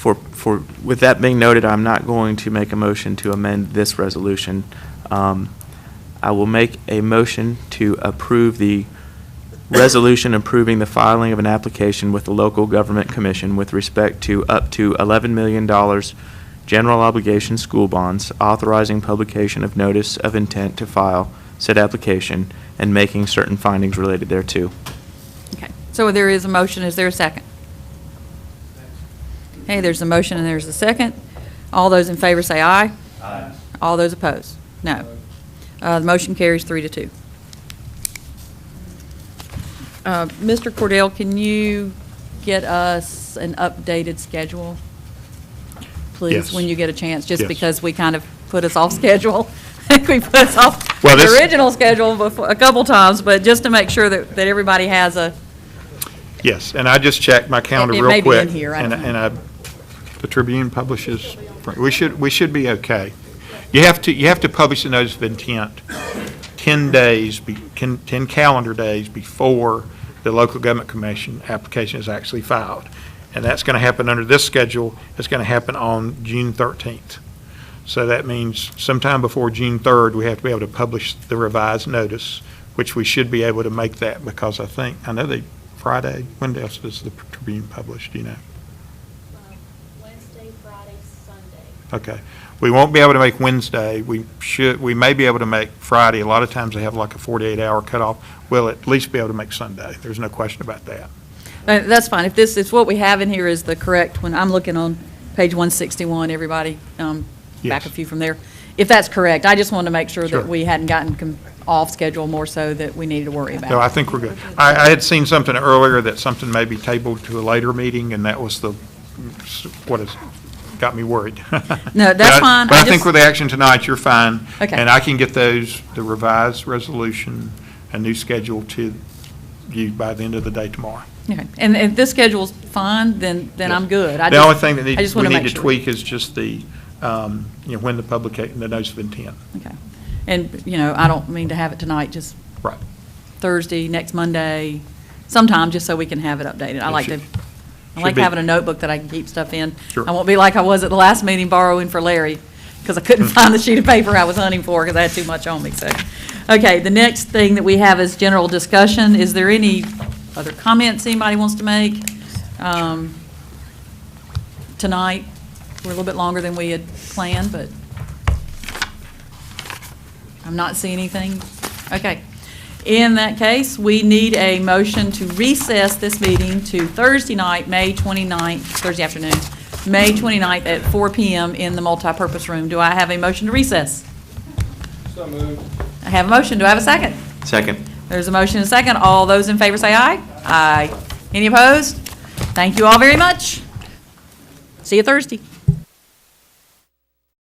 With that being noted, I'm not going to make a motion to amend this resolution. I will make a motion to approve the resolution approving the filing of an application with the local government commission with respect to up to $11 million general obligation school bonds, authorizing publication of notice of intent to file said application, and making certain findings related thereto. Okay, so there is a motion. Is there a second? Okay, there's a motion and there's a second. All those in favor say aye. Aye. All those opposed? No. The motion carries 3-2. Mr. Cordell, can you get us an updated schedule, please, Yes. when you get a chance? Just Yes. because we kind of put us off schedule. We put us off Well, the this- original schedule before, a couple times, but just to make sure that everybody has a, Yes, and I just checked my calendar It real may quick. be in here, I don't know. And the Tribune publishes, we should be okay. You have to publish the notice of intent 10 calendar days before the local government commission application is actually filed. And that's going to happen under this schedule. It's going to happen on June 13th. So that means sometime before June 3rd, we have to be able to publish the revised notice, which we should be able to make that, because I know Friday, when else does the Tribune publish, do you know? Wednesday, Friday, Sunday. Okay. We won't be able to make Wednesday. We may be able to make Friday. A lot of times they have like a 48-hour cutoff. We'll at least be able to make Sunday. There's no question about that. that's fine. If what we have in here is the correct one, I'm looking on page 161, everybody, back Yes. a few from there. If that's correct, I just wanted to make sure Sure. that we hadn't gotten off schedule more so that we needed to worry about. No, I think we're good. I had seen something earlier that something may be tabled to a later meeting, and that was what has got me worried. No, that's fine. But I I think just- with the action tonight, you're fine. Okay. And I can get the revised resolution, a new schedule to you by the end of the day tomorrow. Okay, and if this schedule's fine, then I'm good. The only thing that I just we wanna need make to sure. tweak is just the, when the notice of intent. Okay. And, I don't mean to have it tonight, just Right. Thursday, next Monday, sometime, just so we can have it updated. I like be- having a notebook that I can keep stuff in. Sure. I won't be like I was at the last meeting borrowing for Larry, because I couldn't find the sheet of paper I was hunting for, because I had too much on me, so. Okay, the next thing that we have is general discussion. Is there any other comments anybody wants to make? Tonight, we're a little bit longer than we had planned, but I'm not seeing anything. Okay. In that case, we need a motion to recess this meeting to Thursday night, May 29th, Thursday afternoon, May 29th at 4 PM in the multipurpose room. Do I have a motion to recess? So moved. I have a motion. Do I have a second? Second. There's a motion and a second. All those in favor say aye. Aye. Any opposed? Thank you all very much. See you Thursday.